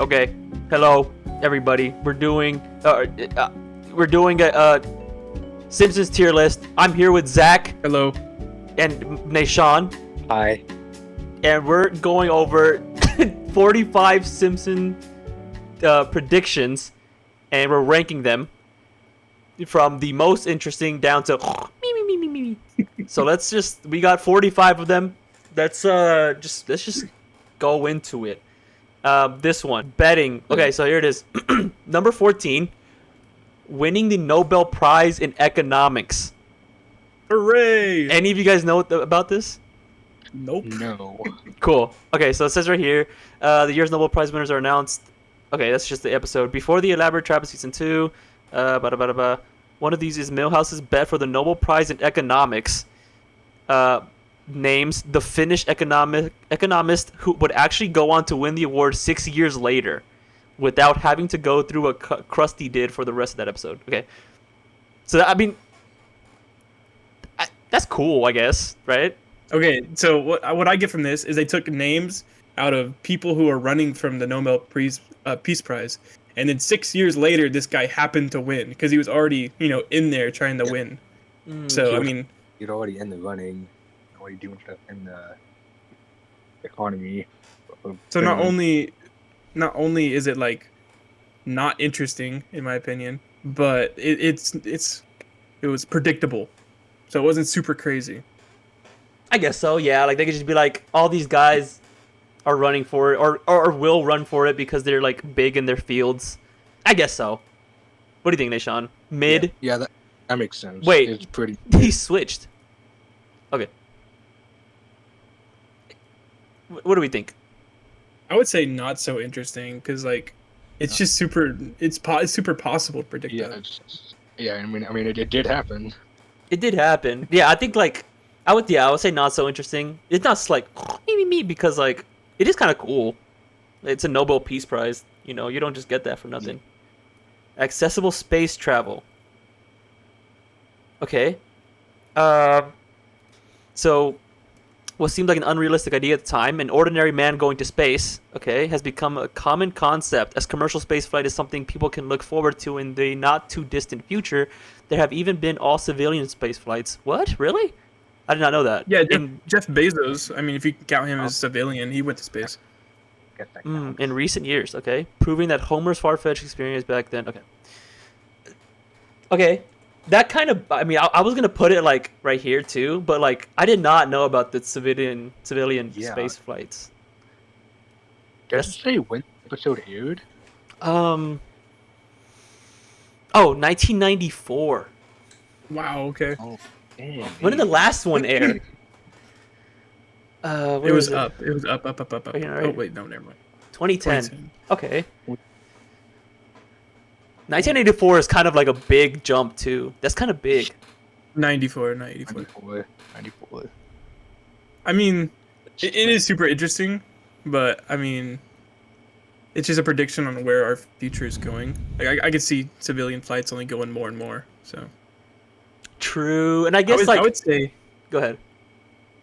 Okay, hello everybody. We're doing a Simpsons tier list. I'm here with Zach. Hello. And Nashawn. Hi. And we're going over 45 Simpson predictions, and we're ranking them from the most interesting down to me. So we got 45 of them. Let's just go into it. This one, betting. Okay, so here it is. Number 14, winning the Nobel Prize in Economics. Hooray! Any of you guys know about this? Nope. No. Cool. Okay, so it says right here, the year's Nobel Prize winners are announced. Okay, that's just the episode. Before the elaborate trap of season 2, one of these is Milhouse's bet for the Nobel Prize in Economics. Names the Finnish economist who would actually go on to win the award 6 years later without having to go through a crust he did for the rest of that episode. Okay. So, I mean, that's cool, I guess, right? Okay, so what I get from this is they took names out of people who are running from the Nobel Peace Prize, and then 6 years later, this guy happened to win because he was already, in there trying to win. So, I mean, You're already in the running, already doing stuff in the economy. so not only is it like not interesting in my opinion, but it was predictable, so it wasn't super crazy. I guess so, yeah. Like, they could just be like, all these guys are running for it, or will run for it because they're, like, big in their fields. I guess so. What do you think, Nashawn? Mid? Yeah, that makes sense. Wait. It's pretty. He switched. Okay. What do we think? I would say not so interesting because like it's just super. It's super possible to predict Yeah, that. I mean, it did happen. It did happen. Yeah, I think, like, I would say not so interesting. It's not like me because, like, it is kind of cool. It's a Nobel Peace Prize. You don't just get that for nothing. Accessible space travel. Okay. So, what seemed like an unrealistic idea at the time, an ordinary man going to space, okay, has become a common concept, as commercial spaceflight is something people can look forward to in the not-too-distant future. There have even been all-civilian space flights. What? Really? I did not know that. Yeah, Jeff Bezos. I mean, if you count him as civilian, he went to space. Guess that counts. In recent years, okay, proving that Homer's far-fetched experience back then. Okay, that kind of. I mean, I was gonna put it like right here too, but like I did not know about the civilian space flights. Does it say when the episode aired? 1994. Wow. Okay. Oh, damn. When did the last one air? It was up. It was up. Oh, yeah, right. Oh wait, no, never mind. 2010. Okay. 1984 is kind of like a big jump too. That's kind of big. 94. 94. I mean, it is super interesting, but I mean, it's just a prediction on where our future is going. Like I could see civilian flights only going more and more. So True, and I guess I would say. Go ahead.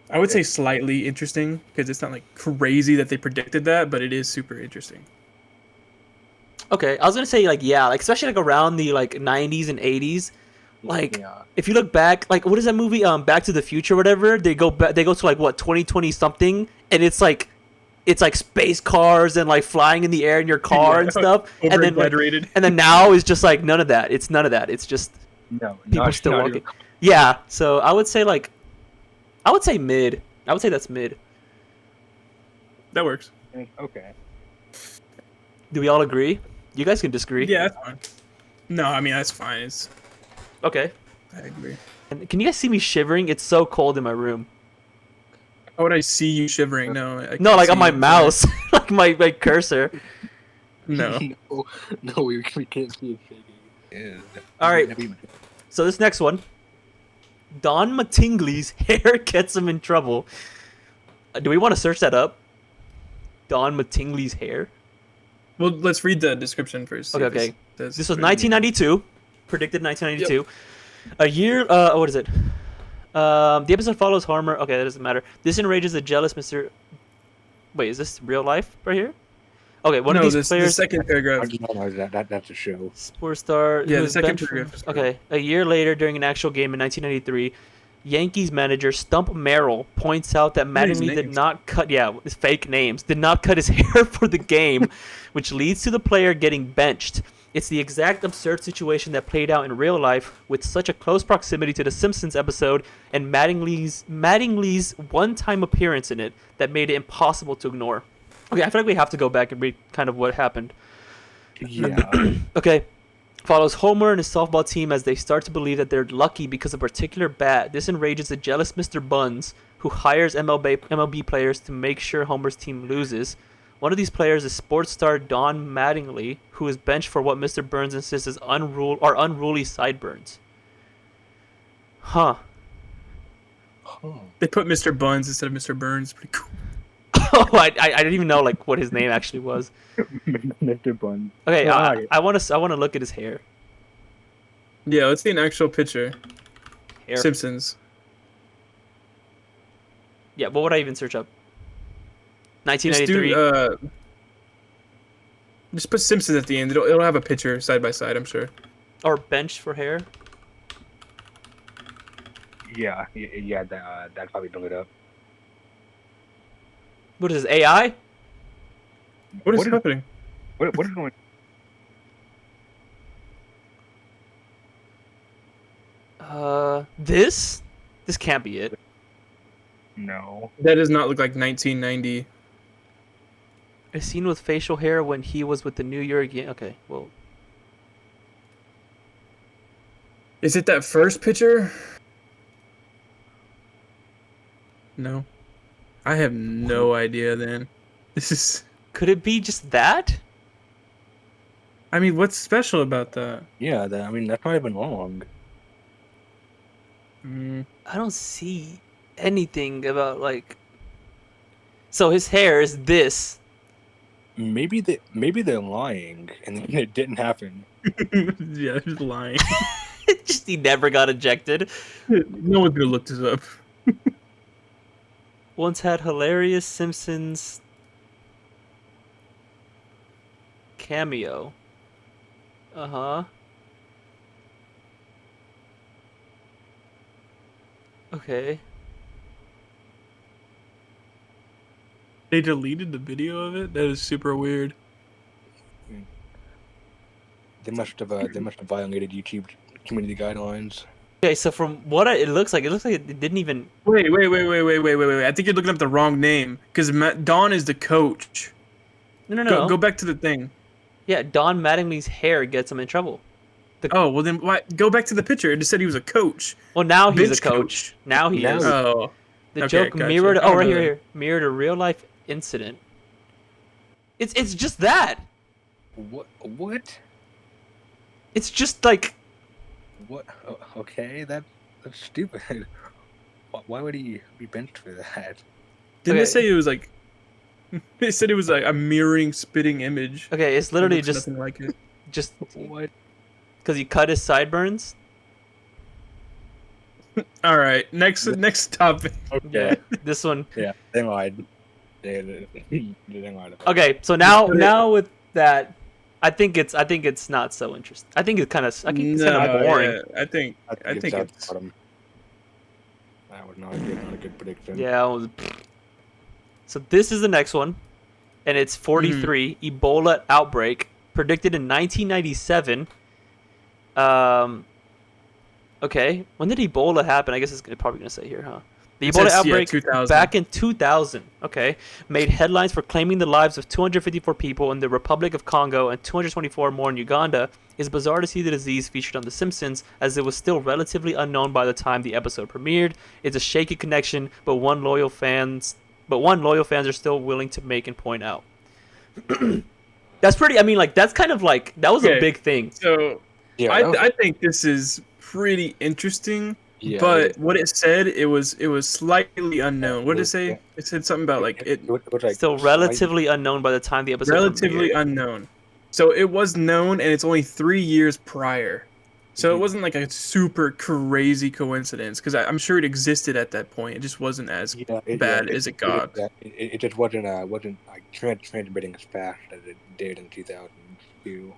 I would say slightly interesting because it's not like crazy that they predicted that, but it is super interesting. Okay, I was gonna say like especially like around the like 90s and 80s, like Yeah. if you look back, like what is that movie Back to the Future or whatever? They go to like what 2020 something, and it's like space cars and like flying in the air in your car and stuff, and then Over-exaggerated. and then now it's just like none of that. It's none of that. It's just No, people still walking. Yeah, so I would say mid. I would say that's mid. That works. Okay. Do we all agree? You guys can disagree. Yeah, that's fine. No, I mean that's fine. Okay. I agree. And can you guys see me shivering? It's so cold in my room. How would I see you shivering? No. I No, can't like see on my you. mouse, like my cursor. No. no, we can't see it shaking. All right. So this next one, Don Mattingly's hair gets him in trouble. Do we want to search that up? Don Mattingly's hair. Well, let's read the description first. see if Okay. it says This was what it means. 1992. Predicted 1992. A year. What is it? The episode follows Homer. Okay, that doesn't matter. This enrages a jealous Mr. Wait, is this real life right here? Okay, one no, of these the players. second paragraph. No, that's a show. Sports star. Yeah, who the was second benched from- paragraph is correct. Okay, a year later, during an actual game in 1993, Yankees manager Stump Merrill points out that What are these Mattingly did names? not cut. Yeah, his fake names did not cut his hair for the game, which leads to the player getting benched. It's the exact absurd situation that played out in real life with such a close proximity to the Simpsons episode and Mattingly's one-time appearance in it that made it impossible to ignore. Okay, I feel like we have to go back and read kind of what happened. Yeah. Okay. Follows Homer and his softball team as they start to believe that they're lucky because of a particular bat. This enrages the jealous Mr. Buns, who hires MLB players to make sure Homer's team loses. One of these players is sports star Don Mattingly, who is benched for what Mr. Burns insists is unruly sideburns. Huh. They put Mr. Buns instead of Mr. Burns. Pretty cool. Oh, I didn't even know like what his name actually was. Mr. Bun. Okay, Ah, I want to look at his hair. Yeah, let's see an actual picture. Hair. Simpsons. Yeah, what would I even search up? Just 1993. do, just put Simpsons at the end. It'll have a picture side by side, I'm sure. Or bench for hair. Yeah, that'd probably bring it up. What is this, AI? What is happening? What is going? This can't be it. No. That does not look like 1990. A scene with facial hair when he was with the New York. Okay, well, Is it that first picture? No. I have no idea then. This is... could it be just that? I mean, what's special about that? Yeah, that's not even wrong. I don't see anything about like. So his hair is this. Maybe they're lying and it didn't happen. Yeah, he's lying. Just he never got ejected. No one's gonna look this up. Once had hilarious Simpsons cameo. Uh-huh. Okay. They deleted the video of it? That is super weird. They must have violated YouTube community guidelines. Okay, so from what it looks like it didn't even. Wait. I think you're looking up the wrong name. Because Don is the coach. No. Go back to the thing. Yeah, Don Mattingly's hair gets him in trouble. Oh, well then why? Go back to the picture. It just said he was a coach. Well, now he's Bench a coach. Now he is. Oh. The Okay, joke gotcha. mirrored. I Oh, don't right know here. Mirrored a real life incident. It's just that. What? It's just like. What? Oh, okay, that's stupid. Why would he be benched for that? Didn't Okay. they say it was like... They said it was like a mirroring, spitting image. Okay, it's literally It looks just nothing like it. What? because he cut his sideburns. All right, next topic. Yeah, this one. Yeah, they lied. They lied. Okay, so now with that, I think it's not so interesting. I think it's kind of boring. Yeah, I think it's bottom. That was not a good prediction. Yeah. So this is the next one, and it's 43 Ebola outbreak predicted in 1997. Okay, when did Ebola happen? I guess it's probably gonna say here, huh? The Ebola outbreak 2000. back in 2000. Okay, made headlines for claiming the lives of 254 people in the Republic of Congo and 224 more in Uganda. It's bizarre to see the disease featured on The Simpsons, as it was still relatively unknown by the time the episode premiered. It's a shaky connection, but one loyal fans are still willing to make and point out. That's pretty. I mean, like that's kind of like that was a big thing. So Yeah, I think this is pretty interesting. yeah, But what it said, it was slightly unknown. What did it say? It said something about like it was like Still relatively unknown by the time the episode relatively premiered. unknown. So it was known, and it's only 3 years prior. So it wasn't like a super crazy coincidence because I'm sure it existed at that point. It just wasn't as bad as it got. It just wasn't like transmitting as fast as it did in 2002.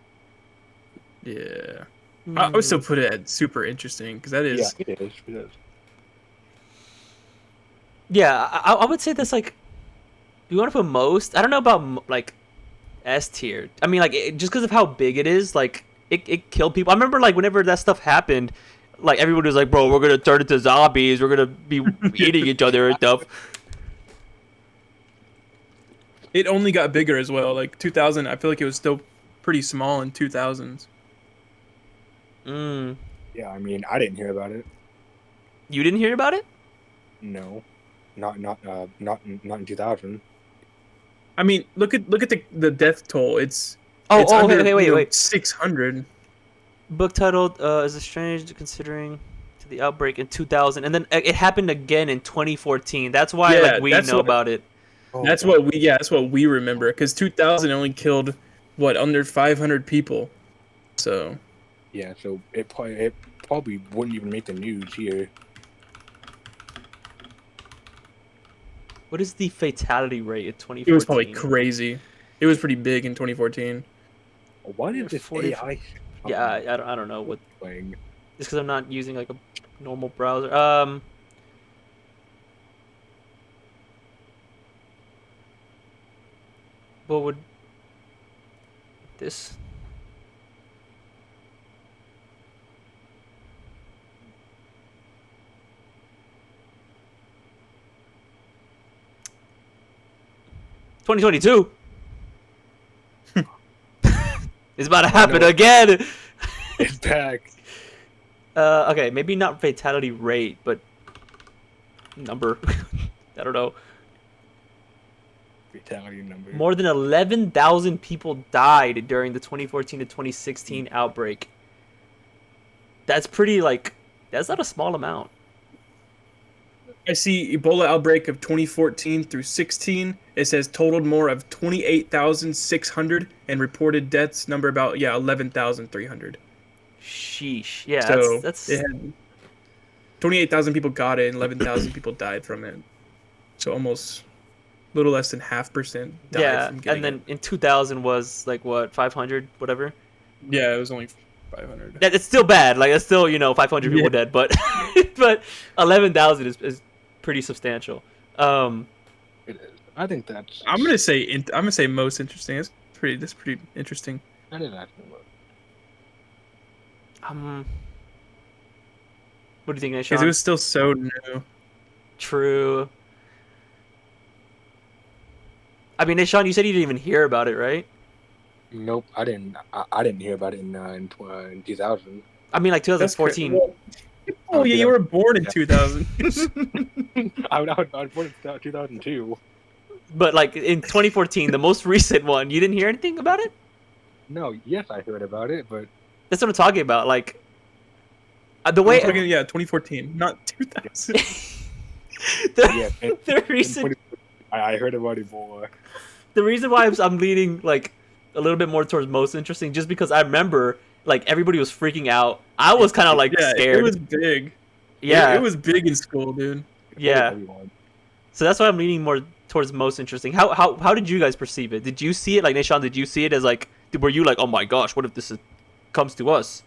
Yeah. I would still Hmm. put it at super interesting because that is. Yeah, it is. It is. Yeah, I would say that's like. Do you want to put most? I don't know about like S tier. I mean, like just because of how big it is, like it killed people. I remember like whenever that stuff happened, like everybody was like, "Bro, we're gonna turn into zombies. We're gonna be eating each other and stuff." It only got bigger as well. Like 2000, I feel like it was still pretty small in 2000s. Mm. Yeah, I mean, I didn't hear about it. You didn't hear about it? No, not in 2000. I mean, look at the death toll. It's Oh, it's oh, under okay, wait. 600. Book titled "Is it Strange Considering to the Outbreak in 2000," and then it happened again in 2014. That's why Yeah, like we that's know what about it. Oh, that's what we remember because 2000 only killed what under 500 people. So yeah. So it probably wouldn't even make the news here. What is the fatality rate in it was probably 2014? crazy. It was pretty big in 2014. What Yeah, is this 40 AI? Yeah, I don't know what. Playing? Just because I'm not using like a normal browser. What would this? "2022 it's about to happen know. again." It's back. Okay, maybe not fatality rate, but number. I don't know. Fatality number. More than 11,000 people died during the 2014 to 2016 outbreak. That's pretty like. That's not a small amount. I see Ebola outbreak of 2014 through 16. It says totaled more of 28,600 and reported deaths number about 11,300. Sheesh. Yeah, So that's it had 28,000 people got it and 11,000 people died from it. So almost a little less than 0.5% died yeah. from And getting then it. in 2000 was like what 500 whatever. Yeah, it was only 500. That it's still bad. Like it's still 500 people Yeah. dead, but but 11,000 is pretty substantial. It is. I think that's. I'm gonna say most interesting. That's pretty interesting. That is actually. Um, what do you think, Because it Nishan? was still so new. True. I mean, Nishan, you said you didn't even hear about it, right? Nope, I didn't. I didn't hear about it in 2000. I mean, like That's 2014. Well, oh yeah, you were born in Yeah. 2000. I was born in 2002. But like in 2014, the most recent one, you didn't hear anything about it? No, yes, I heard about it, but That's what I'm talking about. Like the way We're talking, 2014, not 2000. the, yeah, the reason I heard about it more. the reason why I'm leaning like a little bit more towards most interesting, just because I remember like everybody was freaking out. I was kind of like Yeah, scared. it was big. Yeah, It was big in school, dude. yeah. Everyone. So that's why I'm leaning more towards most interesting. How did you guys perceive it? Did you see it like Nishan? Did you see it as like were you like, oh my gosh, what if comes to us?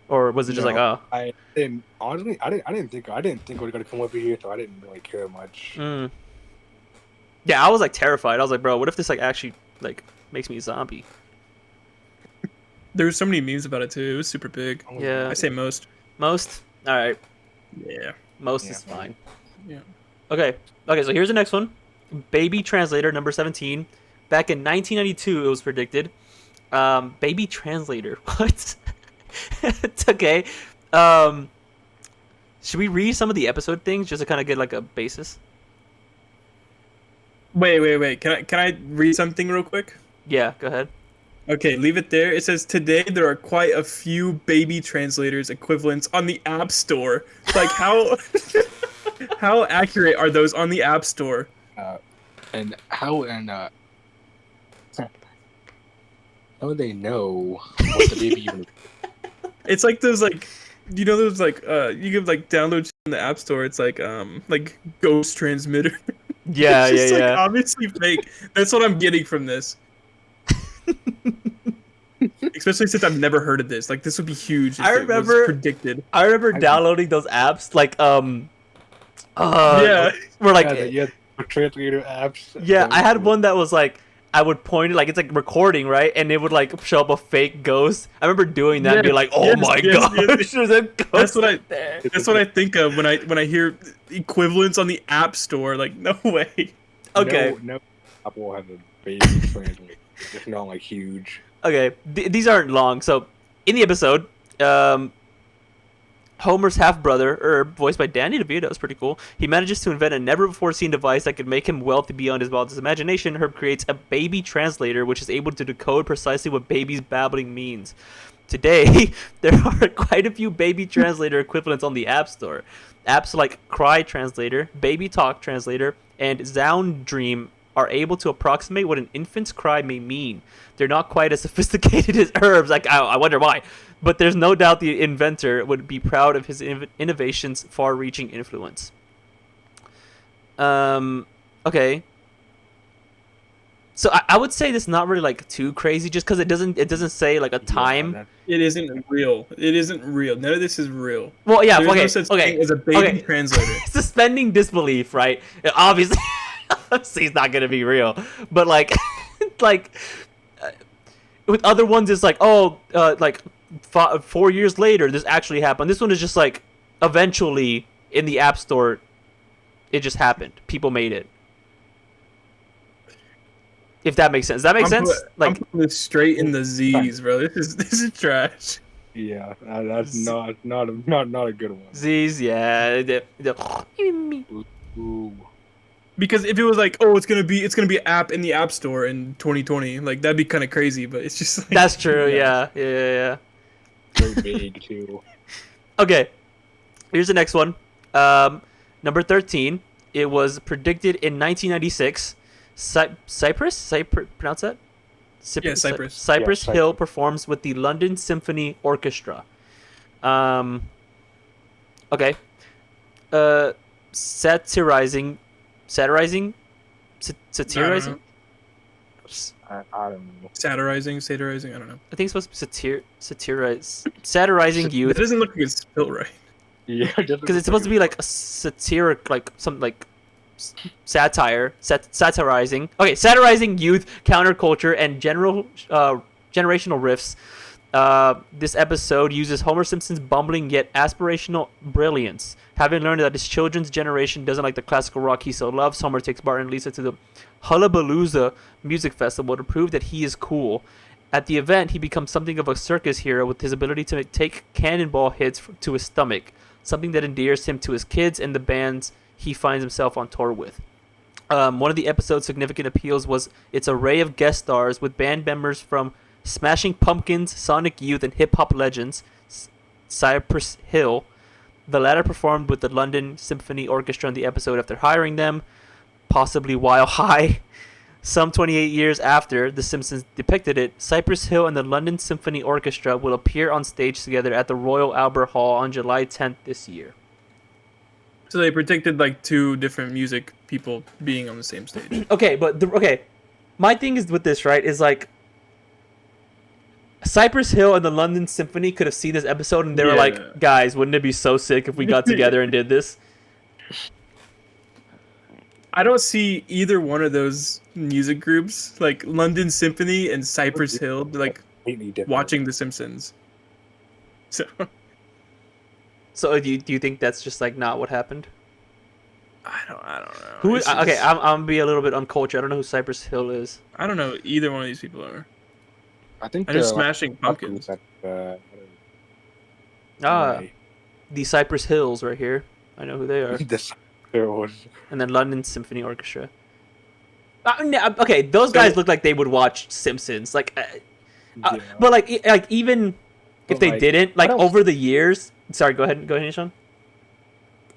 Or was it just like, No, oh? I didn't. Honestly, I didn't think it was gonna come over here, so I didn't really care much. Mm. Yeah, I was like terrified. I was like, bro, what if this like actually like makes me a zombie? There were so many memes about it too. It was super big. Yeah. I say most. Most? All right, Yeah. most Yeah. is fine. Yeah. Okay, so here's the next one. Baby Translator number 17. Back in 1992, it was predicted. Baby Translator. What? It's okay. Should we read some of the episode things just to kind of get like a basis? Wait. Can I read something real quick? Yeah, go ahead. Okay, leave it there. It says today there are quite a few baby translators equivalents on the App Store. Like how how accurate are those on the App Store? And how do they know what the baby even? It's like those like you know those like you can like download in the App Store. It's like ghost transmitter. Yeah, It's yeah, just like yeah. obviously fake. That's what I'm getting from this. Especially since I've never heard of this. Like this would be huge if I it was remember, predicted. I remember I- downloading those apps like Yeah. we're like Yeah, the translator apps. yeah, I had those- one that was like I would point it like it's like recording, right? And it would like show up a fake ghost. I remember doing that and be Yes, like, "Oh yes, my yes, gosh, yes. there's a ghost That's what I- right there." That's what I think of when I hear equivalents on the App Store. Like no way. Okay, No app will have a baby translator. It's not like huge. okay. These aren't long. So in the episode, Homer's half-brother, voiced by Danny DeVito, was pretty cool. He manages to invent a never-before-seen device that could make him wealthy beyond his wildest imagination. Herb creates a baby translator, which is able to decode precisely what baby's babbling means. Today, there are quite a few baby translator equivalents on the App Store. Apps like Cry Translator, Baby Talk Translator, and Sound Dream are able to approximate what an infant's cry may mean. They're not quite as sophisticated as Herb's. Like I wonder why. But there's no doubt the inventor would be proud of his innovation's far-reaching influence. Okay. So I would say this is not really like too crazy, just because it doesn't say like a time. Yeah, It isn't real. It isn't real. None of this is real. Well, yeah, There's okay, no such okay, thing as a baby okay. translator. Suspending disbelief, right? Obviously, obviously it's not gonna be real, but like, like with other ones, it's like, oh, like 4 years later, this actually happened. This one is just like, eventually in the App Store, it just happened. People made it. If that makes sense. Does that make sense? I'm putting this straight in the Z's, bro. This is trash. yeah, that's not a good one. Z's, yeah. Ooh. Because if it was like, oh, it's gonna be an app in the App Store in 2020, like that'd be kind of crazy. But it's just like That's true. Yeah. Very big too. Okay. Here's the next one. Number 13. It was predicted in 1996. Cypress? Pronounce that? Yeah, Cypress. Cypress Yeah, Hill Cypress. performs with the London Symphony Orchestra. Okay. Satirizing. I don't Satirizing? know. I don't know. Satirizing. I don't know. I think it's supposed to be satirizing That youth, doesn't look like it's spelled right. Yeah, because it's supposed to be like a satiric, like some like satirizing. Okay, satirizing youth, counterculture, and generational riffs. This episode uses Homer Simpson's bumbling yet aspirational brilliance. Having learned that his children's generation doesn't like the classical rock he so loves, Homer takes Bart and Lisa to the Hullabalooza music festival to prove that he is cool. At the event, he becomes something of a circus hero with his ability to take cannonball hits to his stomach, something that endears him to his kids and the bands he finds himself on tour with. One of the episode's significant appeals was its array of guest stars with band members from Smashing Pumpkins, Sonic Youth, and hip-hop legends Cypress Hill. The latter performed with the London Symphony Orchestra in the episode after hiring them, possibly while high. Some 28 years after The Simpsons depicted it, Cypress Hill and the London Symphony Orchestra will appear on stage together at the Royal Albert Hall on July 10th this year. So they predicted like two different music people being on the same stage. Okay, but my thing is with this, right, is like Cypress Hill and the London Symphony could have seen this episode and they were Yeah. like, guys, wouldn't it be so sick if we got together and did this? I don't see either one of those music groups, like London Symphony and Cypress Hill, like Completely different. watching The Simpsons. So So do you think that's just like not what happened? I don't know. Who? It's Okay, just- I'm gonna be a little bit uncultured. I don't know who Cypress Hill is. I don't know either one of these people are. I think I know they're Smashing Pumpkins. The Cypress Hills right here. I know who they are. There was. And then London Symphony Orchestra. Okay, those guys look like they would watch Simpsons. Like, Yeah. but like even if But, they like, didn't, I like don't- over the years. Sorry, go ahead, Nishan.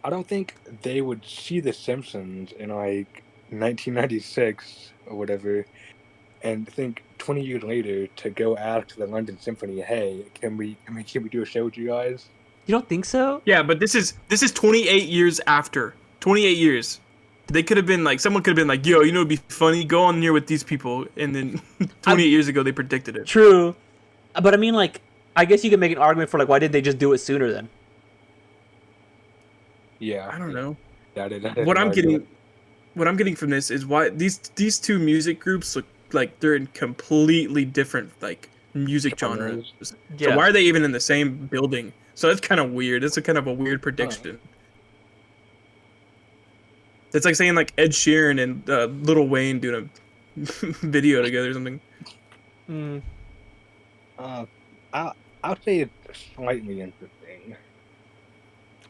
I don't think they would see The Simpsons in like 1996 or whatever and think 20 years later to go ask the London Symphony, hey, can we do a show with you guys? You don't think so? Yeah, but this is 28 years after. 28 years. They could have been like, someone could have been like, yo, you know, it'd be funny, go on here with these people, and then 28 years ago they predicted it. True, but I mean, like, I guess you could make an argument for like, why didn't they just do it sooner then? Yeah, I don't know. that is What I'm an getting, argument. what I'm getting from this is why these two music groups look like they're in completely different like music genres. Yeah. So why are they even in the same building? So that's kind of weird. It's a kind of a weird prediction. It's like saying like Ed Sheeran and Lil Wayne doing a video together or something. Hmm. I'll say it's slightly interesting.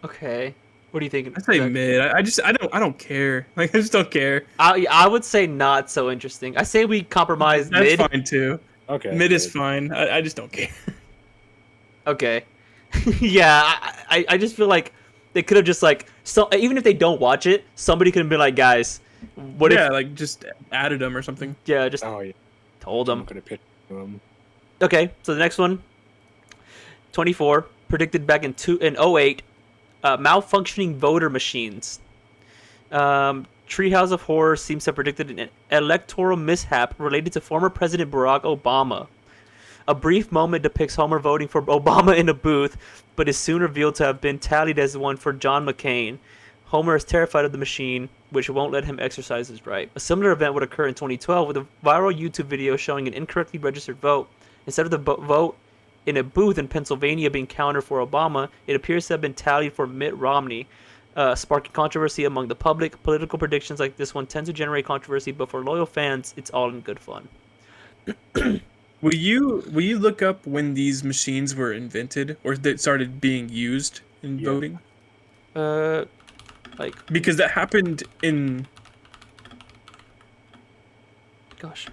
Okay. What do you think? I say mid. I don't care. Like I just don't care. I would say not so interesting. I say we compromise That's mid. fine too. Okay. Mid is fine. I just don't care. Okay. Yeah, I just feel like they could have just like, so even if they don't watch it, somebody could have been like, guys, what Yeah, if like just added them or something. just Oh yeah. told them. Could have pitched them. Okay, so the next one, 24, predicted back in 08, malfunctioning voter machines. Treehouse of Horror seems to have predicted an electoral mishap related to former President Barack Obama. A brief moment depicts Homer voting for Obama in a booth, but is soon revealed to have been tallied as one for John McCain. Homer is terrified of the machine, which won't let him exercise his right. A similar event would occur in 2012 with a viral YouTube video showing an incorrectly registered vote. Instead of the vote in a booth in Pennsylvania being counted for Obama, it appears to have been tallied for Mitt Romney, sparking controversy among the public. Political predictions like this one tend to generate controversy, but for loyal fans, it's all in good fun. Will you look up when these machines were invented or that started being used in voting? Like, Because that happened in gosh,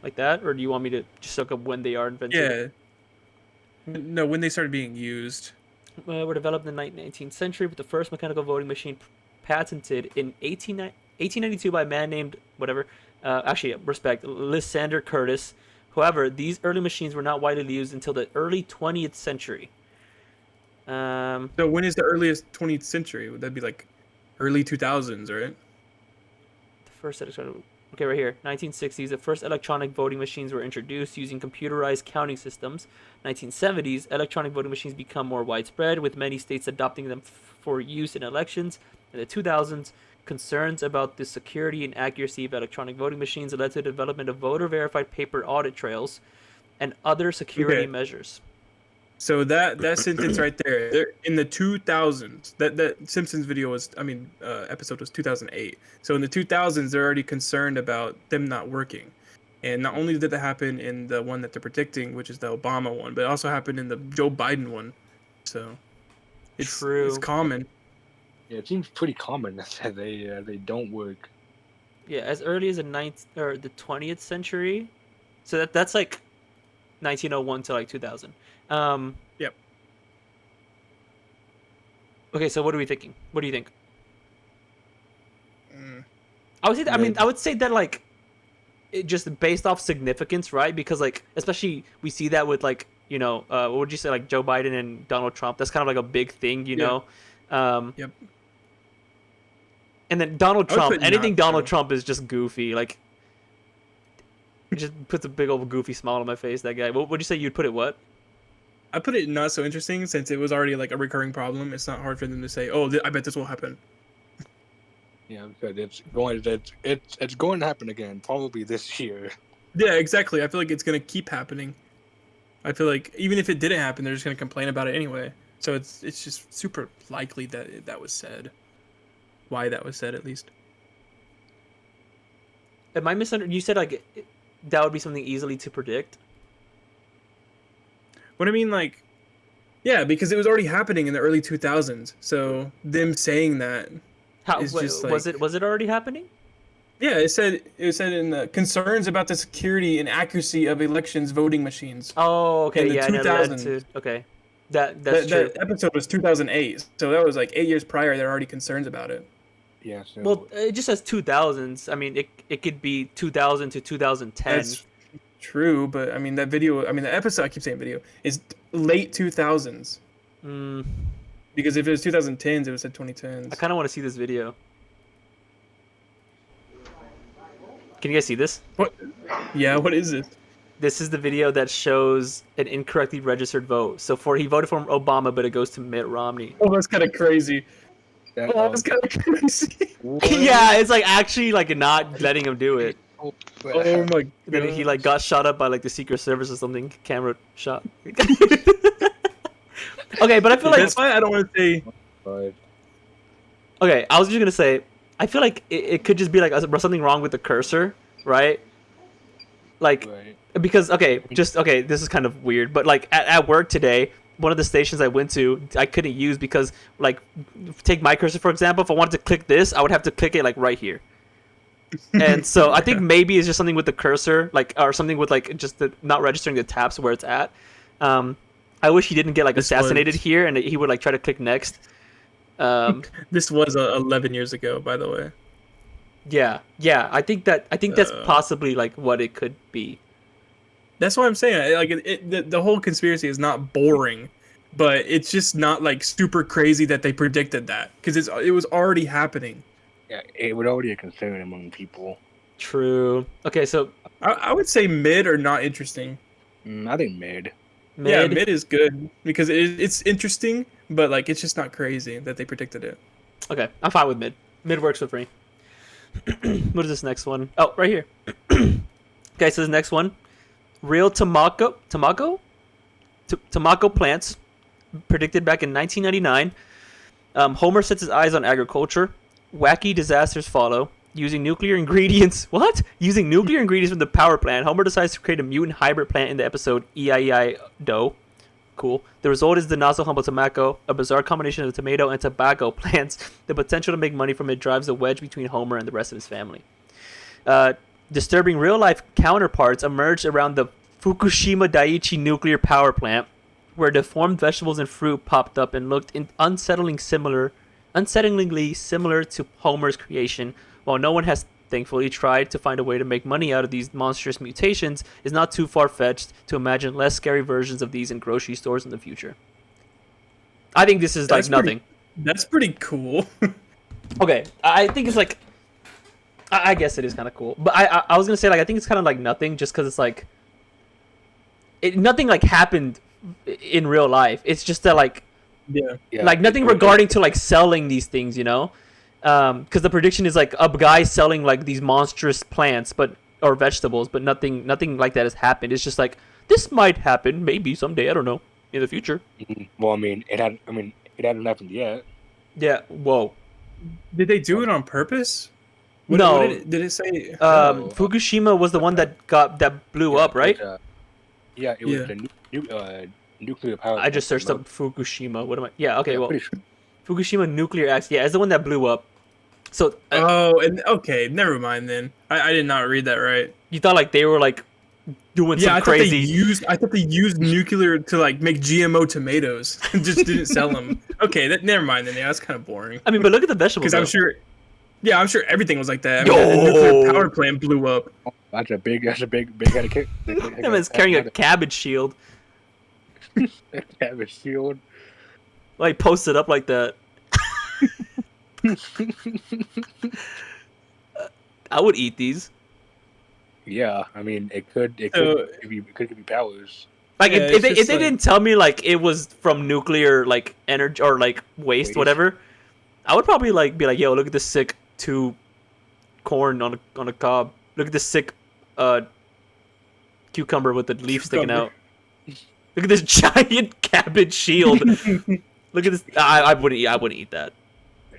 like that, or do you want me to just look up when they are invented? yeah. No, when they started being used. Were developed in the 19th century, with the first mechanical voting machine patented in 1892 by a man named whatever. Lysander Curtis. However, these early machines were not widely used until the early 20th century. So when is the earliest 20th century? Would that be like early 2000s, right? The first okay, right here, 1960s. The first electronic voting machines were introduced using computerized counting systems. 1970s, electronic voting machines become more widespread, with many states adopting them for use in elections. In the 2000s, concerns about the security and accuracy of electronic voting machines led to the development of voter-verified paper audit trails and other security measures. So that sentence right there, in the 2000s, that Simpsons video was, episode was 2008. So in the 2000s, they're already concerned about them not working. And not only did that happen in the one that they're predicting, which is the Obama one, but it also happened in the Joe Biden one. So it's True. It's common. Yeah, it seems pretty common that they don't work. Yeah, as early as the 20th century. So that's like 1901 to like 2000. Yep. Okay, so what are we thinking? What do you think? I would say that, I would say that like, it just based off significance, right? Because like, especially we see that with like, what would you say, like Joe Biden and Donald Trump? That's kind of like a big thing, you know? Yep. And then Donald I would Trump, put anything not Donald so. Trump is just goofy. Like, it just puts a big old goofy smile on my face, that guy. What would you say you'd put it what? I put it not so interesting since it was already like a recurring problem. It's not hard for them to say, "Oh, I bet this will happen." Yeah, because it's going to happen again, probably this year. Yeah, exactly. I feel like it's gonna keep happening. I feel like even if it didn't happen, they're just gonna complain about it anyway. So it's just super likely that that was said. Why that was said, at least. Am I misunderstanding? You said like that would be something easily to predict. What I mean, like, yeah, because it was already happening in the early 2000s. So them saying that is just like, was it already happening? yeah, it said in the concerns about the security and accuracy of elections voting machines. Oh, okay, In the yeah, and it led 2000s. to, okay, that's true. That episode was 2008, so that was like 8 years prior. There are already concerns about it. Yeah. So Well, it just says 2000s. I mean, it could be 2000 to 2010. That's true, but I mean that video. I mean the episode. I keep saying video is late 2000s. Mm, Because if it was 2010s, it was at I 2010s. kind of want to see this video. Can you guys see this? What? Yeah. What is it? This is the video that shows an incorrectly registered vote. So he voted for Obama, but it goes to Mitt Romney. Oh, that's kind of crazy. that, Oh, that's kind of crazy. Yeah, it's like actually like not letting him do it. Oh, Oh my Then god. he like got shot up by like the Secret Service or something. Camera shot. Okay, but I feel like That's why I don't want to say. God. okay. I was just gonna say I feel like it could just be like something wrong with the cursor, right? Like Right. because okay, this is kind of weird, but like at work today, one of the stations I went to, I couldn't use because like take my cursor for example. If I wanted to click this, I would have to click it like right here. And so I think maybe it's just something with the cursor, like or something with like just the not registering the taps where it's at. I wish he didn't get like assassinated here, and he would like try to click next. This was 11 years ago, by the way. Yeah. I think that's possibly like what it could be. That's what I'm saying. Like the whole conspiracy is not boring, but it's just not like super crazy that they predicted that because it was already happening. Yeah, it was already a concern among people. True. Okay, so I would say mid or not interesting. I think mid. Yeah, mid is good because it's interesting, but like it's just not crazy that they predicted it. Okay, I'm fine with mid. Mid works with me. What is this next one? Oh, right here. Okay, so this next one, real tamaco plants predicted back in 1999. Homer sets his eyes on agriculture. Wacky disasters follow. Using nuclear ingredients. What? Using nuclear ingredients from the power plant, Homer decides to create a mutant hybrid plant in the episode E-I-E-I-Do. Cool. The result is the not so humble tobacco, a bizarre combination of tomato and tobacco plants. The potential to make money from it drives a wedge between Homer and the rest of his family. Disturbing real-life counterparts emerged around the Fukushima Daiichi nuclear power plant, where deformed vegetables and fruit popped up and looked unsettlingly similar to Homer's creation. While no one has thankfully tried to find a way to make money out of these monstrous mutations, it's not too far-fetched to imagine less scary versions of these in grocery stores in the future. I think this is like nothing. That's pretty cool. Okay, I think it's like, I guess it is kind of cool, but I was gonna say like I think it's kind of like nothing just because it's like, nothing like happened in real life. It's just that like, Yeah. like nothing regarding to like selling these things, you know. Because the prediction is like a guy selling like these monstrous plants, or vegetables, but nothing like that has happened. It's just like this might happen, maybe someday. I don't know, in the future. Well, I mean, it hadn't happened yet. Yeah. Whoa. Did they do it on purpose? No. What did it say? Fukushima was the one that blew up, right? Yeah, it was the nuclear power. I just searched up Fukushima. What am I? Yeah. Okay. Well, pretty sure. Fukushima nuclear accident. Yeah, it's the one that blew up. So. Okay, never mind then. I did not read that right. You thought like they were like doing some crazy. I thought they used nuclear to like make GMO tomatoes and just didn't sell them. Okay, never mind then. Yeah, that's kind of boring. I mean, but look at the vegetables. Because I'm sure everything was like that. I Yo! mean, the nuclear power plant blew up. That's a big head of kick. That man's carrying a cabbage shield. cabbage shield. Like posted up like that. I would eat these. Yeah, I mean, it could give you powers. Like Yeah, if they it's just didn't tell me like it was from nuclear like energy or like waste. Whatever, I would probably like be like, yo, look at this sick corn on a cob. Look at this sick cucumber with the leaf sticking out. Look at this giant cabbage shield. Look at this. I wouldn't eat that.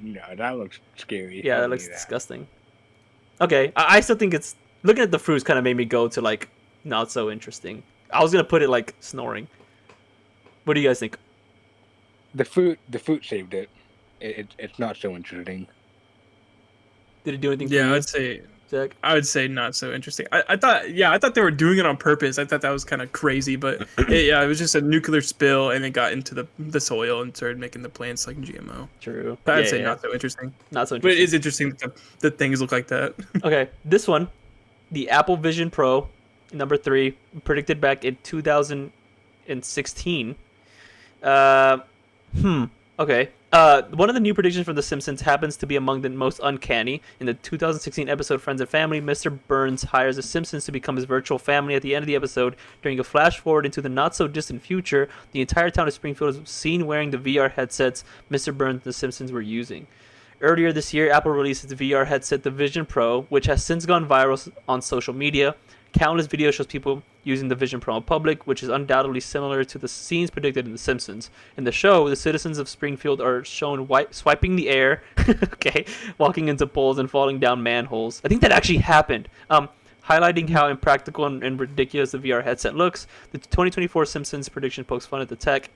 No, that looks scary. Yeah, that looks disgusting. Okay, I still think it's looking at the fruits kind of made me go to like not so interesting. I was gonna put it like snoring. What do you guys think? The fruit saved it. It's not so interesting. Did it do anything? For Yeah, you? I'd say Jack? I would say not so interesting. I thought they were doing it on purpose. I thought that was kind of crazy, but it was just a nuclear spill, and it got into the soil and started making the plants like GMO. True. But I'd Yeah, say yeah. not so interesting. Not so But it interesting. is interesting that things look like that. Okay, this one, the Apple Vision Pro, number 3, predicted back in 2016. Okay. One of the new predictions from The Simpsons happens to be among the most uncanny. In the 2016 episode Friends and Family, Mr. Burns hires the Simpsons to become his virtual family. At the end of the episode, during a flash forward into the not-so-distant future, the entire town of Springfield is seen wearing the VR headsets Mr. Burns and the Simpsons were using. Earlier this year, Apple released its VR headset, the Vision Pro, which has since gone viral on social media. Countless videos shows people using the Vision Pro in public, which is undoubtedly similar to the scenes predicted in The Simpsons. In the show, the citizens of Springfield are shown swiping the air, okay, walking into poles and falling down manholes. I think that actually happened. Highlighting how impractical and ridiculous the VR headset looks, the 2024 Simpsons prediction pokes fun at the tech,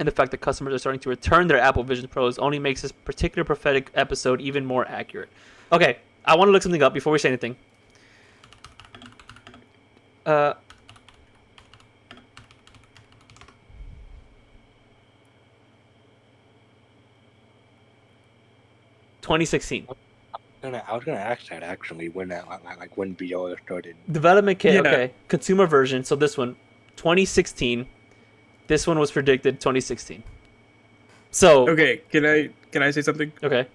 and the fact that customers are starting to return their Apple Vision Pros only makes this particular prophetic episode even more accurate. Okay, I want to look something up before we say anything. 2016. I was gonna ask that actually when when VR started. Development kit, Yeah. okay. Consumer version, so this one, 2016. This one was predicted 2016. So, Okay, can I say something? okay.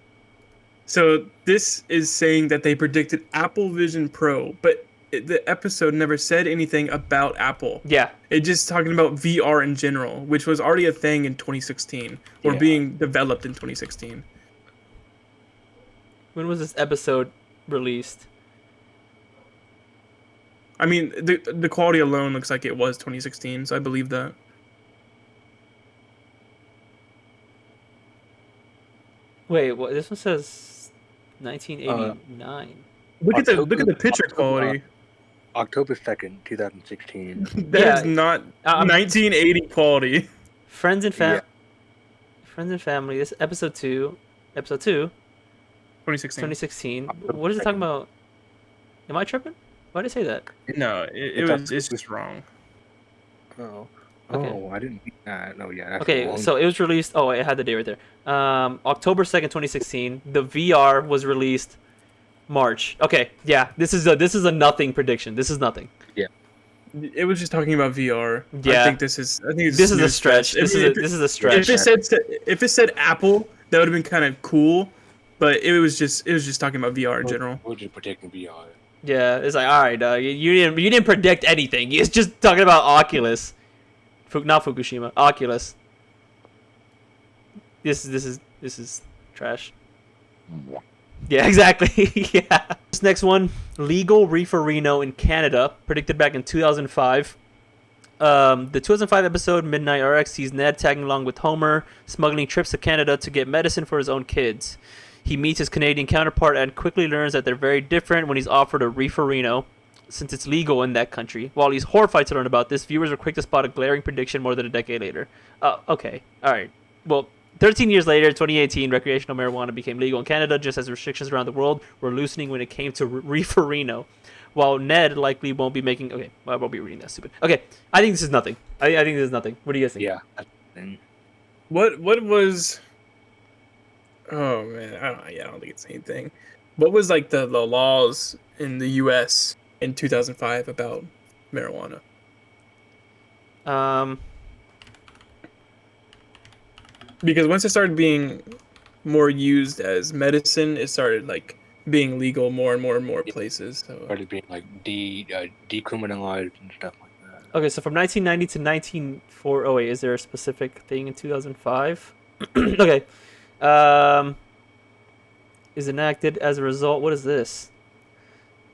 So this is saying that they predicted Apple Vision Pro, but the episode never said anything about Apple. Yeah. It just talking about VR in general, which was already a thing in 2016 or Yeah. being developed in 2016. When was this episode released? I mean, the quality alone looks like it was 2016, so I believe that. Wait, what? This one says 1989. Look at the October- picture October- quality. October 2nd, 2016. That is Yeah, not I'm- 1980 quality. Friends and Yeah. Friends and Family. This episode 2. Episode 2. 2016. 2016. What is it talking about? Am I tripping? Why did I say that? No, it's just wrong. Oh. Okay. Oh, I didn't. No, yeah. That's Okay, wrong. so it was released. Oh, it had the date right there. October 2nd, 2016. The VR was released March. Okay, yeah. This is a nothing prediction. This is nothing. It was just talking about VR. Yeah. I think this is a This is a snooze stretch. fest. This is a stretch. If it said Apple, that would have been kind of cool. But it was just talking about VR in general. We're just predicting VR. Yeah, it's like, all right, you didn't predict anything. It's just talking about Oculus, not Fukushima. Oculus. This is trash. Yeah, exactly. Yeah. This next one, legal reeferino in Canada, predicted back in 2005. The 2005 episode Midnight RX sees Ned tagging along with Homer, smuggling trips to Canada to get medicine for his own kids. He meets his Canadian counterpart and quickly learns that they're very different when he's offered a reeferino, since it's legal in that country. While he's horrified to learn about this, viewers are quick to spot a glaring prediction more than a decade later. Okay, alright. Well, 13 years later, 2018, recreational marijuana became legal in Canada, just as restrictions around the world were loosening when it came to reeferino. While Ned likely won't be making... Okay, well, I won't be reading that, stupid. Okay, I think this is nothing. I think this is nothing. What do you guys think? Yeah. That's the thing. What was? Oh man, I don't think it's anything. What was like the laws in the U.S. in 2005 about marijuana? Because once it started being more used as medicine, it started like being legal more and more and more places. So Started being like decriminalized and stuff like that. Okay, so from 1990 to 1948, is there a specific thing in 2005? Okay. Is enacted as a result. What is this?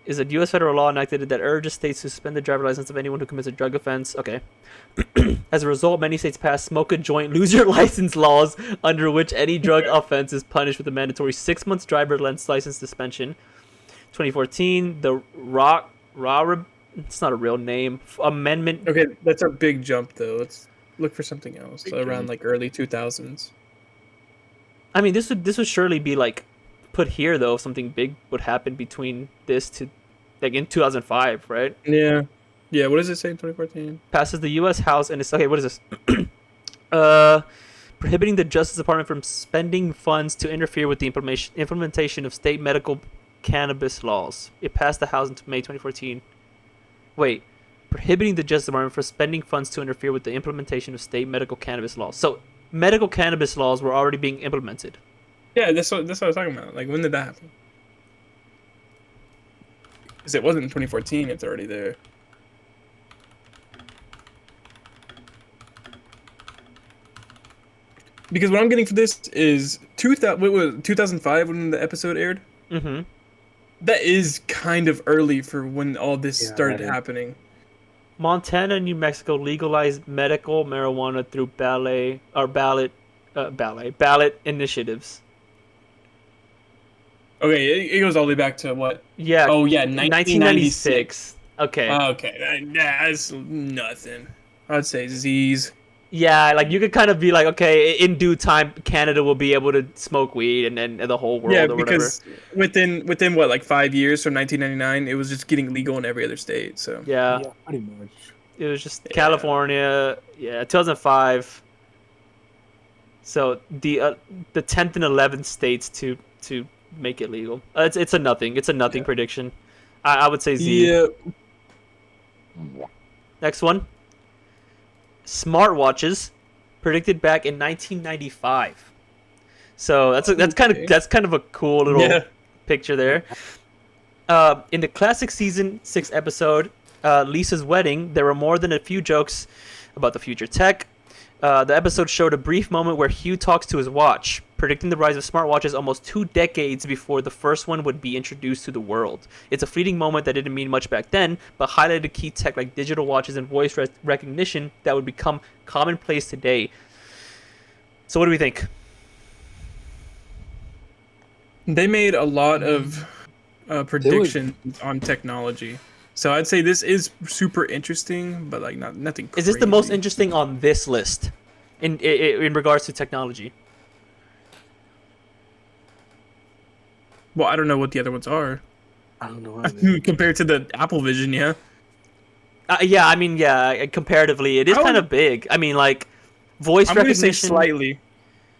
Is a U.S. federal law enacted that urges states to suspend the driver's license of anyone who commits a drug offense? Okay. As a result, many states passed smoke a joint, lose your license laws, under which any drug offense is punished with a mandatory 6 months driver's license suspension. 2014, the it's not a real name, amendment. okay, that's a big jump though. Let's look for something else Big around jump. like early 2000s. I mean, this would surely be like put here though if something big would happen between this to, like in 2005, right? Yeah. Yeah. What does it say in 2014? Passes the U.S. House and it's okay. What is this? uh, prohibiting the Justice Department from spending funds to interfere with the implementation of state medical cannabis laws. It passed the House in May 2014. Wait, prohibiting the Justice Department from spending funds to interfere with the implementation of state medical cannabis laws. So medical cannabis laws were already being implemented. Yeah, that's what I was talking about. Like, when did that happen? Because it wasn't in 2014. It's already there. Because what I'm getting for this is 2005 when the episode aired. Mm-hmm. That is kind of early for when all this Yeah, started that is. happening. Montana and New Mexico legalized medical marijuana through ballot initiatives. Okay, it goes all the way back to what? Yeah. Oh yeah, 1996. Okay. Okay, that's nothing. I'd say Z's. Yeah, like you could kind of be like, okay, in due time, Canada will be able to smoke weed, and then the whole world Yeah, or whatever. because within what, like 5 years from 1999, it was just getting legal in every other state. So Yeah, Yeah, pretty much. it was just Yeah. California. Yeah, 2005. So the 10th and 11th states to make it legal. It's a nothing. It's a nothing Yeah. prediction. I would say Z. yeah, Next one. Smartwatches predicted back in 1995. So that's Okay. kind of a cool little yeah. picture there. In the classic season 6 episode, Lisa's Wedding, there were more than a few jokes about the future tech. The episode showed a brief moment where Hugh talks to his watch, predicting the rise of smartwatches almost 2 decades before the first one would be introduced to the world. It's a fleeting moment that didn't mean much back then, but highlighted key tech like digital watches and voice recognition that would become commonplace today. So what do we think? They made a lot of predictions on technology. So I'd say this is super interesting, but like nothing crazy. Is this the most interesting on this list in regards to technology? Well, I don't know what the other ones are. I don't know. Either. Compared to the Apple Vision, yeah. Yeah, I mean, yeah, comparatively, it is I kind would- of big. I mean, like, voice I'm gonna say recognition. slightly,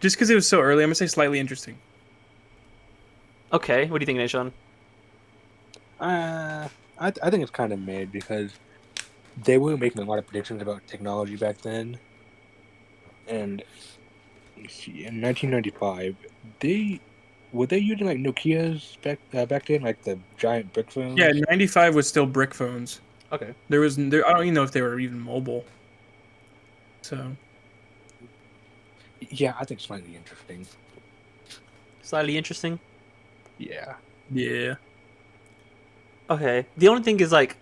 just because it was so early. I'm gonna say slightly interesting. Okay, what do you think, Nation? I think it's kind of made because they were making a lot of predictions about technology back then, and let's see, in 1995, were they using like Nokia's back then, like the giant brick phones? Yeah, 95 was still brick phones. Okay. I don't even know if they were even mobile. So Yeah, I think slightly interesting. Slightly interesting. Yeah. yeah, Okay. The only thing is, like,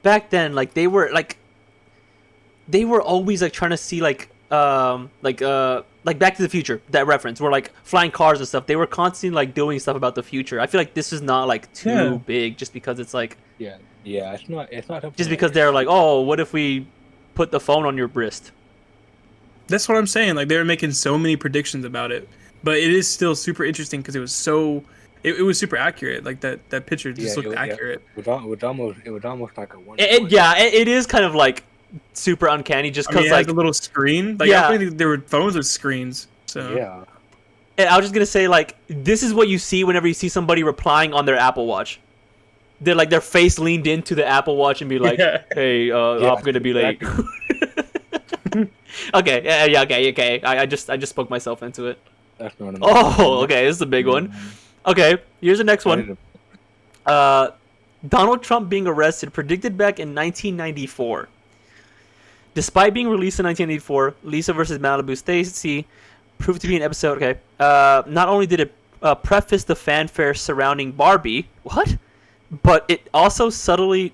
back then, like, they were always like trying to see like Back to the Future, that reference, where like flying cars and stuff. They were constantly like doing stuff about the future. I feel like this is not like too Yeah. big, just because it's like Yeah. Yeah. It's not. Something just because they're like, oh, what if we put the phone on your wrist? that's what I'm saying. Like, they were making so many predictions about it, but it is still super interesting because it was so. It was super accurate. Like that picture just looked accurate. It was almost like a one. It is kind of like super uncanny, just I mean, because it like has a little screen. Like, Yeah. I think there were phones with screens. So Yeah. And I was just gonna say, like, this is what you see whenever you see somebody replying on their Apple Watch. They're like, their face leaned into the Apple Watch and be like, Yeah. "Hey, Yeah, I'm gonna be late." Okay, okay. I just spoke myself into it. That's not. Oh, okay, this is a big one. Okay, here's the next one. Donald Trump being arrested, predicted back in 1994. Despite being released in 1984, Lisa vs. Malibu Stacy proved to be an episode. Okay, not only did it preface the fanfare surrounding Barbie, but it also subtly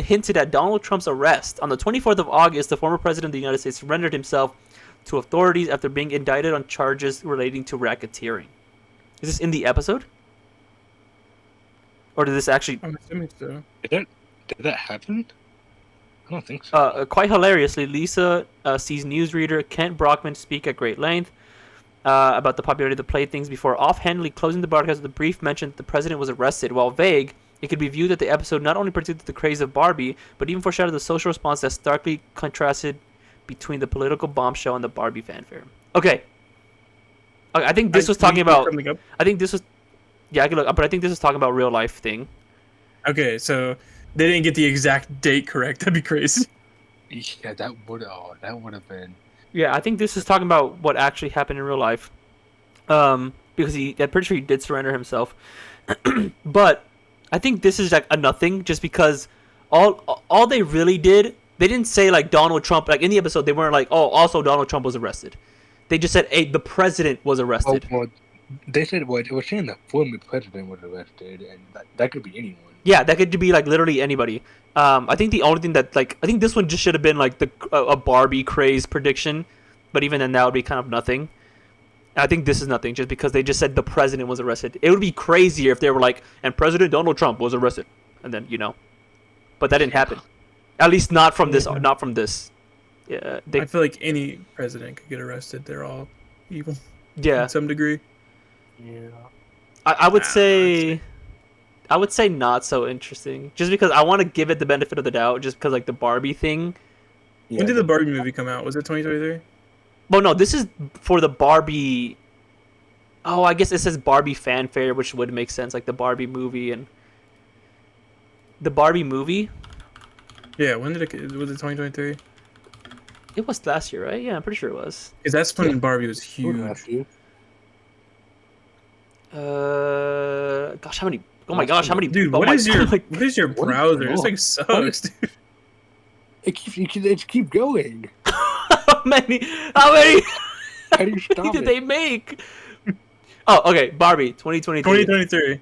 hinted at Donald Trump's arrest. On the 24th of August, the former president of the United States surrendered himself to authorities after being indicted on charges relating to racketeering. Is this in the episode? Or did this actually... I'm assuming so. Did that happen? I don't think so. Quite hilariously, Lisa sees newsreader Kent Brockman speak at great length. about the popularity of the playthings before offhandedly closing the broadcast with a brief mention that the president was arrested. While vague, it could be viewed that the episode not only predicted the craze of Barbie, but even foreshadowed the social response that starkly contrasted between the political bombshell and the Barbie fanfare. Okay. I think this was talking about... I think this was... Yeah, I can look, but I think this was talking about real life thing. Okay, so they didn't get the exact date correct. That'd be crazy. Yeah, that would have been. Yeah, I think this is talking about what actually happened in real life. Because I'm pretty sure he did surrender himself. But I think this is like a nothing, just because all they really did, they didn't say like Donald Trump, like in the episode they weren't like, oh, also Donald Trump was arrested. They just said, hey, the president was arrested. Oh, well, they said, well, it was saying the former president was arrested, and that could be anyone. Yeah, that could be like literally anybody. I think the only thing that I think this one just should have been like a Barbie craze prediction, but even then that would be kind of nothing. I think this is nothing, just because they just said the president was arrested. It would be crazier if they were like, and President Donald Trump was arrested, and then but that didn't happen. At least not from this. Not from this. Yeah, I feel like any president could get arrested. They're all evil. Yeah, to some degree. Yeah. I would say. I would say not so interesting, just because I want to give it the benefit of the doubt, just because like the Barbie thing. Yeah, when did the Barbie movie come out? Was it 2023? Well, no, this is for the Barbie. Oh, I guess it says Barbie fanfare, which would make sense, like the Barbie movie and the Barbie movie. Yeah, when did it? Was it 2023? It was last year, right? Yeah, I'm pretty sure it was. Because that's when Barbie was huge. Gosh, how many? Oh my gosh, how many? Dude, what is your browser? This thing sucks, dude. It keeps going. How many? How many? How do you stop did it? they make? Oh, okay, Barbie, 2023. 2023.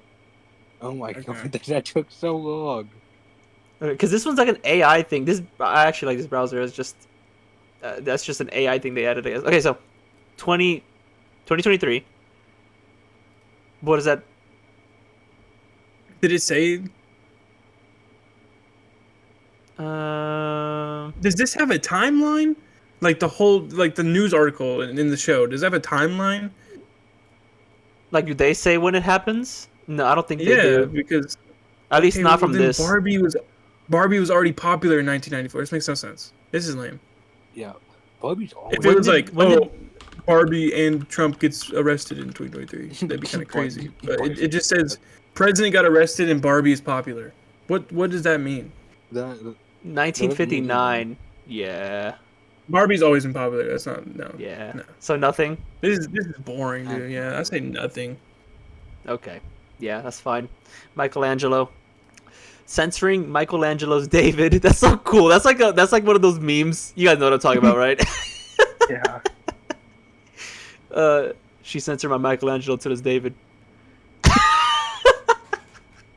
Oh my god, that took so long. Because this one's like an AI thing. I actually like this browser. It's just that's just an AI thing they added. I guess. Okay, so 2023. What is that? Did it say? Does this have a timeline? Like the news article in the show. Does it have a timeline? Like, do they say when it happens? No, I don't think they do. Yeah, because at least not from this. Barbie was already popular in 1994. This makes no sense. This is lame. Yeah, Barbie's always. If it was Barbie and Trump gets arrested in 2023, that'd be kind of crazy. But it just says president got arrested and Barbie is popular. What does that mean? 1959. Yeah. Barbie's always been popular. That's not Yeah. No. So nothing. This is boring, dude. Yeah, I say nothing. Okay. Yeah, that's fine. Michelangelo. Censoring Michelangelo's David. That's so cool. That's like one of those memes. You guys know what I'm talking about, right? Yeah. She censored my Michelangelo to this David.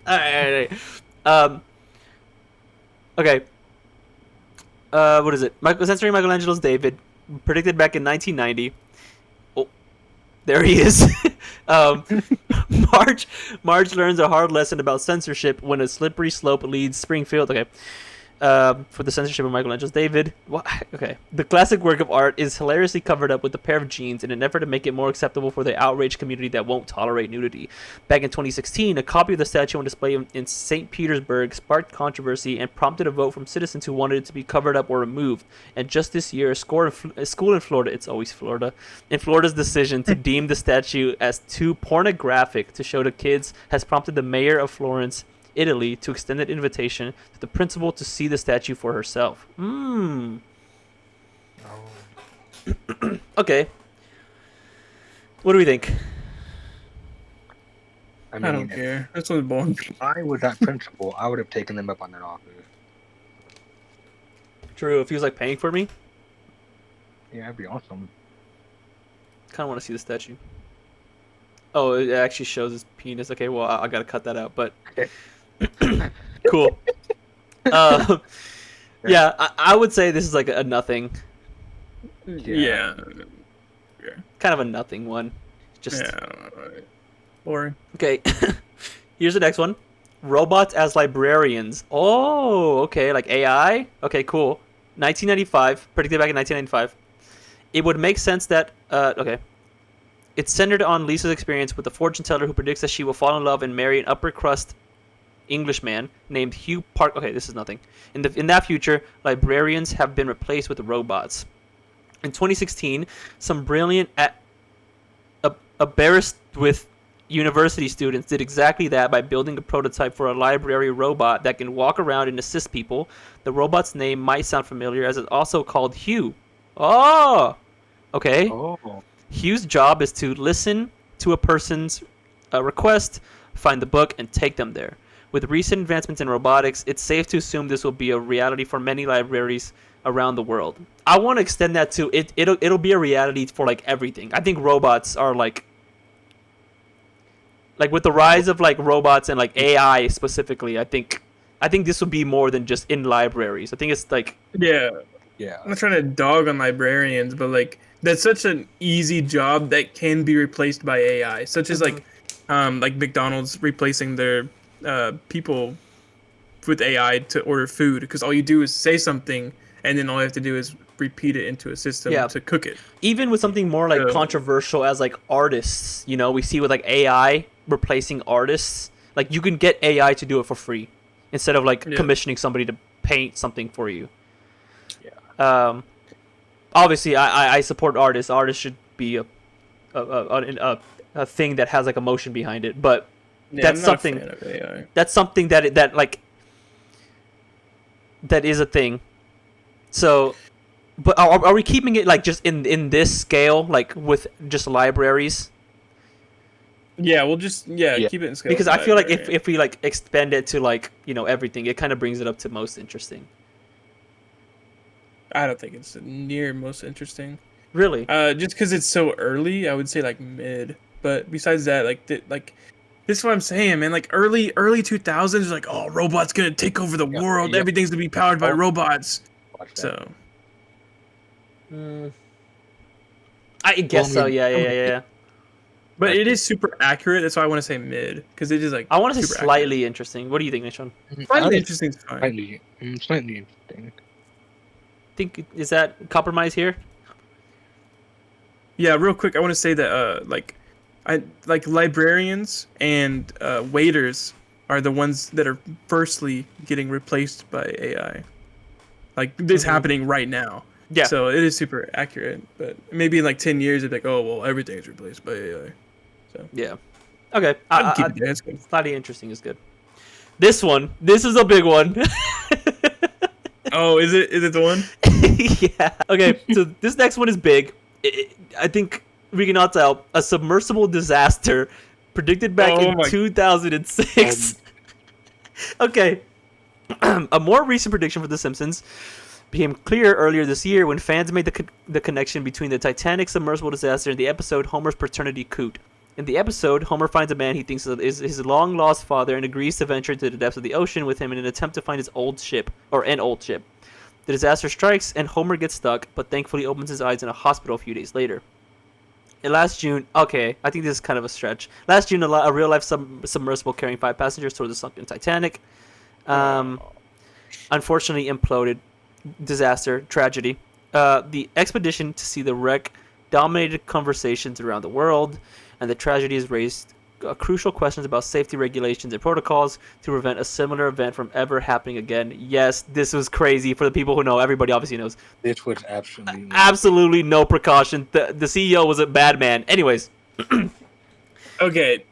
All right. Okay. What is it? Censoring Michelangelo's David, predicted back in 1990. Oh, there he is. Marge learns a hard lesson about censorship when a slippery slope leads Springfield. Okay. For the censorship of Michelangelo's David. What? Okay. The classic work of art is hilariously covered up with a pair of jeans in an effort to make it more acceptable for the outraged community that won't tolerate nudity. Back in 2016, a copy of the statue on display in St. Petersburg sparked controversy and prompted a vote from citizens who wanted it to be covered up or removed. And just this year, a school in Florida, it's always Florida, in Florida's decision to deem the statue as too pornographic to show to kids has prompted the mayor of Florence, Italy, to extend an invitation to the principal to see the statue for herself. Okay. What do we think? I don't care. This one's boring. If I was that principal, I would have taken them up on that offer. True, if he was like paying for me. Yeah, that'd be awesome. Kind of want to see the statue. Oh, it actually shows his penis. Okay, well, I gotta cut that out, but... Cool. Yeah, I would say this is like a nothing. Yeah. Kind of a nothing one. Just boring. Okay. Here's the next one. Robots as librarians. Oh, okay, like AI. Okay, cool. 1995, predicted back in 1995. It would make sense that okay. It's centered on Lisa's experience with a fortune teller who predicts that she will fall in love and marry an upper crust Englishman named Hugh Park. Okay, this is nothing. In that future, librarians have been replaced with robots. In 2016, some brilliant embarrassed with university students did exactly that by building a prototype for a library robot that can walk around and assist people. The robot's name might sound familiar as it's also called Hugh. Oh, okay. Oh. Hugh's job is to listen to a person's request, find the book, and take them there. With recent advancements in robotics, it's safe to assume this will be a reality for many libraries around the world. I want to extend that to it. It'll be a reality for like everything. I think robots are like with the rise of like robots and like AI specifically. I think this would be more than just in libraries. I think it's like Yeah. Yeah. I'm not trying to dog on librarians, but like that's such an easy job that can be replaced by AI, such as like McDonald's replacing their people with AI to order food, because all you do is say something and then all you have to do is repeat it into a system to cook it. Even with something more like controversial as like artists, you know, we see with like AI replacing artists, like you can get AI to do it for free instead of like commissioning somebody to paint something for you. Yeah. Obviously, I support artists. Artists should be a thing that has like emotion behind it, but that's something. That's something that like that is a thing. So, but are we keeping it like just in this scale, like with just libraries? Yeah, we'll just keep it in scale. Because I feel like if we like expand it to like, you know, everything, it kind of brings it up to most interesting. I don't think it's near most interesting. Really? Just because it's so early, I would say like mid. But besides that, like this is what I'm saying, man. Like early 2000s, like, oh, robots gonna take over the world. Everything's gonna be powered by robots. So. I guess so. Yeah. But it is super accurate. That's why I want to say mid, because it is like. I want to say slightly interesting. What do you think, Nishon? Slightly interesting is fine. Slightly interesting. Think is that compromise here? Yeah, real quick, I want to say that like librarians and waiters are the ones that are firstly getting replaced by AI. Like this happening right now. Yeah. So it is super accurate, but maybe in like 10 years, it's like, oh well, everything's replaced by AI. So yeah. Okay. That's good. Slightly interesting is good. This is a big one. Oh, is it the one? Yeah. Okay, so this next one is big. I think we can all tell. A submersible disaster predicted back in 2006. Okay. A more recent prediction for The Simpsons became clear earlier this year when fans made the connection between the Titanic submersible disaster and the episode Homer's paternity coot. In the episode, Homer finds a man he thinks is his long-lost father and agrees to venture to the depths of the ocean with him in an attempt to find an old ship. The disaster strikes, and Homer gets stuck, but thankfully opens his eyes in a hospital a few days later. And last June, okay, I think this is kind of a stretch. Last June, a real-life submersible carrying 5 passengers toward the sunken Titanic unfortunately imploded. Disaster, tragedy. The expedition to see the wreck dominated conversations around the world, and the tragedy has raised crucial questions about safety regulations and protocols to prevent a similar event from ever happening again. Yes, this was crazy. For the people who know, everybody obviously knows. This was absolutely no precaution. The CEO was a bad man. Anyways. Okay,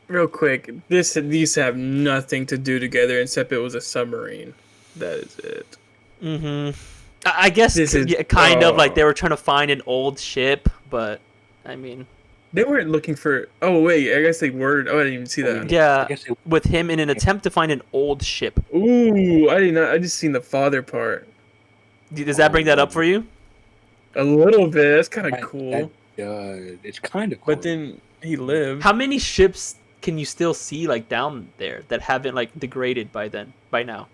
real quick. These have nothing to do together except it was a submarine. That is it. Mm-hmm. I guess kind of like they were trying to find an old ship, but I mean, they weren't looking for. Oh wait, I guess they were. Oh, I didn't even see that. Yeah, with him in an attempt to find an old ship. Ooh, I did not. I just seen the father part. Does that bring that up for you? A little bit. That's kind of cool. It's kind of cool. But then he lived. How many ships can you still see like down there that haven't like degraded by now?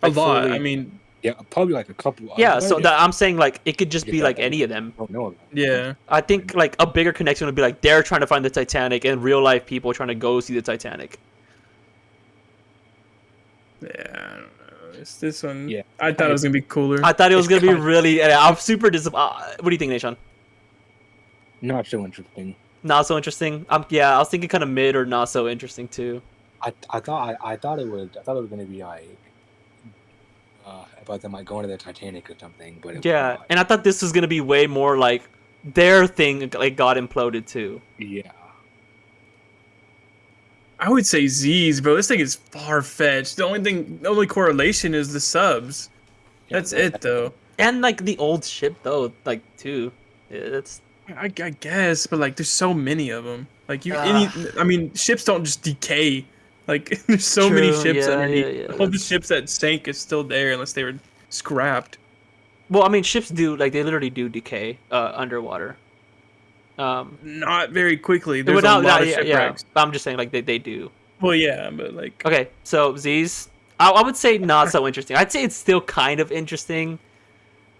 Like, a lot. Fully. I mean, yeah, probably like a couple. Yeah, so I'm saying like it could just be like any of them. I don't know. Yeah. I think like a bigger connection would be like they're trying to find the Titanic and real life people trying to go see the Titanic. Yeah, I don't know. It's this one. Yeah. I thought it was gonna be cooler. I thought it was gonna be really. I'm super disappointed. What do you think, Nation? Not so interesting. Not so interesting. Yeah, I was thinking kind of mid or not so interesting too. I thought it was gonna be like about them like going to the Titanic or something, but it was Yeah, not. and I thought this was gonna be way more like their thing like got imploded too. Yeah. I would say Z's, bro. This thing is far fetched. The only correlation is the subs. That's it, though. And like the old ship though, like too. Yeah, it's I guess, but like, there's so many of them. Like I mean, ships don't just decay. Like, there's so many True, ships yeah, underneath. yeah, All the that's- ships that sank is still there unless they were scrapped. well, I mean, ships do like they literally do decay underwater. Not very quickly. There's Without, a lot of yeah, shipwrecks. I'm just saying like they do. Well, yeah, but like, Okay, so Z's, I would say not so interesting. I'd say it's still kind of interesting.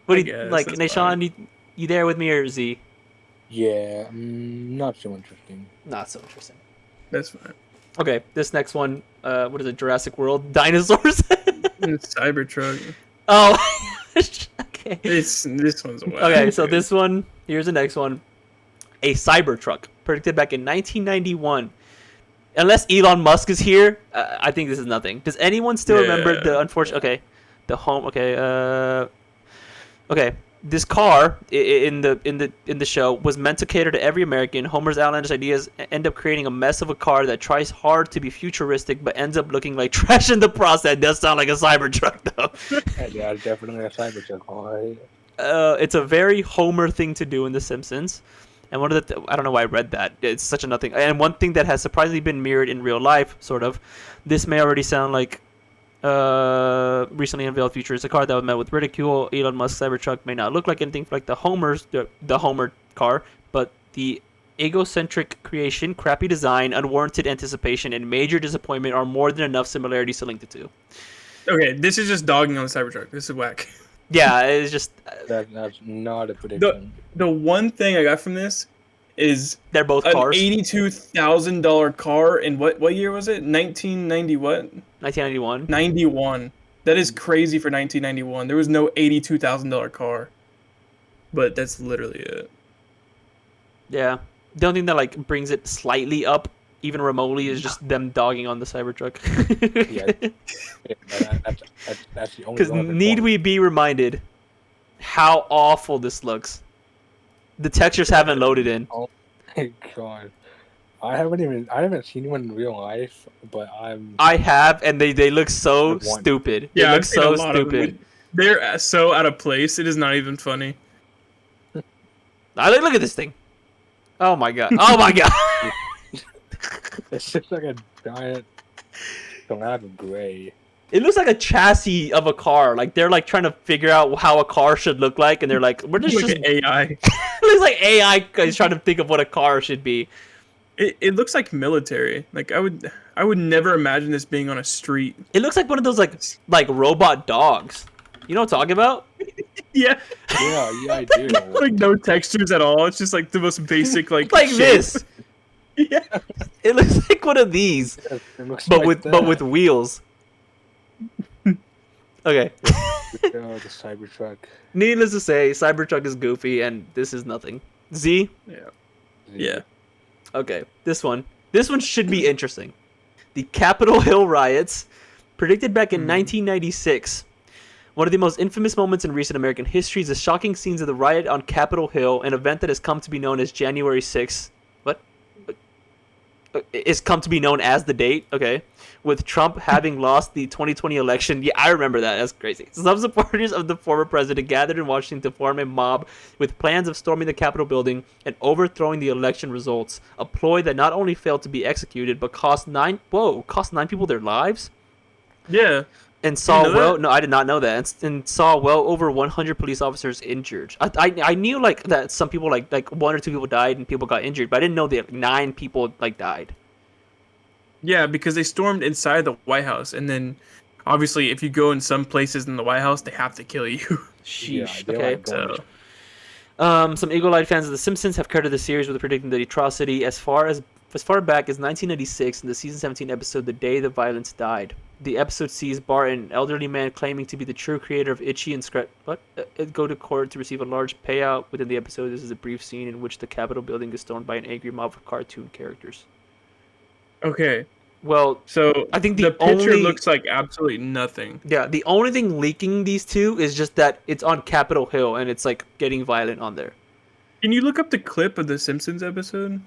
What I do you guess, like, that's Nashawn? You there with me or Z? Yeah. Not so interesting. Not so interesting. that's fine. Okay, this next one, what is it? Jurassic World dinosaurs. It's Cybertruck. Oh, okay. This one's a whack. Okay, so this one, here's the next one. A Cybertruck, predicted back in 1991. Unless Elon Musk is here, I think this is nothing. Does anyone still remember the unfortunate? Okay, the home. Okay, okay. This car in the show was meant to cater to every American. Homer's outlandish ideas end up creating a mess of a car that tries hard to be futuristic, but ends up looking like trash in the process. That does sound like a Cybertruck, though. Yeah, definitely a Cybertruck. Alright. It's a very Homer thing to do in The Simpsons. And one of the I don't know why I read that. It's such a nothing. And one thing that has surprisingly been mirrored in real life, sort of. This may already sound like recently unveiled future is a car that was met with ridicule. Elon Musk's Cybertruck may not look like anything like the Homer car, but the egocentric creation, crappy design, unwarranted anticipation, and major disappointment are more than enough similarities to link the two. Okay, this is just dogging on the Cybertruck. This is whack. Yeah, it's just That's not a prediction. The one thing I got from this is they're both an cars. $82,000 car in what year was it? 1990 what? 1991. 91. That is crazy for 1991. There was no $82,000 car. But that's literally it. Yeah. The only thing that like brings it slightly up, even remotely, is just them dogging on the Cybertruck. That's the only. Because need we be reminded how awful this looks? The textures haven't loaded in. Oh my god. I haven't seen one in real life, but I have, and they look so I've won. stupid. Yeah, they look I've seen a so lot of them. stupid. They're so out of place. It is not even funny. Look at this thing. Oh my god. Oh my god. It's just like a giant slab of gray. It looks like a chassis of a car. Like they're like trying to figure out how a car should look like, and they're like, we're just Look at AI. it looks like AI is trying to think of what a car should be. It looks like military. Like I would never imagine this being on a street. It looks like one of those like robot dogs. You know what I'm talking about? Yeah. Yeah, I do. Like no textures at all. It's just like the most basic like Like shape. this. Yeah. It looks like one of these, It looks but like with that. wheels. Okay. Oh, the Cybertruck. Needless to say, Cybertruck is goofy, and this is nothing. Z. Yeah. Okay. This one should be interesting. The Capitol Hill riots, predicted back in 1996. One of the most infamous moments in recent American history is the shocking scenes of the riot on Capitol Hill, an event that has come to be known as January 6th. What? It's come to be known as the date, okay, with Trump having lost the 2020 election. Yeah, I remember that. That's crazy. Some supporters of the former president gathered in Washington to form a mob with plans of storming the Capitol building and overthrowing the election results, a ploy that not only failed to be executed, but cost nine people their lives? Yeah. And saw You know that? No, I did not know that. And saw well over 100 police officers injured. I knew like that some people like one or two people died and people got injured, but I didn't know that 9 people like died. Yeah, because they stormed inside the White House, and then obviously if you go in some places in the White House, they have to kill you. Sheesh. they Okay. like going So Some eagle-eyed fans of The Simpsons have credited the series with predicting the atrocity as far as far back as 1996 in the season 17 episode "The Day the Violence Died." The episode sees Bart, an elderly man claiming to be the true creator of Itchy and Scratch, go to court to receive a large payout. Within the episode, this is a brief scene in which the Capitol building is stormed by an angry mob of cartoon characters. Okay. Well, So I think the picture only looks like absolutely nothing. yeah, the only thing linking these two is just that it's on Capitol Hill and it's like getting violent on there. Can you look up the clip of the Simpsons episode?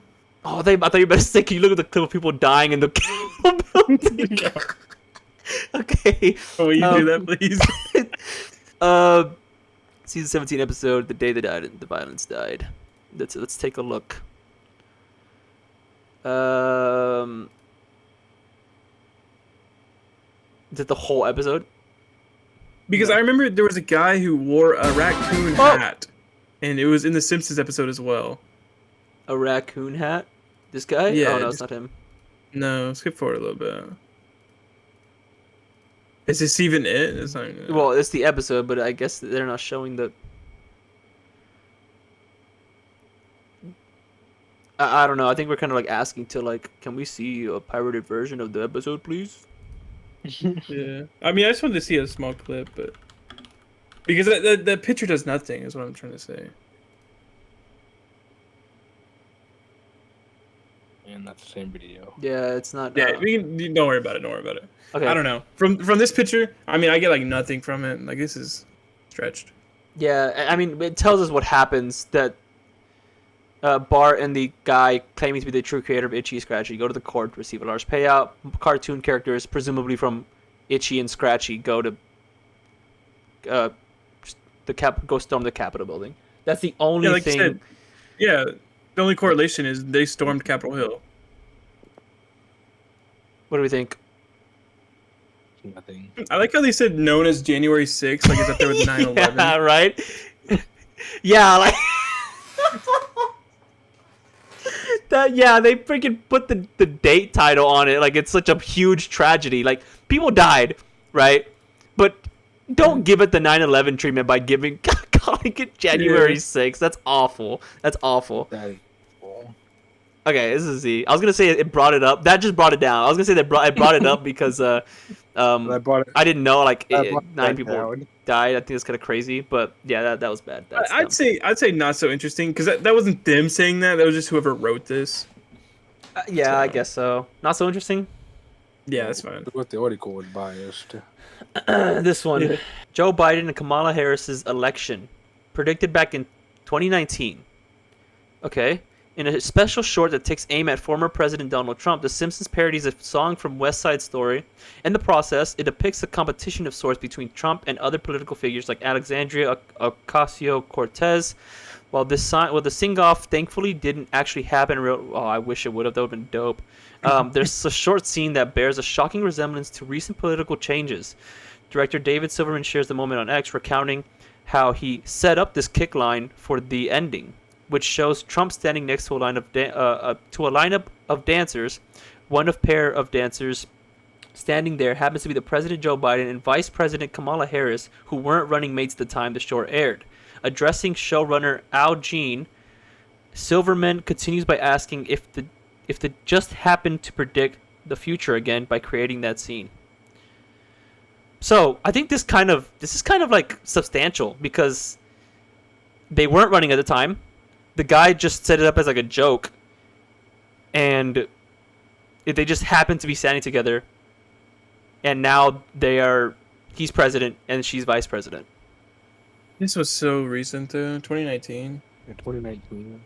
Oh, I thought you were better say, can you look at the clip of people dying in the Capitol building? Yeah. Okay. Oh, will you do that, please? Season 17 episode, "The Day the Violence Died." Let's take a look. Is it the whole episode? Because No. I remember there was a guy who wore a raccoon Oh! hat, and it was in the Simpsons episode as well. A raccoon hat? This guy? Yeah, Oh, no, it's just- not him. No, skip forward a little bit. Is this even it? It's not even it. Well, it's the episode, but I guess they're not showing the... I don't know. I think we're kind of like asking to like, can we see a pirated version of the episode, please? Yeah. I mean, I just wanted to see a small clip, but because the picture does nothing, is what I'm trying to say. And that's the same video. Yeah, it's not. Yeah, don't worry about it. Don't worry about it. Okay. I don't know. From this picture, I mean, I get like nothing from it. Like this is stretched. Yeah, I mean, it tells us what happens that Bart and the guy claiming to be the true creator of Itchy and Scratchy go to the court to receive a large payout. Cartoon characters, presumably from Itchy and Scratchy, go to go storm the Capitol building. That's the only Yeah, like thing. you said. Yeah, the only correlation is they stormed Capitol Hill. What do we think? Nothing. I like how they said known as January 6th, like it's up there with 9/11. Yeah, right. Yeah, like that. Yeah, they freaking put the date title on it. Like it's such a huge tragedy. Like people died, right? But don't give it the 9/11 treatment by calling it January 6th. That's awful. That's awful. That is cool. Okay, this is Z. I was gonna say it brought it up. That just brought it down. I was gonna say that it brought it up because I brought it. I didn't know like I brought 9 that people down. died. I think it's kind of crazy, but yeah, that was bad. That's dumb. I'd say not so interesting because that wasn't them saying that. That was just whoever wrote this. Yeah, I So- guess so. Not so interesting. Yeah, that's fine. What the article was biased. This one, Yeah. Joe Biden and Kamala Harris's election, predicted back in 2019. Okay. In a special short that takes aim at former President Donald Trump, The Simpsons parodies a song from West Side Story. In the process, it depicts a competition of sorts between Trump and other political figures like Alexandria Ocasio-Cortez. While the sing-off thankfully didn't actually happen in real... Oh, I wish it would have. That would have been dope. There's a short scene that bears a shocking resemblance to recent political changes. Director David Silverman shares the moment on X, recounting how he set up this kick line for the ending, which shows Trump standing next to a lineup of dancers. One of pair of dancers standing there happens to be the President Joe Biden and Vice President Kamala Harris, who weren't running mates at the time the show aired. Addressing showrunner Al Jean, Silverman continues by asking if the just happened to predict the future again by creating that scene. So I think this is kind of like substantial because they weren't running at the time. The guy just set it up as like a joke, and they just happened to be standing together, and now he's president and she's vice president. This was so recent though, 2019. In 2019.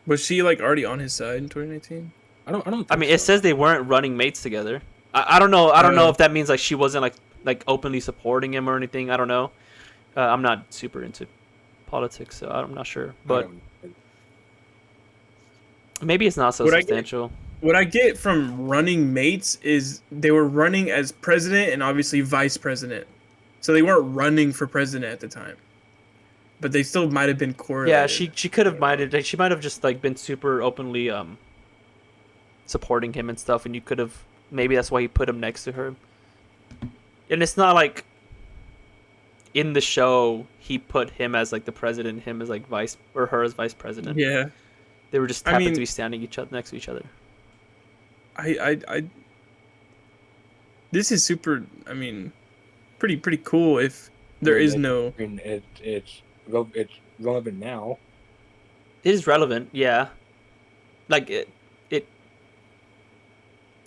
Was she like already on his side in 2019? I don't. Think I mean, it so. says they weren't running mates together. I don't know. I don't know Oh. if that means like she wasn't like openly supporting him or anything. I don't know. I'm not super into politics, so I'm not sure. But maybe it's not so What I get- substantial. What I get from running mates is they were running as president and obviously vice president. So they weren't running for president at the time. But they still might have been correlated. Yeah, she could have she might have just like been super openly supporting him and stuff, and you could have maybe that's why he put him next to her. And it's not like in the show he put him as like the president, him as like vice or her as vice president. Yeah. They were just I happened mean- to be standing next to each other. I this is super. I mean, pretty cool. If there is no. I mean, it's relevant now. It is relevant, yeah. Like it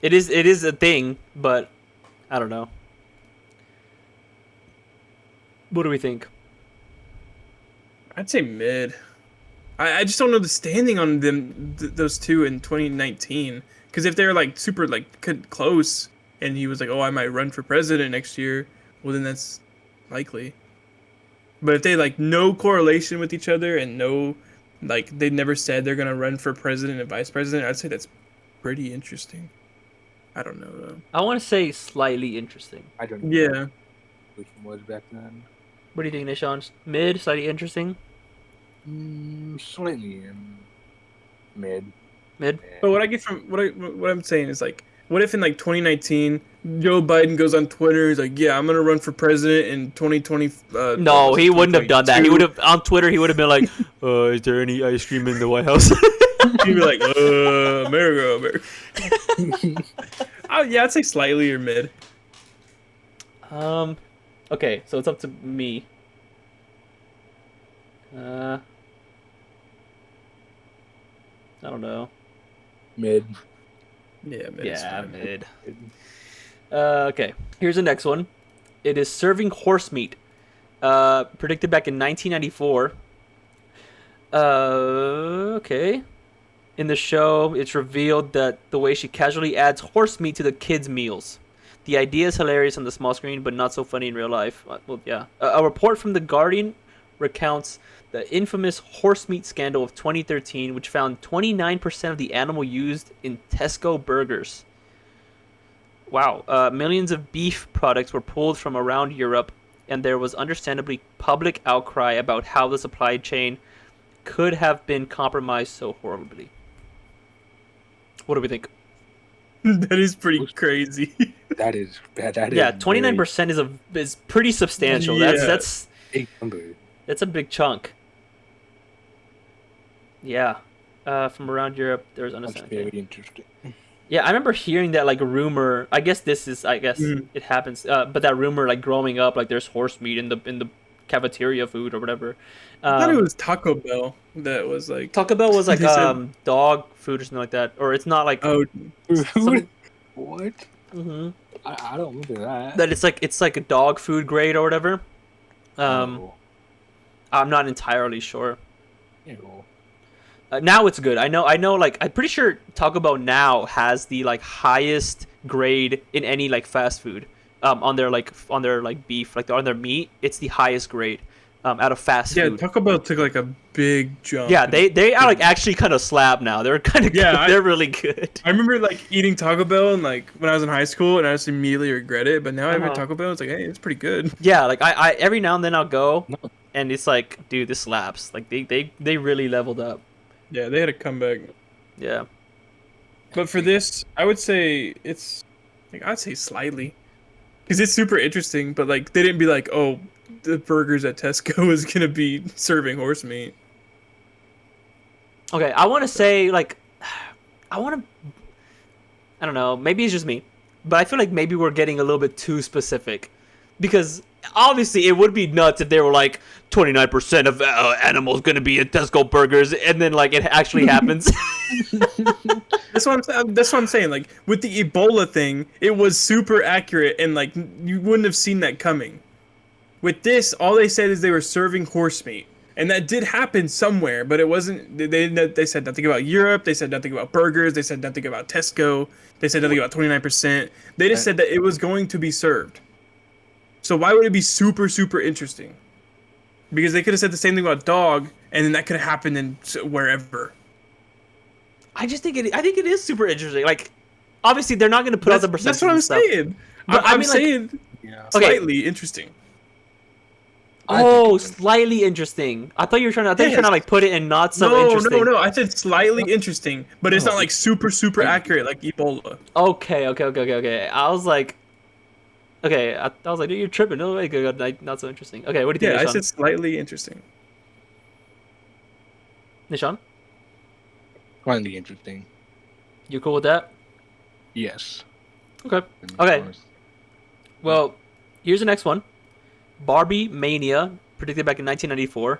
it is a thing, but I don't know. What do we think? I'd say mid. I just don't know the standing on them those two in 2019. Because if they're like super like close, and he was like, "Oh, I might run for president next year," well then that's likely. But if they like no correlation with each other and no, like they never said they're gonna run for president and vice president, I'd say that's pretty interesting. I don't know though. I want to say slightly interesting. I don't know Yeah, which one was back then. What do you think, Nishan? Mid, slightly interesting. Slightly mid. Mid. but what I get from what I'm saying is like, what if in like 2019 Joe Biden goes on Twitter, he's like, "Yeah, I'm gonna run for president in 2020." No, he wouldn't have done that. He 2022." would have on Twitter. He would have been like, "Is there any ice cream in the White House?" He'd be like, America. Oh yeah, I'd say slightly or mid. Okay, so it's up to me. I don't know. Mid. Yeah, mid. is Yeah, fine. mid. Okay, here's the next one. It is serving horse meat. Predicted back in 1994. Okay. In the show, it's revealed that the way she casually adds horse meat to the kids' meals. The idea is hilarious on the small screen, but not so funny in real life. Well, yeah. A report from The Guardian recounts the infamous horse meat scandal of 2013, which found 29% of the animal used in Tesco burgers. Wow. Millions of beef products were pulled from around Europe, and there was understandably public outcry about how the supply chain could have been compromised so horribly. What do we think? That is pretty crazy. That is bad. That is Yeah, 29% is pretty substantial. Yeah. That's big number. a big chunk. Yeah. From around Europe, there's That's understanding. very interesting. Yeah, I remember hearing that like rumor. I guess it happens. But that rumor like growing up, like there's horse meat in the cafeteria food or whatever. I thought it was Taco Bell that was like. Taco Bell was like They said- dog food or something like that, or it's not like. Oh, Some- What? Mhm. I don't remember that. That it's like a dog food grade or whatever. Oh, I'm not entirely sure. ew. Now it's good. I know. Like I'm pretty sure Taco Bell now has the like highest grade in any like fast food. On their beef, like on their meat, it's the highest grade. Out of fast yeah, food. Taco Bell took like a big jump. Yeah, they are like actually kind of slab now. They're kind of Yeah, they're really good. I remember like eating Taco Bell and like when I was in high school, and I just immediately regret it. But now I have Taco Bell. It's like, hey, it's pretty good. Yeah, like I every now and then I'll go, No. and it's like, dude, this slaps. Like they really leveled up. Yeah, they had a comeback. Yeah. But for this, I would say it's like I'd say slightly, because it's super interesting. But like they didn't be like, oh, the burgers at Tesco is gonna be serving horse meat. Okay, I want to say like, I don't know. Maybe it's just me, but I feel like maybe we're getting a little bit too specific, because obviously it would be nuts if they were like 29% of animals gonna be in Tesco burgers, and then like it actually happens. That's what I'm saying. Like with the Ebola thing, it was super accurate, and like you wouldn't have seen that coming. With this, all they said is they were serving horse meat, and that did happen somewhere, but it wasn't. They said nothing about Europe. They said nothing about burgers. They said nothing about Tesco. They said nothing about 29%. They just said that it was going to be served. So why would it be super interesting? Because they could have said the same thing about dog, and then that could have happened in wherever. I think it is super interesting. Like, obviously they're not gonna put out the percentages. That's what I'm and stuff. saying. But I'm mean, like, saying Yeah. Okay. slightly interesting. I think Oh, it was- slightly interesting. I thought you were trying to. Yes. like put it in not so No, interesting. no. I said slightly interesting, but it's No. not like super accurate like Ebola. Okay. I was like, okay. I was like, dude, you're tripping. No way, good. Like, not so interesting. Okay, what do you Yeah, I think, said slightly interesting. Nishan? Finally interesting. You cool with that? Yes. Okay. And Okay. honest- Well, here's the next one. Barbie Mania, predicted back in 1994.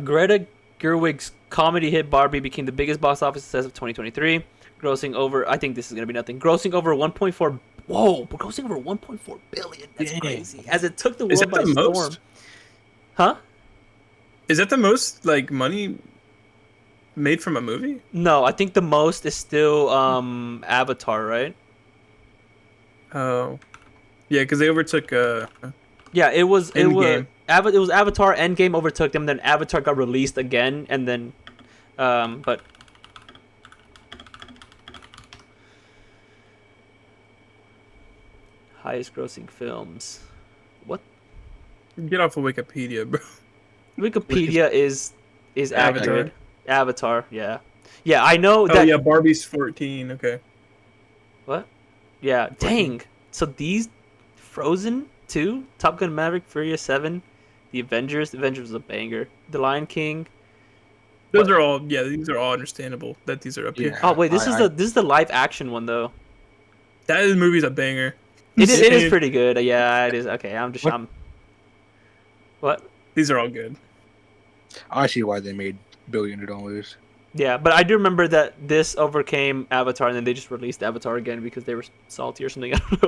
Greta Gerwig's comedy hit Barbie became the biggest box office success of 2023, grossing over. I think this is gonna be nothing. Grossing over 1.4. Whoa, we're grossing over 1.4 billion. That's Dang. crazy. As it took the Is world that by the storm. most? Huh? Is that the most like money made from a movie? No, I think the most is still Avatar, right? Oh, yeah, because they overtook Yeah, it was Endgame. it was Avatar. Endgame overtook them. Then Avatar got released again, and then but highest grossing films. What? Get off of Wikipedia, bro. Wikipedia is Avatar. accurate. Avatar, yeah, yeah. I know Oh that. yeah, Barbie's 14. Okay. What? Yeah. Dang. So these Frozen 2, Top Gun Maverick, Furious 7, The Avengers. The Avengers was a banger. The Lion King. Those What? are all. Yeah, these are all understandable that these are up here. Yeah. Oh wait, this I- is the live action one though. That movie's a banger. It is Yeah. pretty good. Yeah, it is. Okay, What? I'm. What? These are all good. I see why they made billions of dollars. Yeah, but I do remember that this overcame Avatar, and then they just released Avatar again because they were salty or something. I don't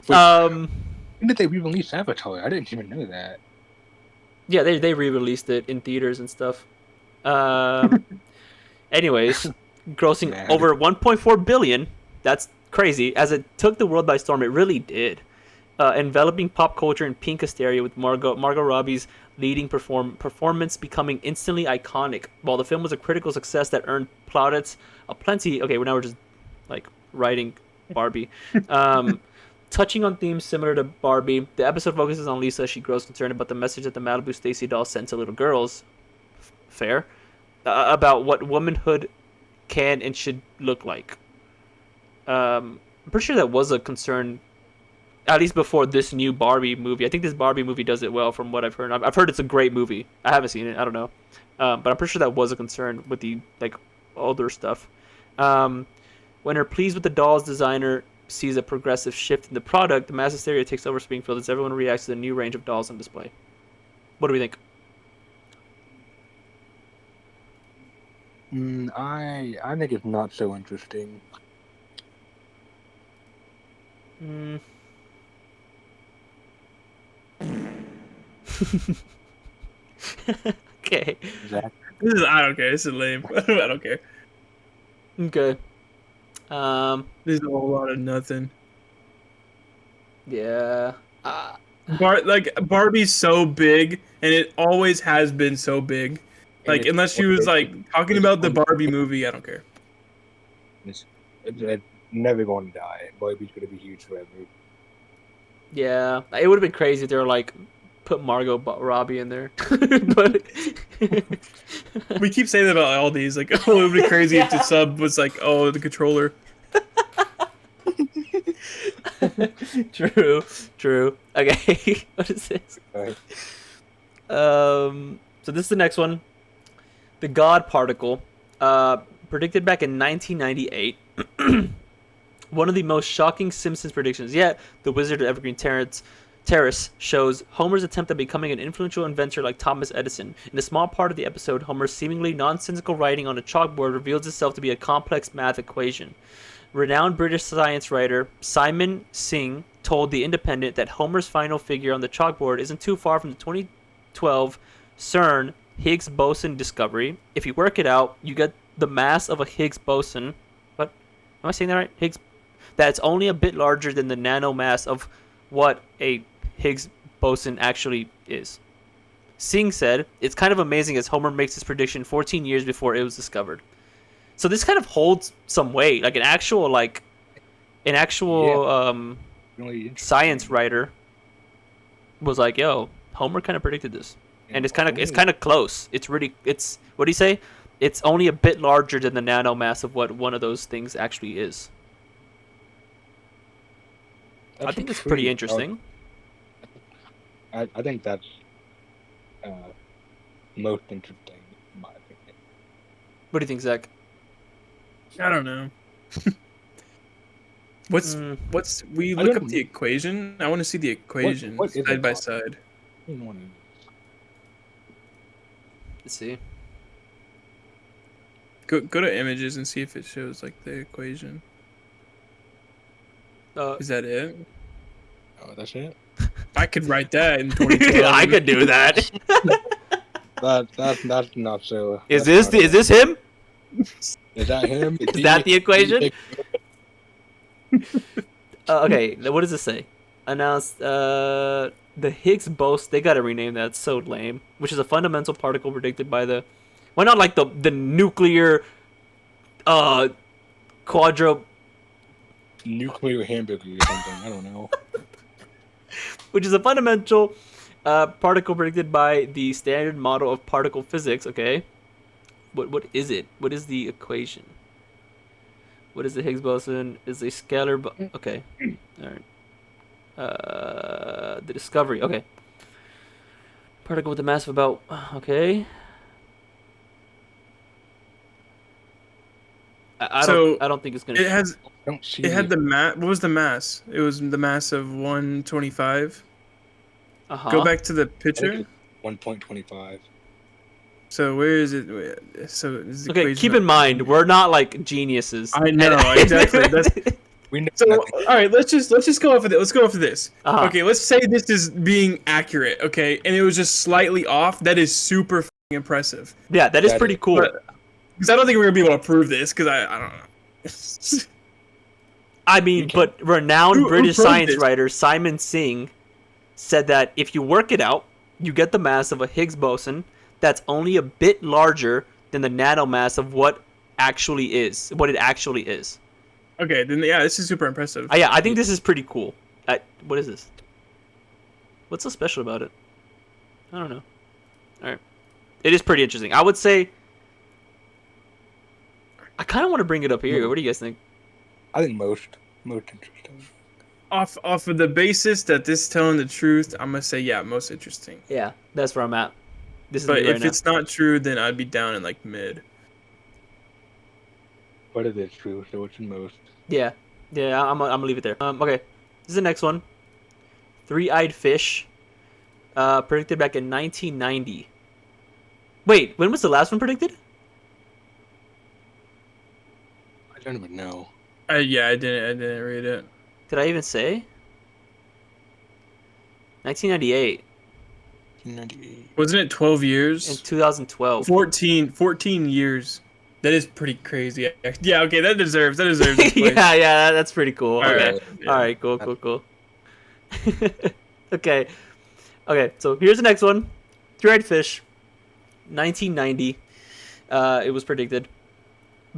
know. When did they re-release Avatar? I didn't even know that. Yeah, they re-released it in theaters and stuff. Anyways, grossing Man. over 1.4 billion. That's crazy. As it took the world by storm, it really did. Enveloping pop culture in pink hysteria with Margot Robbie's leading performance becoming instantly iconic. While the film was a critical success that earned plaudits plenty. Okay, now we're just like writing Barbie. Touching on themes similar to Barbie, the episode focuses on Lisa as she grows concerned about the message that the Malibu Stacy doll sent to little girls. Fair. About what womanhood can and should look like. I'm pretty sure that was a concern, at least before this new Barbie movie. I think this Barbie movie does it well from what I've heard. I've heard it's a great movie. I haven't seen it. I don't know. But I'm pretty sure that was a concern with the like older stuff. When her pleased with the doll's designer sees a progressive shift in the product, the mass hysteria takes over Springfield as everyone reacts to the new range of dolls on display. What do we think? I think it's not so interesting. Okay. Zach? I don't care. This is lame. I don't care. Okay. This is a whole lot of nothing. Yeah. Barbie's so big, and it always has been so big. Like, it's- unless she was like talking about the Barbie movie, I don't care. It's never going to die. Barbie's going to be huge forever. Yeah. It would have been crazy if they were like put Margot Robbie in there. But We keep saying that about all these. Like, oh, it would be crazy if the sub was like, oh, the controller. True. Okay. What is this? Right. So this is the next one. The God Particle, predicted back in 1998. One of the most shocking Simpsons predictions yet. The Wizard of Evergreen Terrace shows Homer's attempt at becoming an influential inventor like Thomas Edison. In a small part of the episode, Homer's seemingly nonsensical writing on a chalkboard reveals itself to be a complex math equation. Renowned British science writer Simon Singh told The Independent that Homer's final figure on the chalkboard isn't too far from the 2012 CERN Higgs boson discovery. If you work it out, you get the mass of a Higgs boson. What? Am I saying that right? Higgs. That's only a bit larger than the nano mass of what a Higgs boson actually is. Singh said, "It's kind of amazing as Homer makes his prediction 14 years before it was discovered." So this kind of holds some weight, like an actual Really interesting. science writer was like, "Yo, Homer kind of predicted this." And it's kind of close. It's what do you say? It's only a bit larger than the nano mass of what one of those things actually is. I think it's pretty interesting. I think that's most interesting, in my opinion. What do you think, Zach? I don't know. We I look don't up the equation? I want to see the equation what is side it by called? side. Let's see. Go to images and see if it shows like the equation. Is that it? Oh, that's it. I could write that in 2012. I could do that. That's not so. Is that's not this him? Is that him? Is that the equation? Okay, what does this say? Announced the Higgs boson. They gotta rename that. It's so lame. Which is a fundamental particle predicted by the. Why not like the nuclear quadro. Nuclear hamburger or something. I don't know. Which is a fundamental particle predicted by the standard model of particle physics. Okay, what is it? What is the equation? What is the Higgs boson? Is a scalar. Okay, all right. The discovery. Okay. Particle with a mass of about. Okay. I don't think it's gonna. It has. I don't see. It had the mass. What was the mass? It was the mass of 125. Go back to the picture. 1.25. So where is it? So is the Okay, equation keep in mind we're not like geniuses. I know exactly. That's We know so. nothing. All right, let's just go off of it. Let's go off of this. Uh-huh. Okay, let's say this is being accurate. Okay, and it was just slightly off. That is super f***ing impressive. Yeah, that is That pretty is- cool. Because I don't think we're gonna be able to prove this. Because I don't know. I mean, but renowned Who British proved science this? writer Simon Singh said that if you work it out, you get the mass of a Higgs boson that's only a bit larger than the nanomass of what it actually is. Okay, then yeah, this is super impressive. Yeah, I think this is pretty cool. What is this? What's so special about it? I don't know. All right, it is pretty interesting. I would say. I kind of want to bring it up here. What do you guys think? I think most interesting. Off of the basis that this is telling the truth, I'm gonna say yeah, most interesting. Yeah, that's where I'm at. This is But me right if now. it's not true, then I'd be down in like mid. But it is true, so it's the most. Yeah, I'm gonna leave it there. Okay, this is the next one. Three-eyed fish, predicted back in 1990. Wait, when was the last one predicted? I don't even know. Yeah, I didn't read it. Did I even say? 1998 1998. Wasn't it 12 and years? 2012. 14 years. That is pretty crazy. Yeah, okay, that deserves this place. yeah, that's pretty cool. All Okay, right, yeah. all right, cool. Okay, so here's the next one. Three-eyed fish, 1990. It was predicted.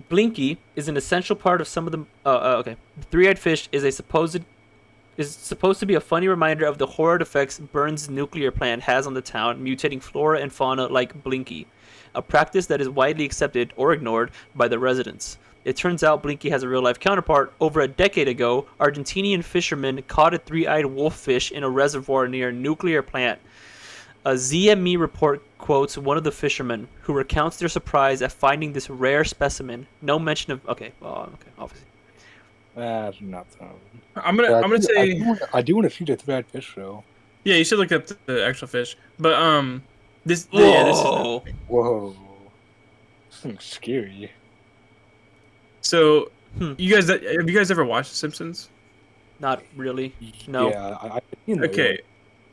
Blinky is an essential part of some of the. Okay. The three-eyed fish is supposed to be a funny reminder of the horrid effects Burns' nuclear plant has on the town, mutating flora and fauna like Blinky, a practice that is widely accepted or ignored by the residents. It turns out Blinky has a real-life counterpart. Over a decade ago, Argentinian fishermen caught a three-eyed wolffish in a reservoir near a nuclear plant. A ZME report quotes one of the fishermen, who recounts their surprise at finding this rare specimen. No mention of... Okay, obviously. That's not so. I'm gonna say I do want to see the three-eyed fish though. yeah. You should look up the actual fish. But this Whoa! yeah, this is Whoa. Something scary. so. Hmm. Have you guys ever watched The Simpsons? Not really. No. Yeah, I've seen the Okay.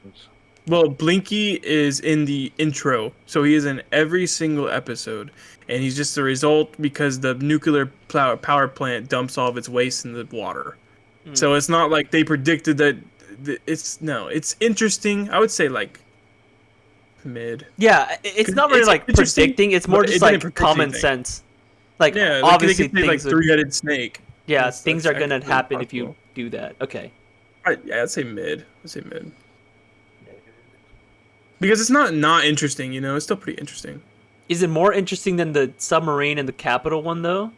ones. Well, Blinky is in the intro, so he is in every single episode, and he's just a result because the nuclear power plant dumps all of its waste in the water. Hmm. So it's not like they predicted that. It's interesting. I would say like mid. Yeah, it's not really It's like interesting, predicting. It's more but it just didn't like predict common anything. sense. Like Yeah, obviously they could say like things would, three-headed snake. yeah, things are gonna actually happen if you possible. do that. Okay. Yeah, I'd say mid. Because it's not interesting, you know. It's still pretty interesting. Is it more interesting than the submarine and the Capitol one though?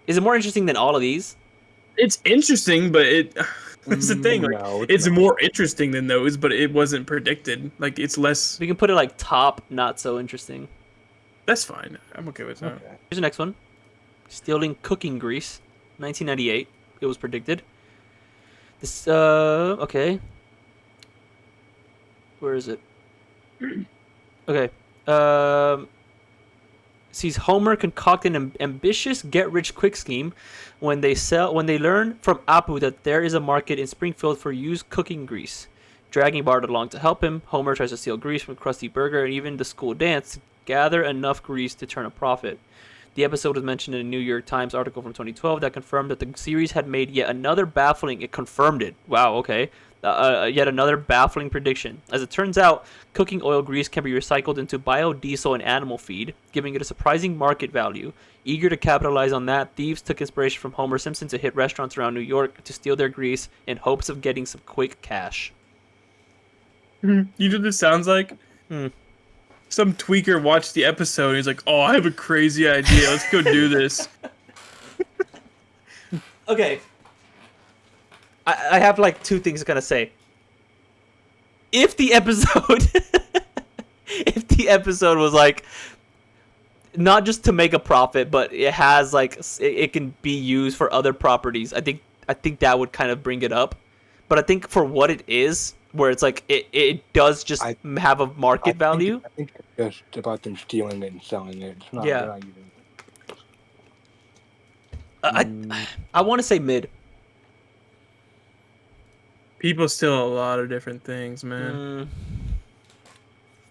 Is it more interesting than all of these? It's interesting, but that's the thing. Like, No, it's not. more interesting than those, but it wasn't predicted. Like, it's less. We can put it like top, not so interesting. That's fine. I'm okay with that. Okay. Here's the next one. Stealing cooking grease, 1998. It was predicted. This okay. Where is it? Okay. Sees Homer concoct an ambitious get-rich-quick scheme when they learn from Apu that there is a market in Springfield for used cooking grease. Dragging Bart along to help him, Homer tries to steal grease from Krusty Burger and even the school dance to gather enough grease to turn a profit. The episode was mentioned in a New York Times article from 2012 that confirmed that the series had made yet another baffling. It confirmed it. Wow. Okay. Yet another baffling prediction. As it turns out, cooking oil grease can be recycled into biodiesel and animal feed, giving it a surprising market value. Eager to capitalize on that, thieves took inspiration from Homer Simpson to hit restaurants around New York to steal their grease in hopes of getting some quick cash. You know what this sounds like? Hmm. Some tweaker watched the episode and he's like, oh, I have a crazy idea. Let's go do this. Okay. I have like two things to kind of say. If the episode, if the episode was like, not just to make a profit, but it has like it can be used for other properties, I think that would kind of bring it up. But I think for what it is, where it's like it does just have a market value. I think it's just about them stealing it and selling it. It's not, Yeah. they're not using it. I want to say mid. People steal a lot of different things, man.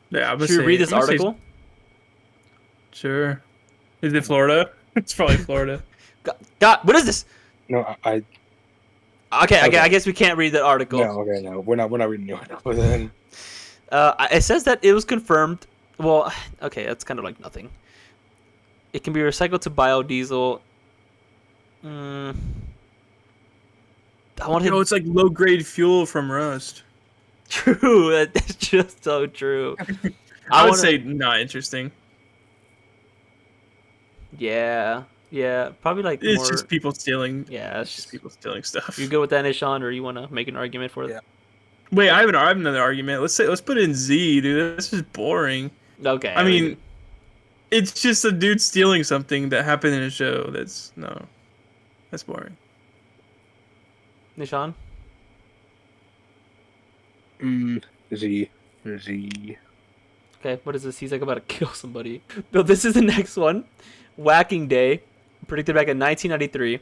Yeah, I would Should we say, read this I'm gonna say- article? Sure. Is it Florida? It's probably Florida. God, what is this? No, Okay, I guess we can't read the article. no, okay, no, we're not reading the article then. It says that it was confirmed. Well, okay, that's kind of like nothing. It can be recycled to biodiesel. I want No, it's like low grade fuel from rust. True, that's just so true. I would wanna- say not interesting. Yeah, probably like It's more. just people stealing. Yeah, It's just people stealing stuff. You good with that, Nishan, or you want to make an argument for it? Yeah. Wait, I have another argument. Let's put in Z, dude. This is boring. Okay. I mean, it's just a dude stealing something that happened in a show. That's boring. Nishan. Z. Okay, what is this? He's like about to kill somebody. No, this is the next one. Whacking Day, predicted back in 1993.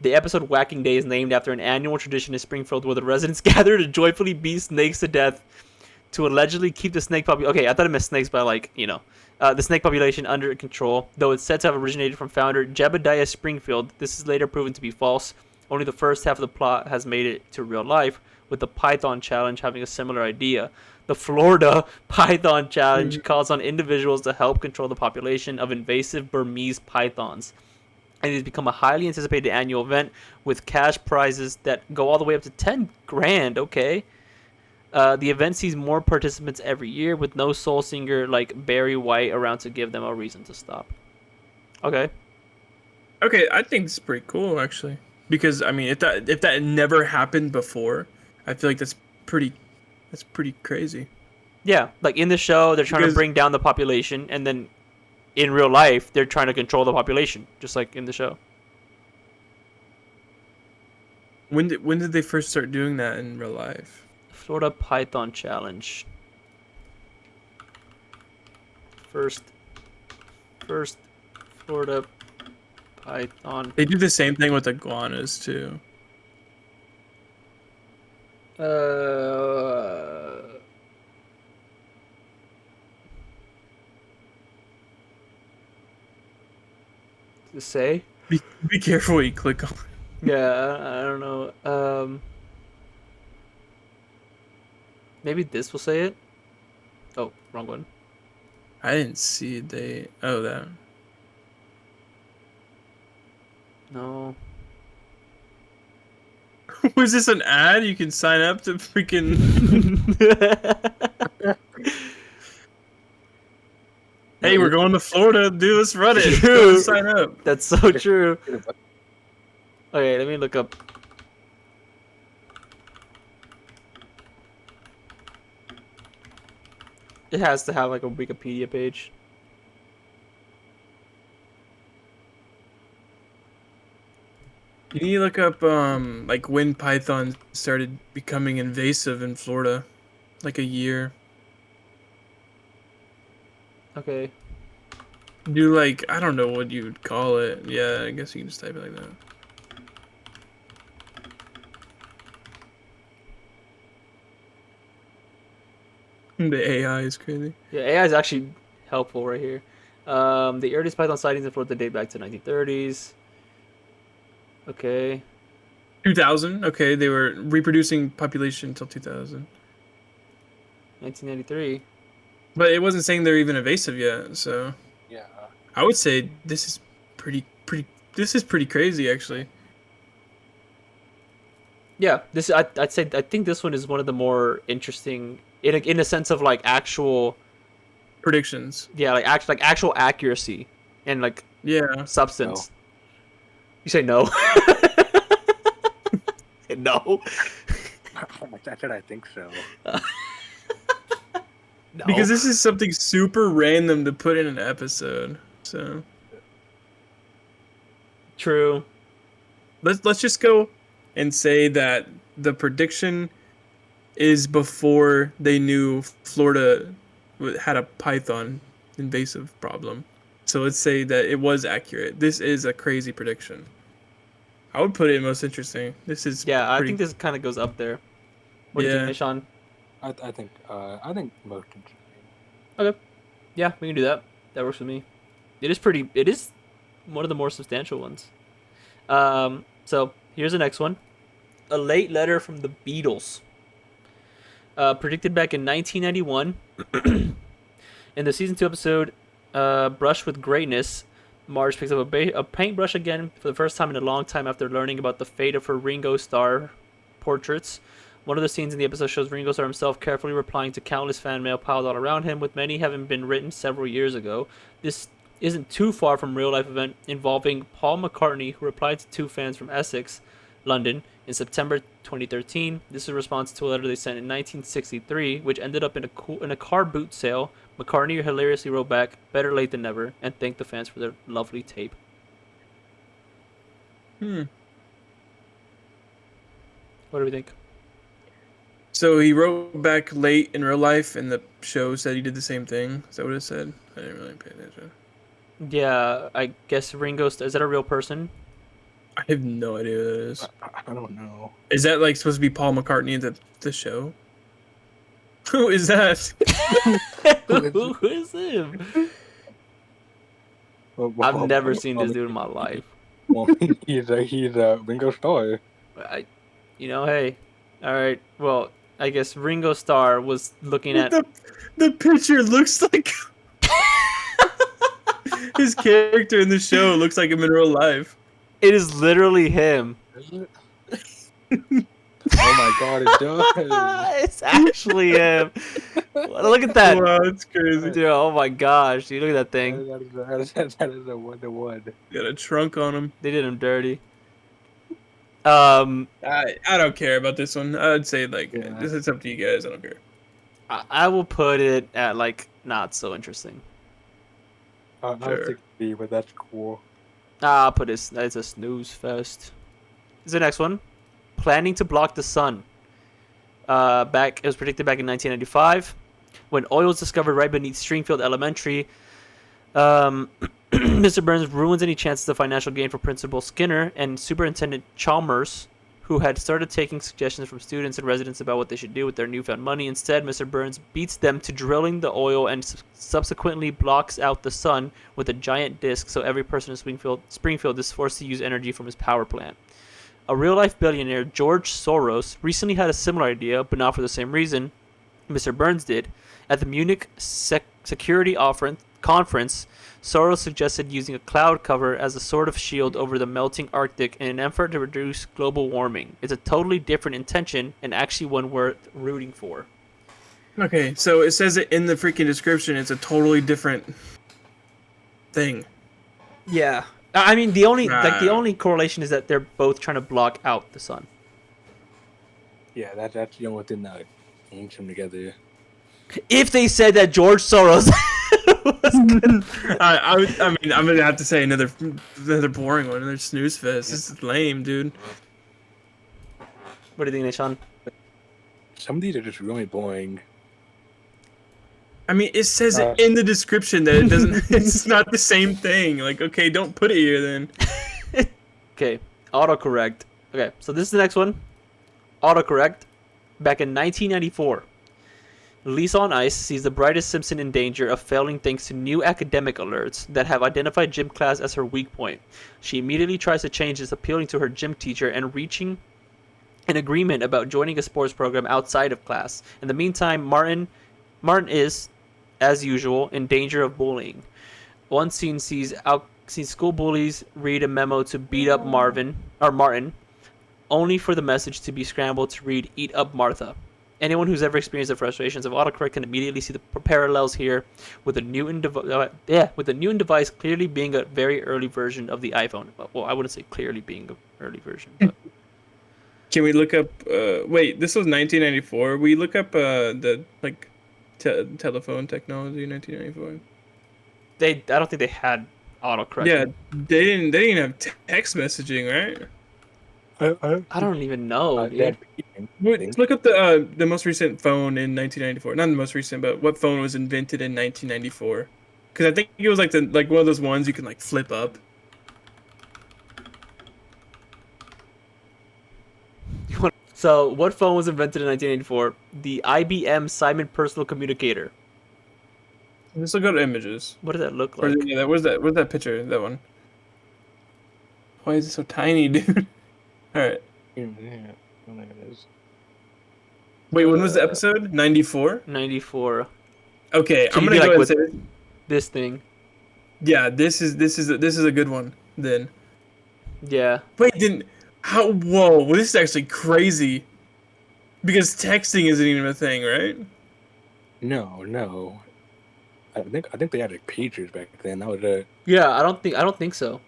The episode Whacking Day is named after an annual tradition in Springfield where the residents gather to joyfully beat snakes to death to allegedly keep the snake population. Okay, I thought it meant snakes by the snake population under control. Though it's said to have originated from founder Jebediah Springfield, this is later proven to be false. Only the first half of the plot has made it to real life, with the Python Challenge having a similar idea. The Florida Python Challenge calls on individuals to help control the population of invasive Burmese pythons. And it has become a highly anticipated annual event with cash prizes that go all the way up to 10 grand, okay? The event sees more participants every year with no soul singer like Barry White around to give them a reason to stop. Okay. Okay, I think it's pretty cool actually, because I mean, if that never happened before, I feel like that's pretty crazy. Yeah, like in the show, they're trying to Because- bring down the population, and then in real life, they're trying to control the population, just like in the show. When did they first start doing that in real life? Florida Python Challenge. First Florida Python. They do the same thing with iguanas too. To say? Be careful what you click on. Yeah, I don't know. Maybe this will say it. Oh, wrong one. I didn't see a date. Oh, that. No. Was this an ad? You can sign up to freaking. Hey, we're going to Florida. Dude, let's run it. True. Let's sign up. That's so true. Okay, let me look up. It has to have like a Wikipedia page. You need to look up like when pythons started becoming invasive in Florida, like a year. Okay. Do like I don't know what you'd call it. Yeah, I guess you can just type it like that. The AI is crazy. Yeah, AI is actually helpful right here. The earliest python sightings in Florida date back to 1930s. Okay. 2000. Okay, they were reproducing population until 2000. 1993. But it wasn't saying they're even invasive yet. So Yeah. I would say this is pretty. This is pretty crazy actually. Yeah, I'd say I think this one is one of the more interesting in a sense of like actual Predictions. like actual accuracy and like Yeah. substance. You say no? No. I said I think so. No. Because this is something super random to put in an episode. So True. let's just go and say that the prediction is before they knew Florida had a python invasive problem. So let's say that it was accurate. This is a crazy prediction. I would put it most interesting. This is Yeah, I pretty, think this kind of goes up there. What do you yeah. think, Nishan? I think most interesting. Okay. Yeah, we can do that. That works for me. It is one of the more substantial ones. So here's the next one. A late letter from the Beatles. Predicted back in 1991. In the season 2 episode, Brush with Greatness, Marge picks up a paintbrush again for the first time in a long time after learning about the fate of her Ringo Starr portraits. One of the scenes in the episode shows Ringo Starr himself carefully replying to countless fan mail piled all around him, with many having been written several years ago. This isn't too far from real-life event involving Paul McCartney, who replied to 2 fans from Essex, London, in September 2013. This is a response to a letter they sent in 1963, which ended up in a car boot sale. McCartney hilariously wrote back, "Better late than never," and thanked the fans for their lovely tape. Hmm. What do we think? So he wrote back late in real life, and the show said he did the same thing. Is that what it said? I didn't really pay attention. Yeah, I guess is that a real person? I have no idea who that is. I don't know. Is that like supposed to be Paul McCartney in the show? Who is that? Who is him? I've never seen this dude in my life. Well, he's a Ringo Starr. Hey, all right. Well, I guess Ringo Starr was looking at. The picture looks like his character in the show looks like him in real life. It is literally him. Is it? Oh my god, it does. It's actually him. Look at that. Wow, it's crazy. Dude, oh my gosh, dude, look at that thing. That is the one. Got a trunk on him. They did him dirty. I don't care about this one. I'd say like Yeah. this is up to you guys. I don't care. I will put it at like not so interesting. I Sure. think B, but that's cool. I'll put it. It's a snooze fest. Is the next one? Planning to block the sun. It was predicted back in 1995 when oil was discovered right beneath Stringfield Elementary. Mr. Burns ruins any chances of financial gain for Principal Skinner and Superintendent Chalmers, who had started taking suggestions from students and residents about what they should do with their newfound money. Instead, Mr. Burns beats them to drilling the oil and subsequently blocks out the sun with a giant disc, so every person in Springfield is forced to use energy from his power plant. A real-life billionaire, George Soros, recently had a similar idea, but not for the same reason Mr. Burns did. At the Munich Security Conference, Soros suggested using a cloud cover as a sort of shield over the melting Arctic in an effort to reduce global warming. It's a totally different intention and actually one worth rooting for. Okay, so it says it in the freaking description. It's a totally different thing. Yeah. I mean, the only correlation is that they're both trying to block out the sun. Yeah, that's the only thing that links them together. If they said that George Soros was good. I mean, I'm gonna have to say another boring one, another snooze fest. This is lame, dude. What do you think, Nishan? Some of these are just really boring. I mean, it says it in the description that it doesn't. It's not the same thing. Like, okay, don't put it here then. Okay, autocorrect. Okay, so this is the next one. Autocorrect. Back in 1994, Lisa on Ice sees the brightest Simpson in danger of failing thanks to new academic alerts that have identified gym class as her weak point. She immediately tries to change this, appealing to her gym teacher and reaching an agreement about joining a sports program outside of class. In the meantime, Martin is, as usual, in danger of bullying. One scene sees school bullies read a memo to beat up Martin, only for the message to be scrambled to read "Eat up Martha." Anyone who's ever experienced the frustrations of autocorrect can immediately see the parallels here, with the new device clearly being a very early version of the iPhone. Well, I wouldn't say clearly being an early version, but Can we look up? Wait, this was 1994. We look up the telephone technology in 1994. I don't think they had autocorrect. Yeah, they didn't have text messaging, right? I don't even know, dude. Let's look up the most recent phone in 1994. Not the most recent, but what phone was invented in 1994? Because I think it was like one of those ones you can like flip up. So, what phone was invented in 1984? The IBM Simon Personal Communicator. Let's look at images. What does that look like? Where's that picture? That one. Why is it so tiny, dude? All right. Yeah, there it is. Wait, when was the episode? 94? 94. Okay, So I'm you'd be gonna go like ahead and say This thing. yeah. This is a good one. Then Yeah. wait, didn't how? Whoa, this is actually crazy. Because texting isn't even a thing, right? No. I think they had like pagers back then. That was a Yeah, I don't think so.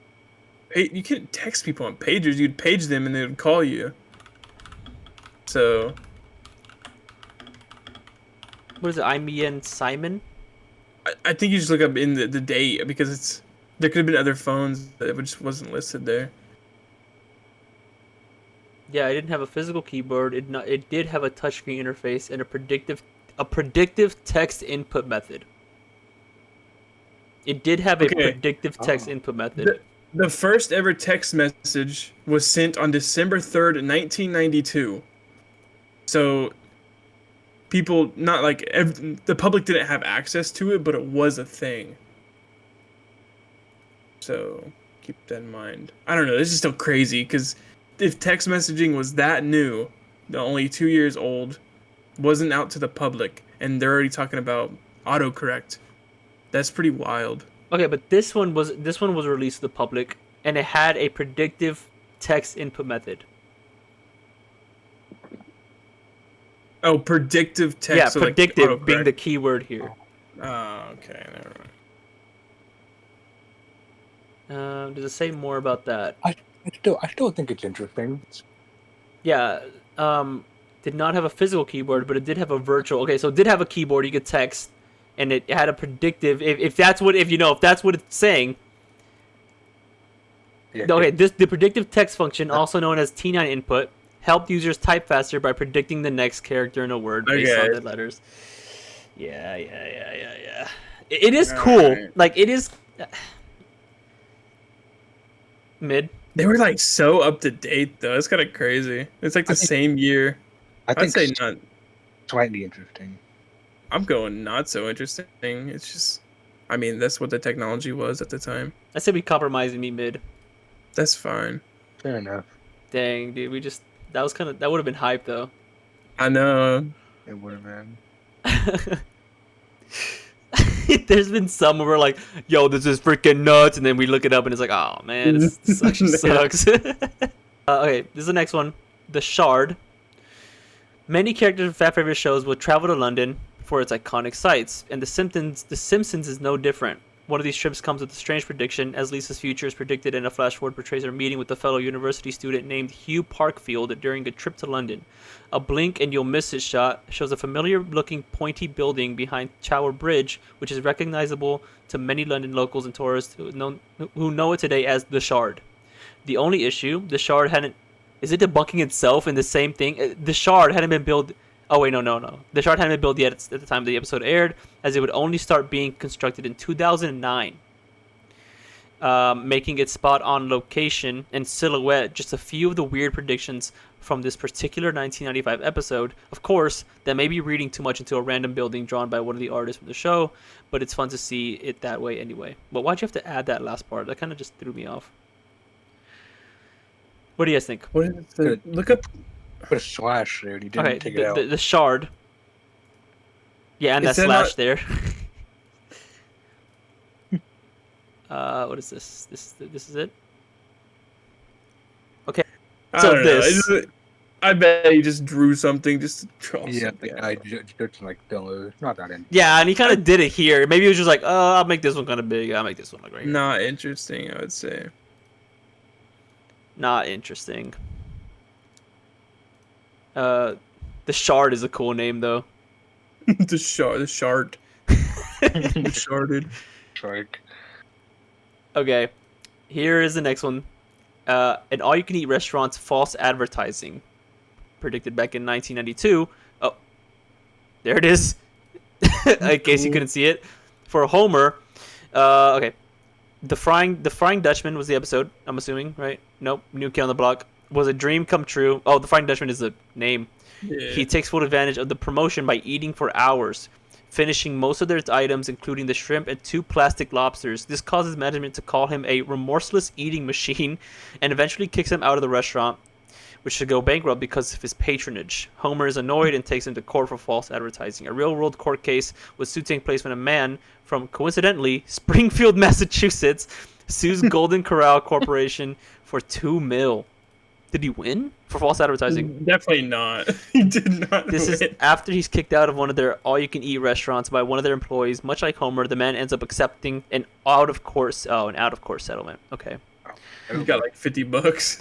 Hey, you couldn't text people on pagers. You'd page them and they would call you. So What is it? IBM Simon? I think you just look up in the date because there could have been other phones that it just wasn't listed there. Yeah, it didn't have a physical keyboard. It did have a touchscreen interface and a predictive text input method. It did have a predictive text input method. The first ever text message was sent on December 3rd, 1992. So people, not like the public didn't have access to it, but it was a thing. So keep that in mind. I don't know. This is still crazy because if text messaging was that new, only 2 years old, wasn't out to the public, and they're already talking about autocorrect, that's pretty wild. Okay, but this one was released to the public, and it had a predictive text input method. Oh, predictive text. Yeah, so predictive like being the key word here. Oh, okay. Never mind. Does it say more about that? I still think it's interesting. Yeah, did not have a physical keyboard, but it did have a virtual. Okay, so it did have a keyboard you could text, and it had a predictive. If that's what it's saying. Yeah, Okay, the predictive text function, also known as T9 input, helped users type faster by predicting the next character in a word based on the letters. Yeah. It is cool. Right. Like, it is mid. They were like so up to date though. It's kind of crazy. It's like the same year. I'd say not. Slightly interesting. I'm going not so interesting. It's just, I mean, that's what the technology was at the time. I said we compromise and meet mid. That's fine. Fair enough. Dang, dude, that would have been hype though. I know. It would have been. There's been some where we're like, yo, this is freaking nuts, and then we look it up and it's like, oh man, this actually sucks. Okay, this is the next one. The Shard. Many characters from favorite shows will travel to London for its iconic sites, and The Simpsons is no different. One of these trips comes with a strange prediction, as Lisa's future is predicted in a flash forward portrays her meeting with a fellow university student named Hugh Parkfield during a trip to London. A blink and you'll miss it shot shows a familiar-looking pointy building behind Tower Bridge, which is recognizable to many London locals and tourists who know it today as the Shard. The only issue, the Shard hadn't... Is it debunking itself in the same thing? The Shard hadn't been built... Oh, wait, no. The Shard hadn't been built yet at the time the episode aired, as it would only start being constructed in 2009. Making its spot on location and silhouette just a few of the weird predictions from this particular 1995 episode. Of course, that may be reading too much into a random building drawn by one of the artists from the show, but it's fun to see it that way anyway. But why'd you have to add that last part? That kind of just threw me off. What do you guys think? What is it? Look up. Put a slash there, and he didn't take it out. The Shard. Yeah, and Is that that slash not- there. What is this? This is it. Okay. I So don't know. I bet he just drew something just to draw Yeah, something. I just like don't not that in. Yeah, and he kind of did it here. Maybe he was just like, I'll make this one kind of big. I'll make this one look right here. Not interesting, I would say. Not interesting. The Shard is a cool name, though. the shard. The sharded. Shark. Okay, here is the next one. An all-you-can-eat restaurant's false advertising, predicted back in 1992. Oh, there it is. In case you couldn't see it, for Homer. Okay, the Frying Dutchman was the episode. I'm assuming, right? Nope. New Kid on the Block was a dream come true. Oh, the Frying Dutchman is the name. Yeah. He takes full advantage of the promotion by eating for hours, finishing most of their items, including the shrimp and 2 plastic lobsters. This causes management to call him a remorseless eating machine and eventually kicks him out of the restaurant, which should go bankrupt because of his patronage. Homer is annoyed and takes him to court for false advertising. A real-world court case with suit taking place when a man from, coincidentally, Springfield, Massachusetts, sues Golden Corral Corporation for $2 million. Did he win for false advertising? Definitely not. He did not. This is win. after he's kicked out of one of their all-you-can-eat restaurants by one of their employees. Much like Homer, the man ends up accepting an out-of-court settlement. Okay, He got like $50.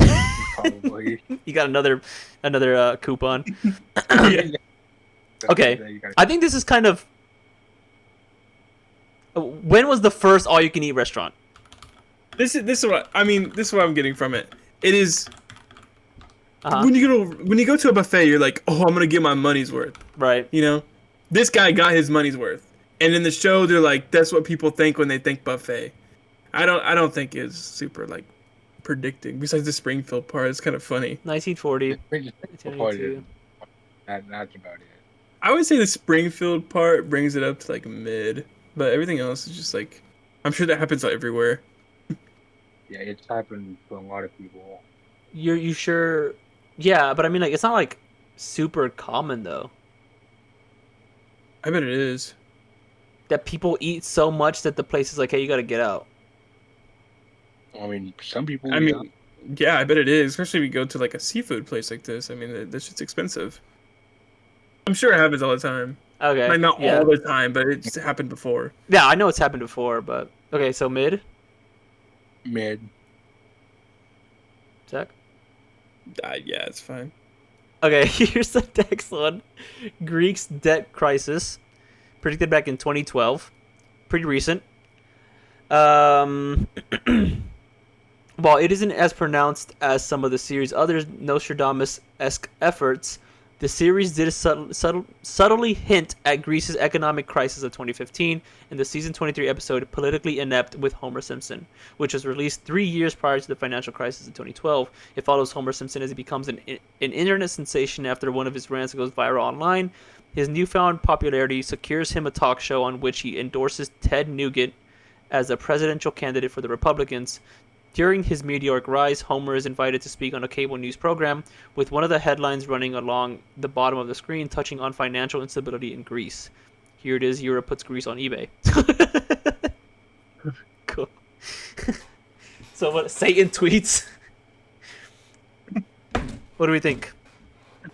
Probably. you got another coupon. Yeah. Okay, I think this is kind of. When was the first all-you-can-eat restaurant? This is what this is what I'm getting from it. It is Uh-huh. when you go to a buffet, you're like, oh, I'm gonna get my money's worth. Right. You know, this guy got his money's worth, and in the show, they're like, that's what people think when they think buffet. I don't think it's super like predicting. Besides the Springfield part, it's kind of funny. 1940. That's 1982. about it. I would say the Springfield part brings it up to like mid, but everything else is just like, I'm sure that happens everywhere. Yeah, it's happened to a lot of people. You sure? Yeah, but I mean, like, it's not like super common though. I bet it is. That people eat so much that the place is like, hey, you gotta get out. I mean, some people. I mean, yeah, I bet it is. Especially if you go to like a seafood place like this. I mean, that shit's expensive. I'm sure it happens all the time. Okay. Like not yeah. all the time, but it's happened before. Yeah, I know it's happened before, but okay. So mid, mid. Zach. Yeah, it's fine. Okay, here's the next one. Greek's debt crisis, predicted back in 2012. Pretty recent. While it isn't as pronounced as some of the series' other Nostradamus-esque efforts, the series did subtly hint at Greece's economic crisis of 2015 in the season 23 episode Politically Inept with Homer Simpson, which was released 3 years prior to the financial crisis of 2012. It follows Homer Simpson as he becomes an internet sensation after one of his rants goes viral online. His newfound popularity secures him a talk show on which he endorses Ted Nugent as a presidential candidate for the Republicans. During his meteoric rise, Homer is invited to speak on a cable news program, with one of the headlines running along the bottom of the screen touching on financial instability in Greece. Here it is, Europe puts Greece on eBay. Cool. So what, Satan tweets? What do we think?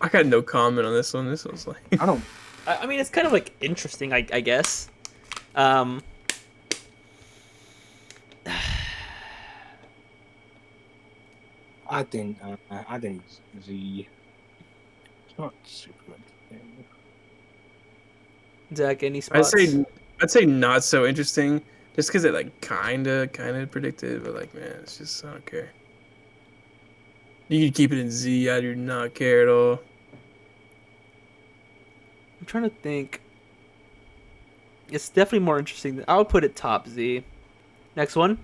I got no comment on this one. This was like, I don't. I mean, it's kind of like interesting, I guess. I think Z. It's not super interesting. Zach, any I'd spots? say not so interesting, just because it like kinda predicted, but like man, it's just I don't care. You can keep it in Z. I do not care at all. I'm trying to think. It's definitely more interesting. I would put it top Z. Next one,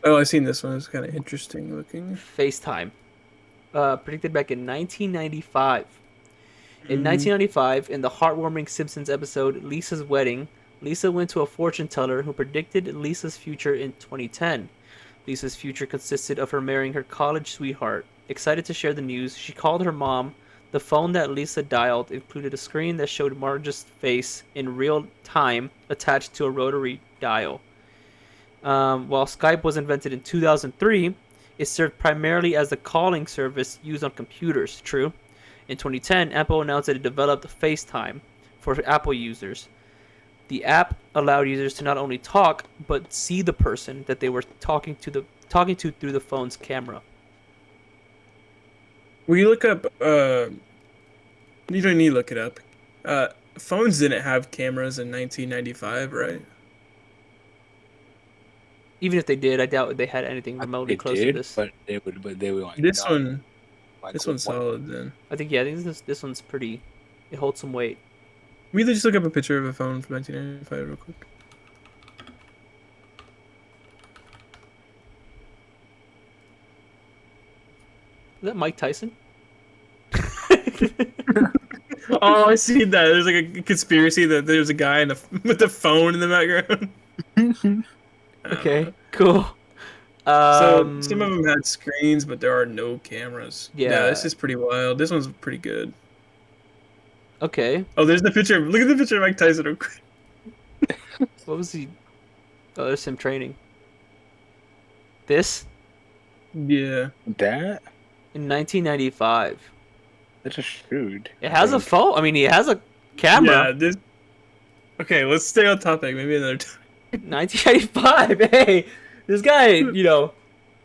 Oh, I've seen this one. It's kind of interesting looking. FaceTime. Predicted back in 1995. In Mhm. 1995, in the heartwarming Simpsons episode Lisa's Wedding, Lisa went to a fortune teller who predicted Lisa's future in 2010. Lisa's future consisted of her marrying her college sweetheart. Excited to share the news, she called her mom. The phone that Lisa dialed included a screen that showed Marge's face in real time attached to a rotary dial. While Skype was invented in 2003, it served primarily as the calling service used on computers. True. In 2010, Apple announced that it developed FaceTime for Apple users. The app allowed users to not only talk but see the person that they were talking to through the phone's camera. Will you look up? You don't need to look it up. Phones didn't have cameras in 1995, right? Even if they did, I doubt they had anything remotely They close did, to this. but they would like This not, one, like, this one's what- solid. Then I think this one's pretty. It holds some weight. we either just look up a picture of a phone from 1995 real quick. Is that Mike Tyson? Oh, I see that. There's like a conspiracy that there's a guy with a phone in the background. Okay, cool. So some of them had screens, but there are no cameras. Yeah. This is pretty wild. This one's pretty good. Okay, Oh, there's the picture. Look at the picture of Mike Tyson real quick. what was he? Oh, there's him training. This Yeah. That in 1995. that's a shoot. It has a phone. I mean, he has a camera. Yeah. This. Okay, let's stay on topic. Maybe another time. 1985. Hey, this guy.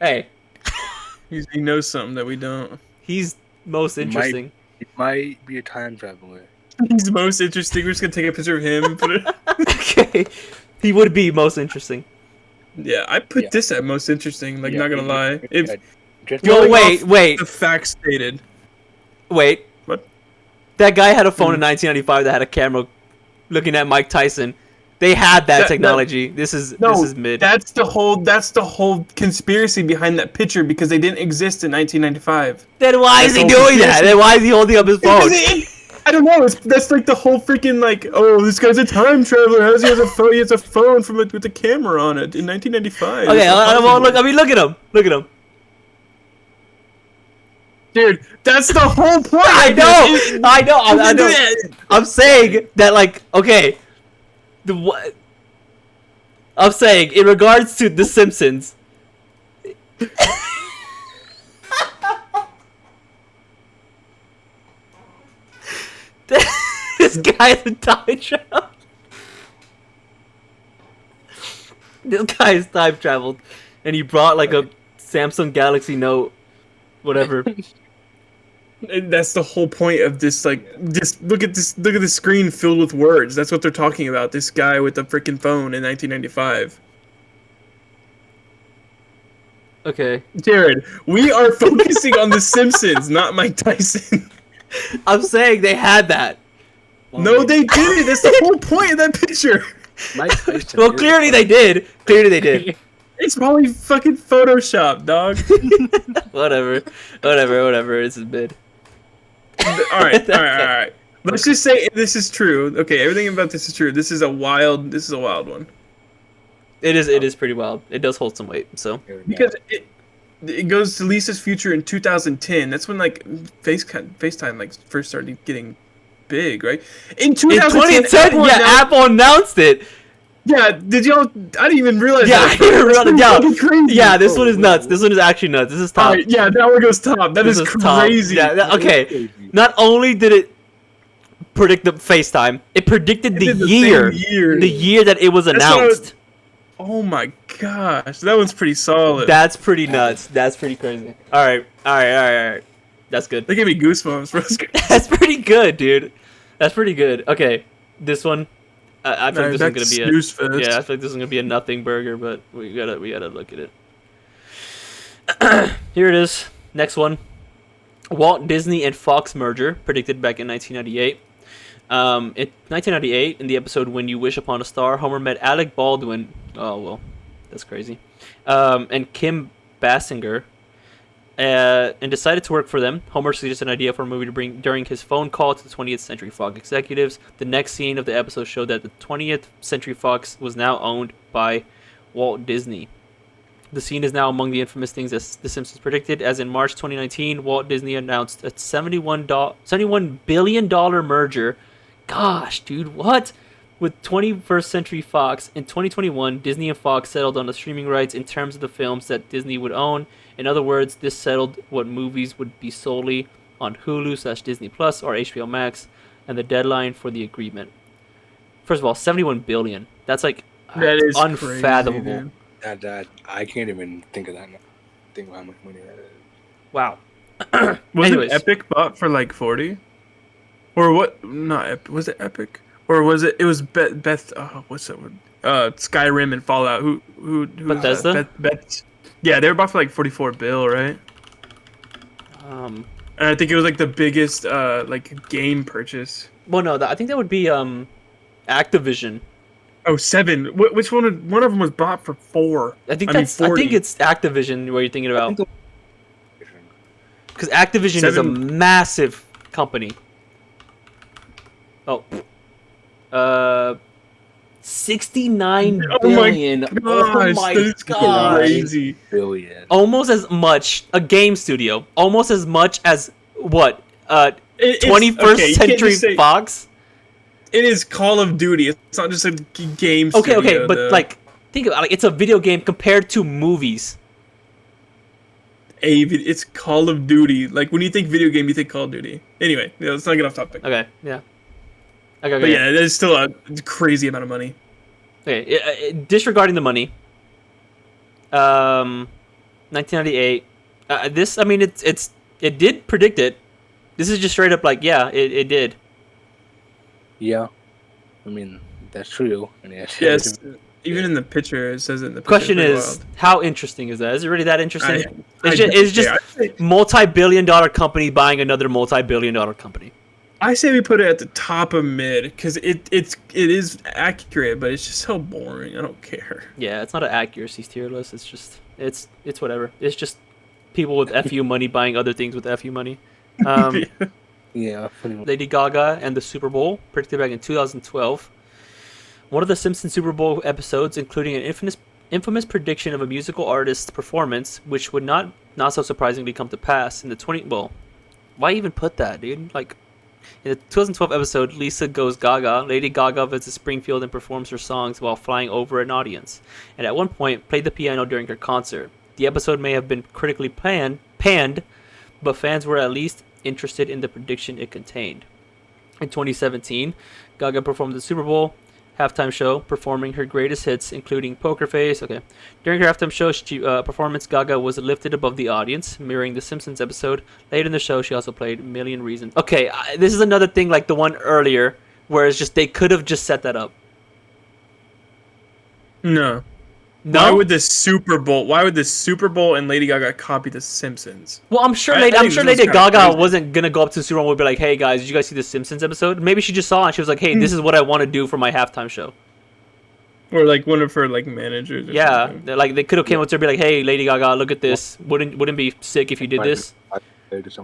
Hey, He knows something that we don't. he's most interesting. It might be a time traveler. He's most interesting. We're just gonna take a picture of him and put it. Okay, he would be most interesting. Yeah, I put Yeah. this at most interesting. Like, Yeah, not gonna lie. If just Well, Going wait, off wait, the facts stated. wait. What? That guy had a phone in 1995 that had a camera looking at Mike Tyson. They had that technology. This is mid. That's the whole conspiracy behind that picture because they didn't exist in 1995. Then why is That's he the whole doing that? conspiracy. Then why is he holding up his phone? I don't know. That's like the whole freaking like, oh, this guy's a time traveler. He has a phone? He has a phone with a camera on it in 1995. Okay, It's well, impossible. look. I mean, look at him. Look at him. Dude, that's the whole point. I know. I know. I know. Yeah. I'm saying that, like, okay, I'm saying in regards to The Simpsons. This guy's a time travel. This guy is time traveled, and he brought like a Samsung Galaxy Note, whatever. And that's the whole point of this. Like, just look at the screen filled with words. That's what they're talking about. This guy with the freaking phone in 1995. Okay, Jared, we are focusing on The Simpsons, not Mike Tyson. I'm saying they had that. No, they didn't. That's the whole point of that picture. Mike Tyson Well, is- clearly they did. Clearly they did. It's probably fucking Photoshop, dog. Whatever. This is mid. All right. Let's just say this is true. Okay, everything about this is true. This is a wild one. It is pretty wild. It does hold some weight. So Because it goes to Lisa's future in 2010. That's when like FaceTime like first started getting big, right? In in 2010, 2010, Apple announced it. Yeah, did y'all? I didn't even realize. Yeah, that. I didn't That's realize- pretty fucking crazy. Yeah, this one is nuts. This one is actually nuts. This is top. Alright, yeah, that one goes top. That This is top. crazy. Yeah, okay. Not only did it predict the FaceTime, it predicted It the did the year. same year. The year that it was That's what I was- announced. Oh my gosh, that one's pretty solid. That's pretty nuts. That's pretty crazy. All right. That's good. That gave me goosebumps, bro. That's pretty good, dude. That's pretty good. Okay, this one. I feel like this one's gonna be I feel like this is gonna be a nothing burger, but we gotta look at it. Here it is. Next one. Walt Disney and Fox merger predicted back in 1998. In 1998, in the episode "When You Wish Upon a Star," Homer met Alec Baldwin. Oh well, that's crazy. And Kim Basinger. And decided to work for them. Homer suggested an idea for a movie to bring during his phone call to the 20th Century Fox executives. The next scene of the episode showed that the 20th Century Fox was now owned by Walt Disney. The scene is now among the infamous things as The Simpsons predicted, as in March 2019, Walt Disney announced a $71 billion merger. Gosh, dude, what? With 21st Century Fox. In 2021, Disney and Fox settled on the streaming rights in terms of the films that Disney would own. In other words, this settled what movies would be solely on Hulu/Disney Plus or HBO Max, and the deadline for the agreement. First of all, 71 billion. That's like that is unfathomable. Crazy, That I can't even think of that now. Think of how much money that is. Wow. Wasn't Epic bought for like 40? Or what? Not Epic. Was it Epic? Or was it? It was Beth. What's that one? Skyrim and Fallout. Who Bethesda? Beth. Yeah, they were bought for like 44 bill, right? And I think it was like the biggest like game purchase. Well, no, I think that would be Activision. Oh, 7. Which one? One of them was bought for 4. I think it's Activision. What you're thinking about? Because Activision is a massive company. Oh. 69 billion. Oh my god. Crazy. Billion. Almost as much a game studio. Almost as much as what? 21st Century Fox? It is Call of Duty. It's not just a game studio. Okay, but like think about it, like, it's a video game compared to movies. It's Call of Duty. Like when you think video game, you think Call of Duty. Anyway, let's not get off topic. Okay, yeah. Okay. But yeah, there's still a crazy amount of money. Okay, disregarding the money. 1998. This, I mean, it did predict it. This is just straight up like, yeah, it did. Yeah, I mean that's true. Yes, even in the picture, it says it in the picture. Question is, how interesting is that? Is it really that interesting? It's just say, multi-billion-dollar company buying another multi-billion-dollar company. I say we put it at the top of mid because it is accurate, but it's just so boring. I don't care. Yeah, it's not an accuracy tier list. It's just it's whatever. It's just people with FU money buying other things with FU money. Yeah. Lady Gaga and the Super Bowl predicted back in 2012. One of the Simpsons Super Bowl episodes, including an infamous prediction of a musical artist's performance, which would not so surprisingly come to pass in the why even put that, dude? Like. In the 2012 episode, Lisa Goes Gaga, Lady Gaga visits Springfield and performs her songs while flying over an audience, and at one point played the piano during her concert. The episode may have been critically panned, but fans were at least interested in the prediction it contained. In 2017, Gaga performed the Super Bowl halftime show, performing her greatest hits, including Poker Face. Okay. During her halftime show performance, Gaga was lifted above the audience, mirroring the Simpsons episode. Later in the show, she also played Million Reasons. Okay, this is another thing like the one earlier, where it's just they could have just set that up. No. Why would the Super Bowl and Lady Gaga copy the Simpsons? Well, I'm sure Lady Gaga wasn't gonna go up to the Super Bowl and be like, "Hey guys, did you guys see the Simpsons episode?" Maybe she just saw it and she was like, "Hey, this is what I want to do for my halftime show." Or like one of her like managers. Or something. Like they could have came up to her and be like, "Hey, Lady Gaga, look at this. Wouldn't be sick if you did this?"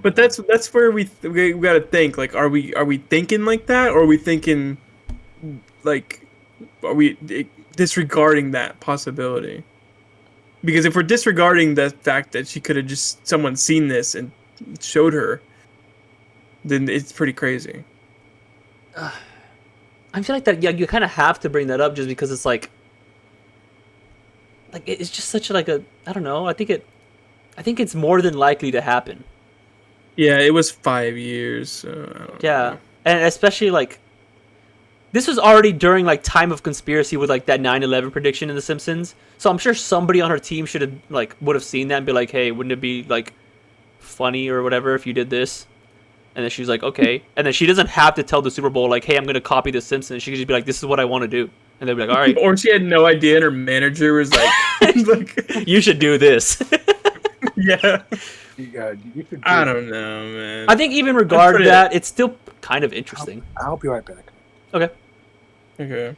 But that's where we gotta think. Like, are we thinking like that, or are we thinking like, are we disregarding that possibility? Because if we're disregarding the fact that she could have just someone seen this and showed her, then it's pretty crazy. I feel like that. Yeah, you kind of have to bring that up just because it's like it's just such like a, I don't know. I think it's more than likely to happen. Yeah, it was 5 years. So I don't know. And especially like this was already during like time of conspiracy with like that 9/11 prediction in The Simpsons. So I'm sure somebody on her team should have like would have seen that and be like, hey, wouldn't it be like funny or whatever if you did this? And then she's like, okay. And then she doesn't have to tell the Super Bowl like, hey, I'm gonna copy The Simpsons. She could just be like, this is what I want to do, and they'd be like, all right. Or she had no idea, and her manager was like, like You should do this. yeah. Yeah, you should. I don't know, man. I think even regarding that, it's still kind of interesting. I'll be right back. Okay. Okay.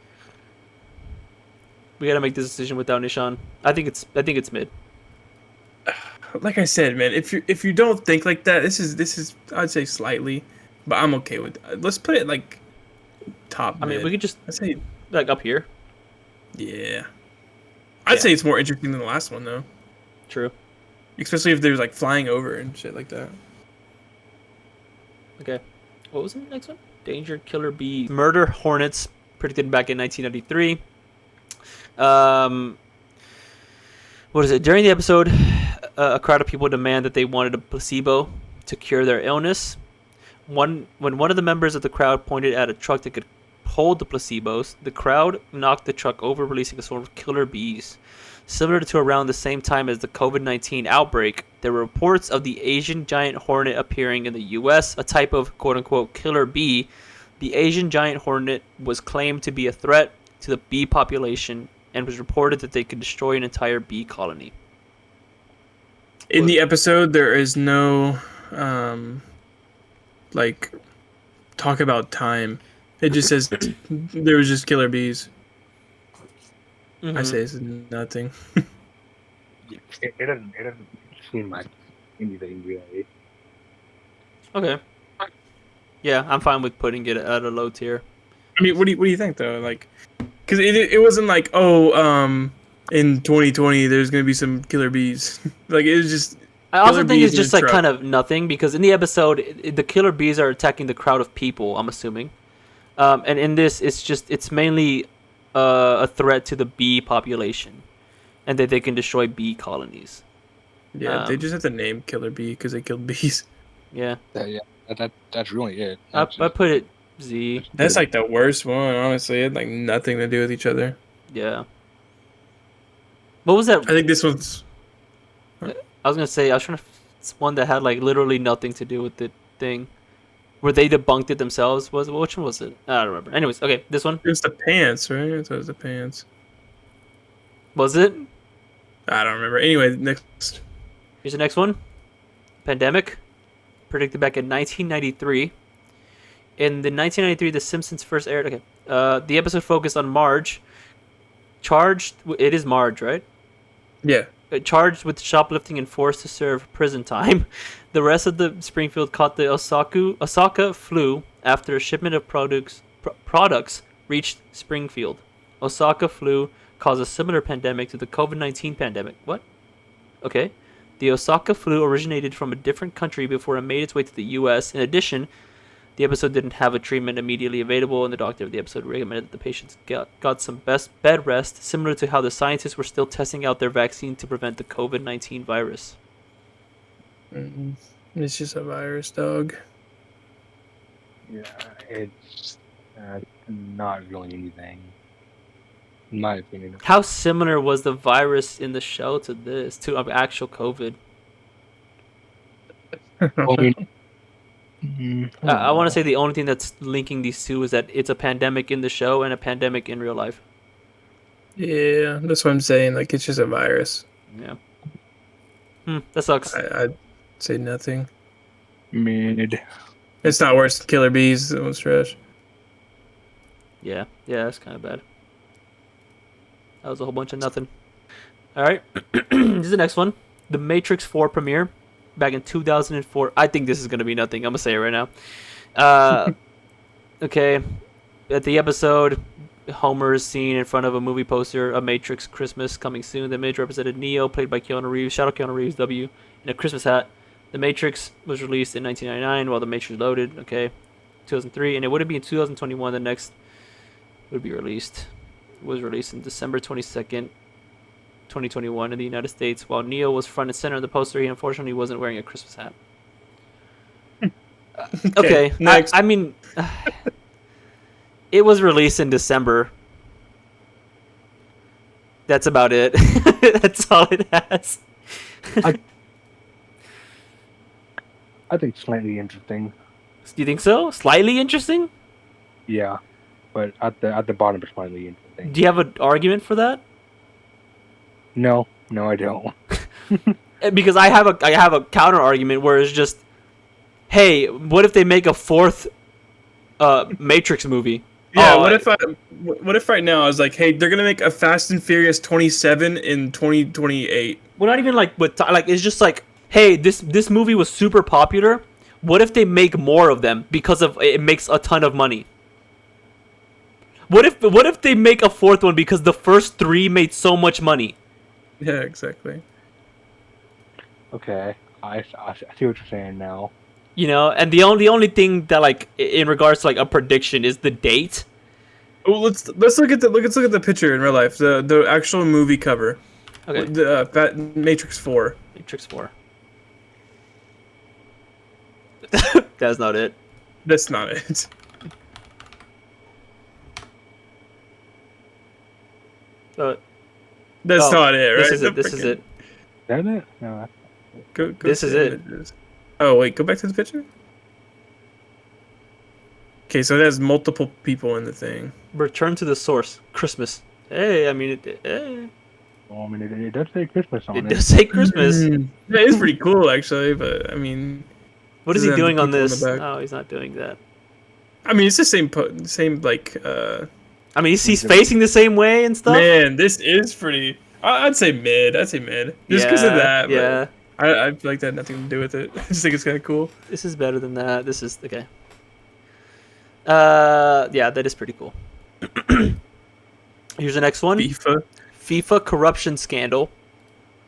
We gotta make this decision without Nishan. I think it's mid. Like I said, man, if you don't think like that, this is I'd say slightly, but I'm okay with let's put it like top I mean, mid. we could just I'd say like up here. yeah. I'd say it's more interesting than the last one though. True. Especially if there's like flying over and shit like that. Okay. What was the next one? Danger Killer Bee. Murder Hornets, predicted back in 1993. What is it? During the episode, a crowd of people demand that they wanted a placebo to cure their illness. When one of the members of the crowd pointed at a truck that could hold the placebos, the crowd knocked the truck over, releasing a swarm of killer bees. Similar to around the same time as the COVID-19 outbreak, there were reports of the Asian giant hornet appearing in the U.S., a type of quote-unquote killer bee. The Asian giant hornet was claimed to be a threat to the bee population and was reported that they could destroy an entire bee colony. In the episode, there is no like talk about time. It just says there was just killer bees. Mm-hmm. I say it's nothing. It doesn't seem like anything really. Okay. Yeah, I'm fine with putting it at a low tier. I mean, what do you think though? Like, because it wasn't like in 2020 there's gonna be some killer bees. Like it was just. I also killer think bees it's just in a like truck. kind of nothing because in the episode, the killer bees are attacking the crowd of people. I'm assuming, and in this, it's mainly a threat to the bee population, and that they can destroy bee colonies. Yeah, they just have to name killer bee because they killed bees. Yeah, That's really it. I put it Z. That's like the worst one, honestly. It had like nothing to do with each other. Yeah. What was that? I think this one's. I was gonna say I was trying to. It's one that had like literally nothing to do with the thing, where they debunked it themselves. Which one was it? I don't remember. Anyways, okay, this one It's the pants, right? I thought it was the pants. was it. I don't remember. Anyway, next. Here's the next one. Pandemic, predicted back in 1993. In the 1993, The Simpsons first aired. Okay, the episode focused on Marge. It is Marge, right? Yeah. Charged with shoplifting and forced to serve prison time. The rest of the Springfield caught the Osaka flu after a shipment of products reached Springfield. Osaka flu caused a similar pandemic to the COVID-19 pandemic. What? Okay. The Osaka flu originated from a different country before it made its way to the U.S. In addition, the episode didn't have a treatment immediately available, and the doctor of the episode recommended that the patients got some bed rest, similar to how the scientists were still testing out their vaccine to prevent the COVID-19 virus. It's just a virus, dog. Yeah, it's not really anything, in my opinion. How similar was the virus in the show to actual COVID? I want to say the only thing that's linking these two is that it's a pandemic in the show and a pandemic in real life. Yeah, that's what I'm saying. Like, it's just a virus. Yeah. That sucks. I'd say nothing. Mid. It's not worse than killer bees. It was trash. Yeah, that's kind of bad. That was a whole bunch of nothing. All right, this is the next one. The Matrix 4 premiere back in 2004. I think this is gonna be nothing. I'm gonna say it right now. Okay, at the episode, Homer is seen in front of a movie poster, A Matrix Christmas Coming Soon. The image represented Neo, played by Keanu Reeves. Shout out Keanu Reeves, W, in a Christmas hat. The Matrix was released in 1999 while The Matrix Loaded, 2003, and it would be in 2021 the next would be released. It was released on December 22nd, 2021 in the United States. While Neo was front and center of the poster, he unfortunately wasn't wearing a Christmas hat. Okay, next. I mean, It was released in December. That's about it. That's all it has. I think slightly interesting. Do you think so? Slightly interesting? Yeah, but at the bottom, it's slightly interesting. Do you have an argument for that? No, I don't. Because I have a counter argument where it's just, hey, what if they make a fourth Matrix movie? Yeah, what if right now I was like, hey, they're gonna make a Fast and Furious 27 in 2028. Well, not even like like it's just like, hey, this movie was super popular. What if they make more of them because of it makes a ton of money? What if they make a fourth one because the first 3 made so much money? Yeah, exactly. Okay, I see what you're saying now. You know, and the only thing that like in regards to like a prediction is the date. Oh, let's look at the picture in real life. The actual movie cover. Okay. The Matrix 4. Matrix 4. That's not it. That's not it. That's Oh, not it, right? This is it. This is it. Is that it? No. Go This to is it. images. Oh wait, go back to the picture. Okay, so it has multiple people in the thing. Return to the source. Christmas. Hey, I mean, Well, I mean, it does say Christmas on it it. does say Christmas. Yeah, it's pretty cool actually, but I mean, What is he Doesn't have doing the on people in this? the back. No, he's not doing that. I mean, it's the same like. I mean, he's facing the same way and stuff. Man, this is pretty. I'd say mid. Just because of that. but Yeah. I feel like that had nothing to do with it. I just think it's kind of cool. This is better than that. This is okay. Yeah, that is pretty cool. Here's the next one. FIFA corruption scandal.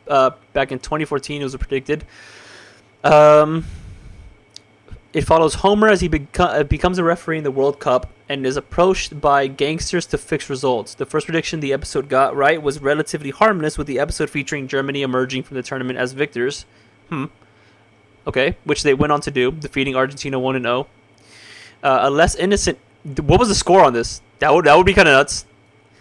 Back in 2014, it was predicted. It follows Homer as he becomes a referee in the World Cup and is approached by gangsters to fix results. The first prediction the episode got right was relatively harmless, with the episode featuring Germany emerging from the tournament as victors. Okay, which they went on to do, defeating Argentina 1-0. A less innocent. What was the score on this? That would be kind of nuts.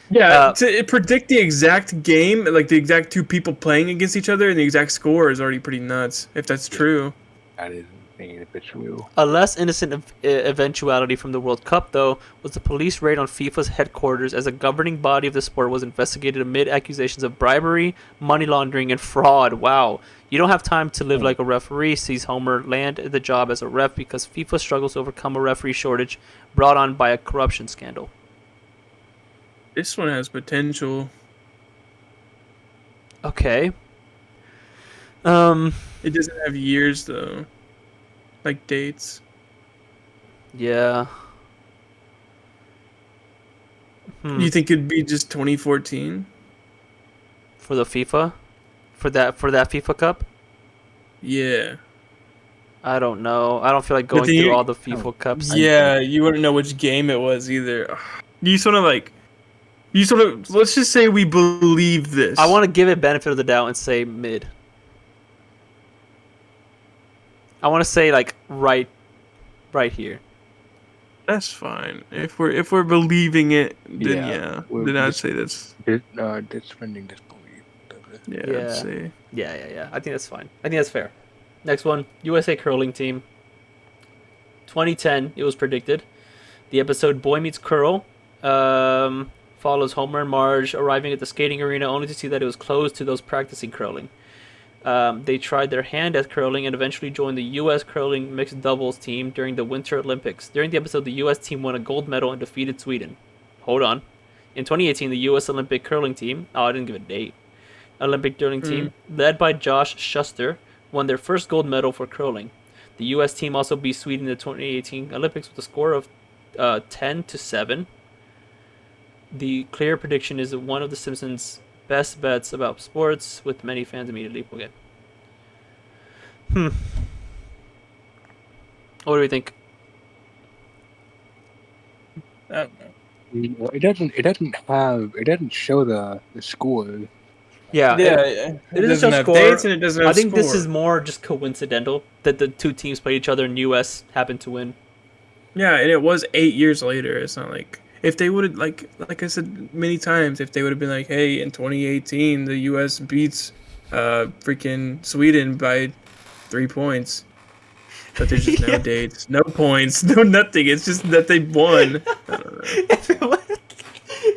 Yeah, to predict the exact game, like the exact 2 people playing against each other, and the exact score is already pretty nuts. If that's true. That is if it's true. A less innocent eventuality from the World Cup, though, was the police raid on FIFA's headquarters as a governing body of the sport was investigated amid accusations of bribery, money laundering, and fraud. Wow. You don't have time to live like a referee, sees Homer land the job as a ref because FIFA struggles to overcome a referee shortage brought on by a corruption scandal. This one has potential. Okay. It doesn't have years though. Like dates. Yeah. You think it'd be just 2014? For the FIFA? For that FIFA Cup? Yeah. I don't know. I don't feel like going through all the FIFA Cups. Yeah, you wouldn't know which game it was either. Let's just say we believe this. I want to give it benefit of the doubt and say mid. I want to say like right here. That's fine. If we're believing it, then then I'd say that's Defending disbelief. Yeah. I'd say. Yeah. I think that's fine. I think that's fair. Next one, USA curling team. 2010, it was predicted. The episode Boy Meets Curl follows Homer and Marge arriving at the skating arena only to see that it was closed to those practicing curling. They tried their hand at curling and eventually joined the U.S. curling mixed doubles team during the Winter Olympics. During the episode, the U.S. team won a gold medal and defeated Sweden. Hold on. In 2018, the U.S. Olympic curling team, I didn't give a date, Olympic curling team, led by Josh Schuster, won their first gold medal for curling. The U.S. team also beat Sweden in the 2018 Olympics with a score of 10-7. The clear prediction is one of the Simpsons' best bets about sports, with many fans immediately. Okay. What do we think? I don't know. It doesn't show the score. Yeah, It doesn't have score. dates and it doesn't have I think score. this is more just coincidental that the 2 teams played each other and U.S. happened to win. Yeah, and it was 8 years later. It's not like if they would have like I said many times, if they would have been like, hey, in 2018 the U.S. beats freaking Sweden by 3 points, but there's just no dates, no points, no nothing. It's just that they won. I don't know.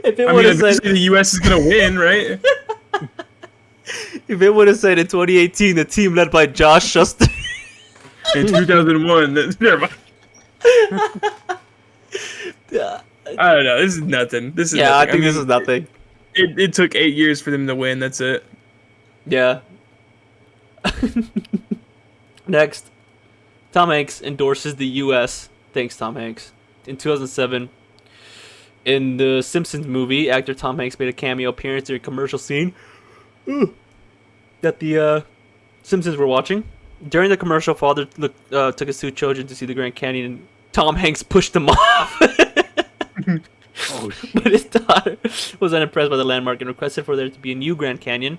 If it I would mean, have said, eventually the U.S. is gonna win, right? if it would have said in 2018, the team led by Josh Shuster. In 2001, never mind. I don't know. This is nothing. This is Yeah, nothing. I think this is nothing. It took 8 years for them to win. That's it. Yeah. Next, Tom Hanks endorses the U.S. Thanks, Tom Hanks. In 2007, in the Simpsons movie, actor Tom Hanks made a cameo appearance in a commercial scene that the Simpsons were watching. During the commercial, father took his two children to see the Grand Canyon, and Tom Hanks pushed them off. Oh, shit. But his daughter was unimpressed by the landmark and requested for there to be a new Grand Canyon.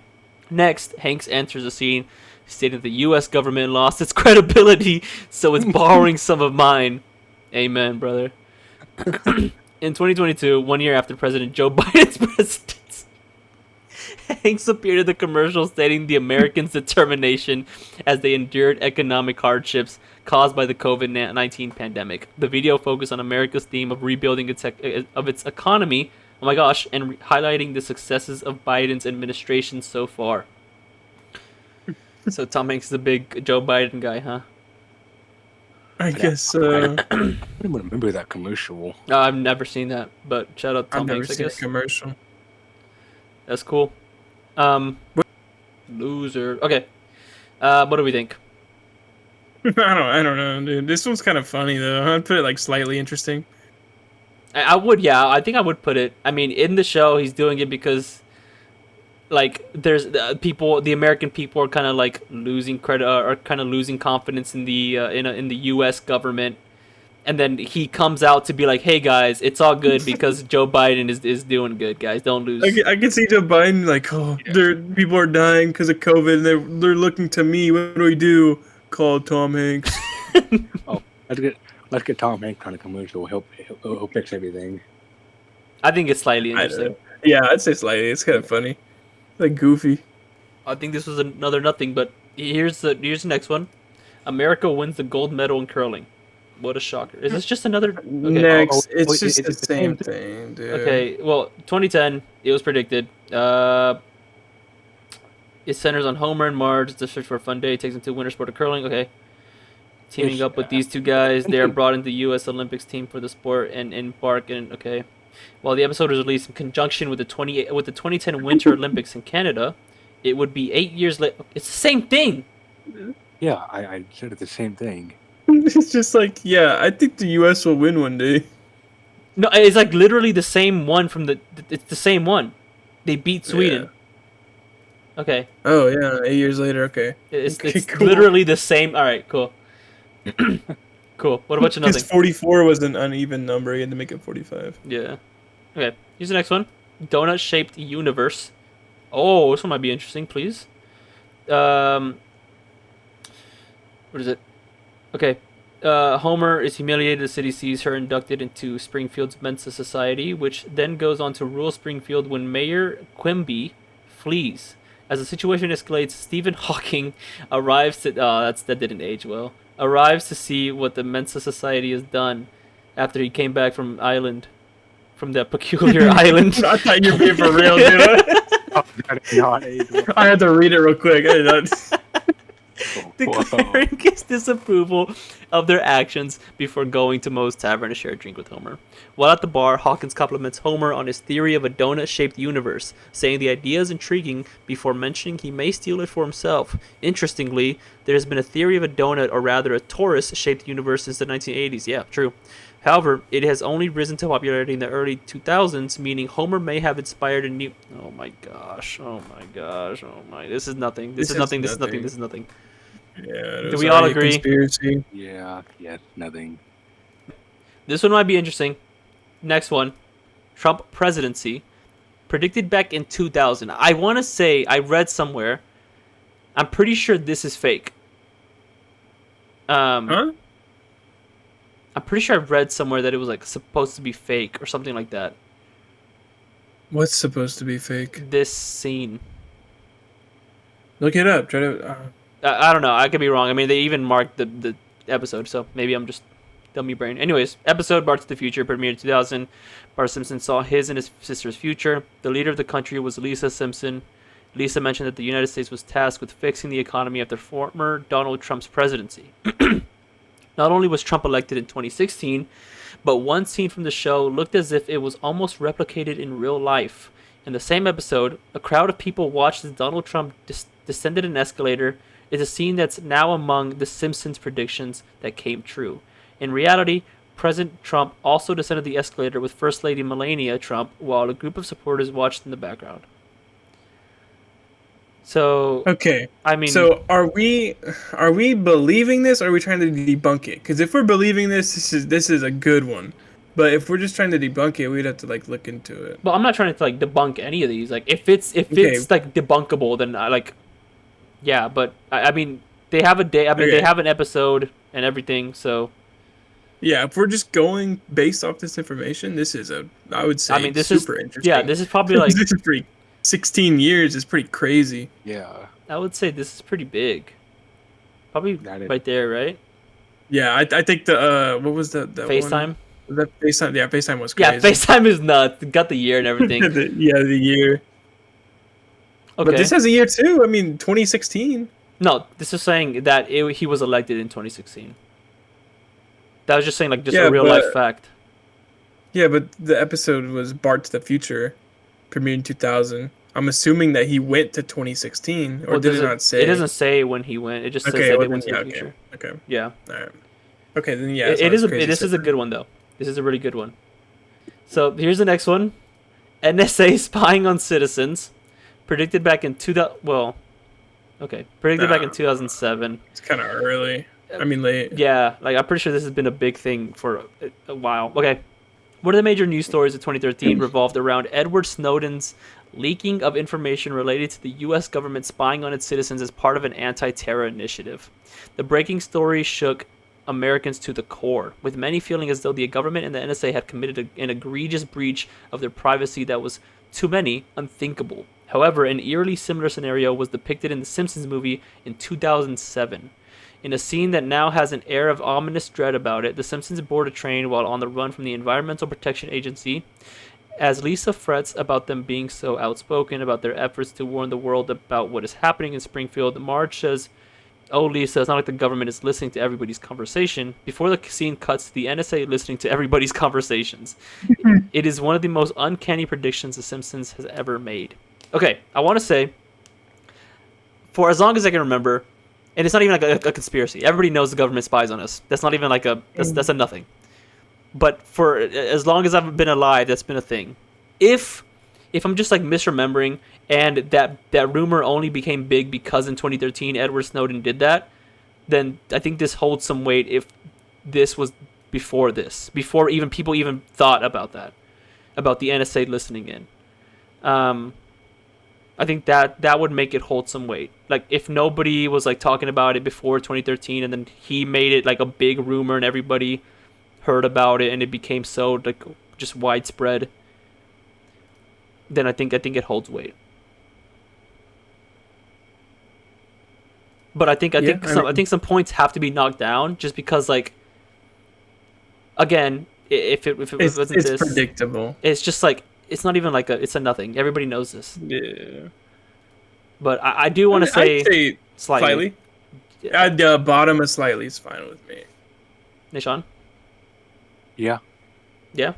Next, Hanks enters the scene, stating the U.S. government lost its credibility, so it's borrowing some of mine. Amen, brother. In 2022, 1 year after President Joe Biden's presidency, Hanks appeared in the commercial stating the Americans' determination as they endured economic hardships caused by the COVID-19 pandemic. The video focused on America's theme of rebuilding its economy, oh my gosh, and highlighting the successes of Biden's administration so far. So Tom Hanks is a big Joe Biden guy, huh? I guess. I don't even remember that commercial. I've never seen that, but shout out to I've Tom never Hanks, I seen a guess. commercial. That's cool. Loser. Okay. What do we think? I don't know, dude. This one's kind of funny though. I'd put it like slightly interesting. I would, yeah. I think I would put it. I mean, in the show, he's doing it because, like, there's the American people are kind of like losing credit, or kind of losing confidence in the in the U.S. government, and then he comes out to be like, "Hey guys, it's all good because Joe Biden is doing good, guys. Don't lose." I can see Joe Biden like, oh, people are dying because of COVID, and they're looking to me. What do we do? Call Tom Hanks. Oh, let's get Tom Hanks on a commercial. He'll fix everything. I think it's slightly interesting. Yeah, I'd say slightly. It's kind of funny, like goofy. I think this was another nothing, but here's the next one. America wins the gold medal in curling. What a shocker! Is this just another? Okay. Next, it's it's just the the same same thing, dude. Okay, well, 2010, it was predicted. It centers on Homer and Marge. It's a search for a fun day. Takes them to winter sport of curling. Okay. Teaming up with these two guys, they are brought into the U.S. Olympics team for the sport and embark in. Okay. While the episode was released in conjunction with the 2010 Winter Olympics in Canada, it would be 8 years later. It's the same thing. Yeah, I said the same thing. It's just like, yeah, I think the U.S. will win one day. No, it's like literally the same one from the. It's the same one. They beat Sweden. Yeah. Okay. Oh yeah, 8 years later. Okay. It's Cool. literally the same. All right, cool. Cool. What about you? Because Nothing. 44 was an uneven number. He had to make it 45. Yeah. Okay. Here's the next one. Donut-shaped universe. Oh, this one might be interesting. Please. What is it? Okay. Homer is humiliated as the city sees her inducted into Springfield's Mensa Society, which then goes on to rule Springfield when Mayor Quimby flees. As the situation escalates, Stephen Hawking arrives to... Oh, that didn't age well. Arrives to see what the Mensa Society has done after he came back from that peculiar island. I thought you were being for real, dude. Oh, that is not age well. I had to read it real quick. I did not... Declaring his disapproval of their actions before going to Moe's Tavern to share a drink with Homer. While at the bar, Hawkins compliments Homer on his theory of a donut-shaped universe, saying the idea is intriguing before mentioning he may steal it for himself. Interestingly, there has been a theory of a donut, or rather a torus-shaped universe since the 1980s. Yeah, true. However, it has only risen to popularity in the early 2000s, meaning Homer may have inspired a new... Oh my gosh. This is nothing. This is nothing. Yeah, Do we all agree? Conspiracy. Yeah, nothing. This one might be interesting. Next one. Trump presidency. Predicted back in 2000. I want to say, I read somewhere, I'm pretty sure this is fake. Huh? I'm pretty sure I've read somewhere that it was like supposed to be fake or something like that. What's supposed to be fake? This scene. Look it up. Try to. I don't know. I could be wrong. I mean, they even marked the episode, so maybe I'm just dummy brain. Anyways, episode Bart to the Future premiered in 2000. Bart Simpson saw his and his sister's future. The leader of the country was Lisa Simpson. Lisa mentioned that the United States was tasked with fixing the economy after former Donald Trump's presidency. Not only was Trump elected in 2016, but one scene from the show looked as if it was almost replicated in real life. In the same episode, a crowd of people watched as Donald Trump descended an escalator. It's a scene that's now among the Simpsons predictions that came true. In reality, President Trump also descended the escalator with First Lady Melania Trump while a group of supporters watched in the background. So Okay. I mean, so are we believing this, or are we trying to debunk it? Because if we're believing this is a good one. But if we're just trying to debunk it, we'd have to like look into it. well, I'm not trying to like debunk any of these. Like if it's Okay. like debunkable, then I like, yeah. But I mean, they have a day. I mean, Okay. they have an episode and everything. So Yeah, if we're just going based off this information, this is I would say I mean, this is super interesting. yeah. This is probably like this is pretty. 16 years is pretty crazy. Yeah. I would say this is pretty big. Probably That is- right there, right? Yeah, I think the what was that FaceTime. one? Was that FaceTime? Yeah, FaceTime was crazy. Yeah, FaceTime is nuts. Got the year and everything. the year. Okay. But this has a year too. I mean, 2016. No, this is saying that he was elected in 2016. That was just saying like just Yeah, a real life but- fact. Yeah, but the episode was Bart to the Future, premiered in 2000. I'm assuming that he went to 2016, or Well, did does it not say? It doesn't say when he went. It just says Okay, that well, they went to then, the yeah, future. okay. Yeah. All right. Okay, then yeah. It is this is a good one though. This is a really good one. So here's the next one. NSA spying on citizens, predicted back in 2000. Well, okay, predicted back in 2007. It's kind of early. I mean, late. Yeah, like I'm pretty sure this has been a big thing for a while. Okay, one of the major news stories of 2013 revolved around Edward Snowden's leaking of information related to the U.S. government spying on its citizens as part of an anti-terror initiative. The breaking story shook Americans to the core, with many feeling as though the government and the NSA had committed an egregious breach of their privacy that was, to many, unthinkable. However, an eerily similar scenario was depicted in the Simpsons movie in 2007. In a scene that now has an air of ominous dread about it, the Simpsons board a train while on the run from the Environmental Protection Agency. As Lisa frets about them being so outspoken about their efforts to warn the world about what is happening in Springfield, Marge says, "Oh, Lisa, it's not like the government is listening to everybody's conversation." Before the scene cuts to the NSA listening to everybody's conversations. It is one of the most uncanny predictions The Simpsons has ever made. Okay, I want to say, for as long as I can remember, and it's not even like a conspiracy. Everybody knows the government spies on us. That's not even like that's a nothing. But for as long as I've been alive, that's been a thing. If I'm just like misremembering, and that rumor only became big because in 2013 Edward Snowden did that, then I think this holds some weight. If this was before even people even thought about that, about the NSA listening in, I think that would make it hold some weight. Like if nobody was like talking about it before 2013, and then he made it like a big rumor and everybody heard about it and it became so like just widespread, then I think it holds weight. But I think some points have to be knocked down just because like again if it wasn't it's predictable. it's just like it's not even like it's a nothing. Everybody knows this. Yeah. But I do want to I'd say slightly. Yeah. At the bottom of slightly is fine with me. Nishan? Yeah. Yeah?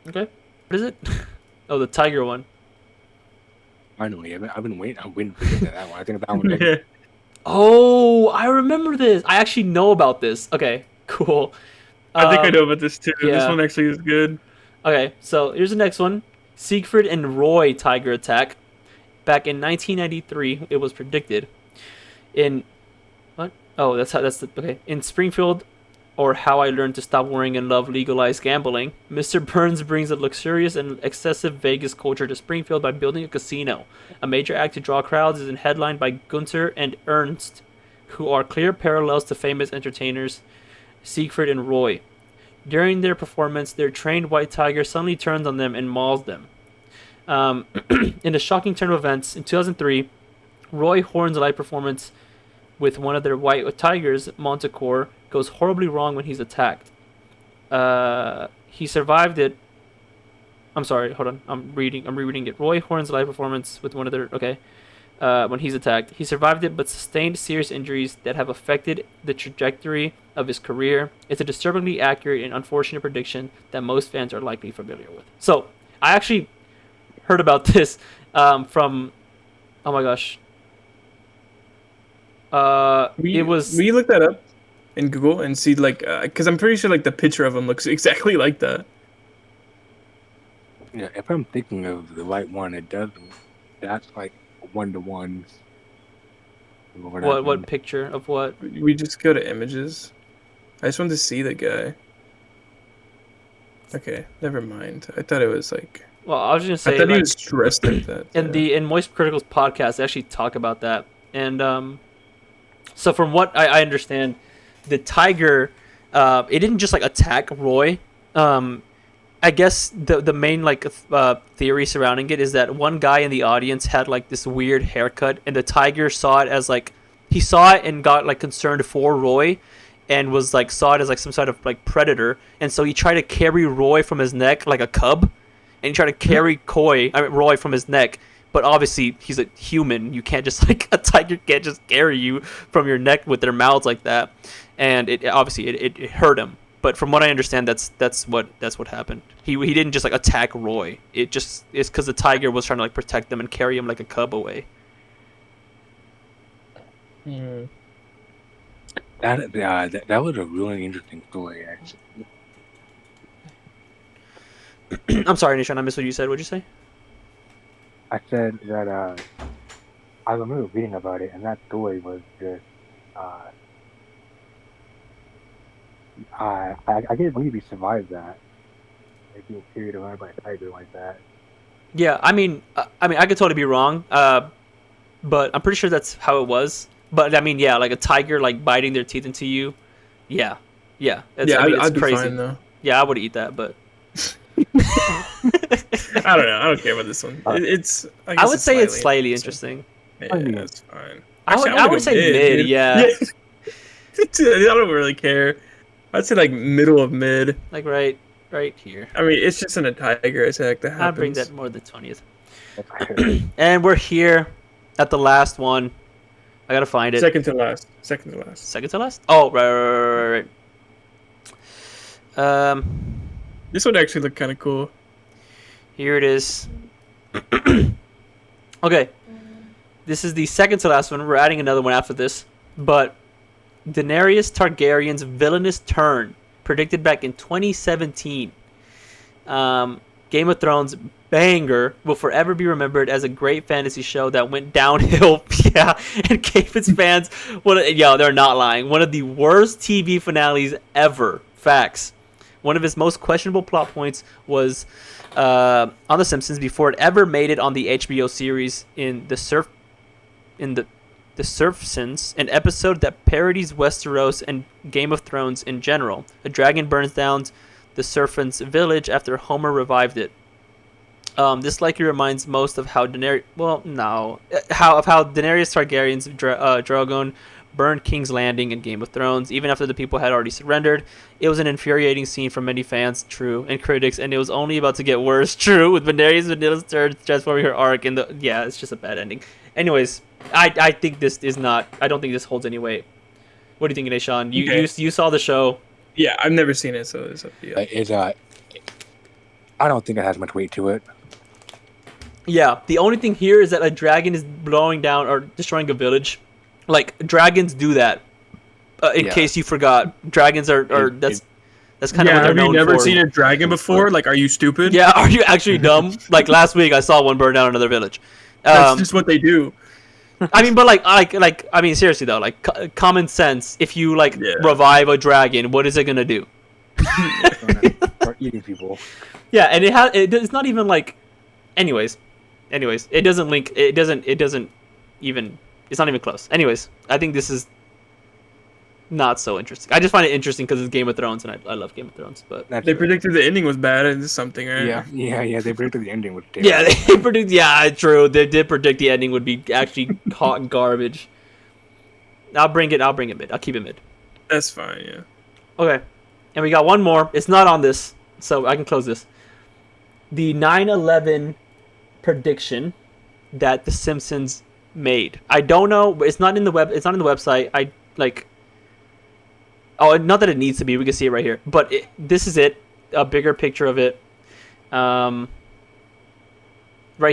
Okay. What is it? Oh, the tiger one. Finally, I've been waiting for that one. I think that one. Oh, I remember this. I actually know about this. Okay, cool. I think I know about this too. yeah. This one actually is good. Okay, so here's the next one. Siegfried and Roy tiger attack. Back in 1993, it was predicted. In what? Oh, okay. In Springfield, or How I Learned to Stop Worrying and Love Legalized Gambling, Mr. Burns brings a luxurious and excessive Vegas culture to Springfield by building a casino. A major act to draw crowds is headlined by Gunter and Ernst, who are clear parallels to famous entertainers Siegfried and Roy. During their performance, their trained white tiger suddenly turns on them and mauls them. In a shocking turn of events, in 2003, Roy Horn's live performance with one of their white tigers, Montecore, goes horribly wrong when he's attacked. He survived it. I'm sorry, hold on. I'm rereading it. Roy Horn's live performance with one of their when he's attacked. He survived it but sustained serious injuries that have affected the trajectory of his career. It's a disturbingly accurate and unfortunate prediction that most fans are likely familiar with. So, I actually heard about this from, oh my gosh. It was... Will you look that up in Google and see, like, because I'm pretty sure, like, the picture of him looks exactly like that. Yeah, if I'm thinking of the right one, it does. That's like 1-to-1. What picture of what? We just go to images. I just wanted to see the guy. Okay, never mind. I thought it was like... Well, I was just gonna say, I thought like, he was dressed like that. In Moist Critical's podcast, they actually talk about that. And so from what I understand, the tiger, it didn't just like attack Roy. I guess the main like theory surrounding it is that one guy in the audience had like this weird haircut, and the tiger saw it as like, he saw it and got like concerned for Roy, and was like saw it as like some sort of like predator, and so he tried to carry Roy from his neck like a cub, and he tried to carry Roy from his neck. But obviously he's a human. You can't just like, a tiger can't just carry you from your neck with their mouths like that, and it obviously it hurt him. But from what I understand, that's what happened. He didn't just like attack Roy. It's because the tiger was trying to like protect him and carry him like a cub away. Mm. That was a really interesting story, actually. I'm sorry, Nishan, I missed what you said. What'd you say? I said that I remember reading about it, and that story was just I can't believe he survived that. Like, being carried around by a tiger like that. Yeah, I mean, I could totally be wrong, but I'm pretty sure that's how it was. But I mean, yeah, like a tiger like biting their teeth into you. Yeah. It's I'd crazy. be fine though. Yeah, I would eat that, but I don't know. I don't care about this one. I would say it's slightly interesting. Yeah, that's fine. I would say mid. Dude. Yeah. Dude, I don't really care. I'd say like middle of mid. Like right here. I mean, it's just in a tiger attack that happens. I'd bring that more the 20th. And we're here at the last one. I gotta find it. Second to last. Oh, right. This one actually looked kind of cool. Here it is. Okay. This is the second to last one. We're adding another one after this. But Daenerys Targaryen's villainous turn, predicted back in 2017. Game of Thrones banger will forever be remembered as a great fantasy show that went downhill, and gave its fans they're not lying, one of the worst TV finales ever. Facts. One of its most questionable plot points was on The Simpsons before it ever made it on the HBO series in The Simpsons, an episode that parodies Westeros and Game of Thrones in general. A dragon burns down the serpent's village after Homer revived it. This likely reminds most of how Daenerys Targaryen's Drogon burned King's Landing in Game of Thrones, even after the people had already surrendered. It was an infuriating scene for many fans, true, and critics, and it was only about to get worse, true, with Daenerys transforming her arc in it's just a bad ending. Anyways, I think this is not. I don't think this holds any weight. What do you think, Nishan? You saw the show. Yeah, I've never seen it, so it's up to you. I don't think it has much weight to it. Yeah, the only thing here is that a dragon is blowing down or destroying a village. Like, dragons do that. In case you forgot, dragons are that's kind of what they're known for. Have you never seen a dragon before? Like, are you stupid? Yeah, are you actually dumb? Like last week, I saw one burn down another village. That's just what they do. I mean, but I mean, seriously though, like common sense. If you revive a dragon, what is it gonna do? Start eating people. Yeah, and it's not even like. Anyways, it doesn't link. It doesn't even. It's not even close. Anyways, I think this is not so interesting. I just find it interesting because it's Game of Thrones, and I love Game of Thrones. But They predicted the ending was bad and something, right? Yeah. They predicted the ending was terrible. yeah, they predict. Yeah, true. They did predict the ending would be actually hot garbage. I'll bring it mid. I'll keep it mid. That's fine. Yeah. Okay, and we got one more. It's not on this, so I can close this. The 9/11 prediction that The Simpsons made. I don't know. It's not in the It's not in the website. I like. Oh, not that it needs to be. We can see it right here. But this is it. A bigger picture of it. Right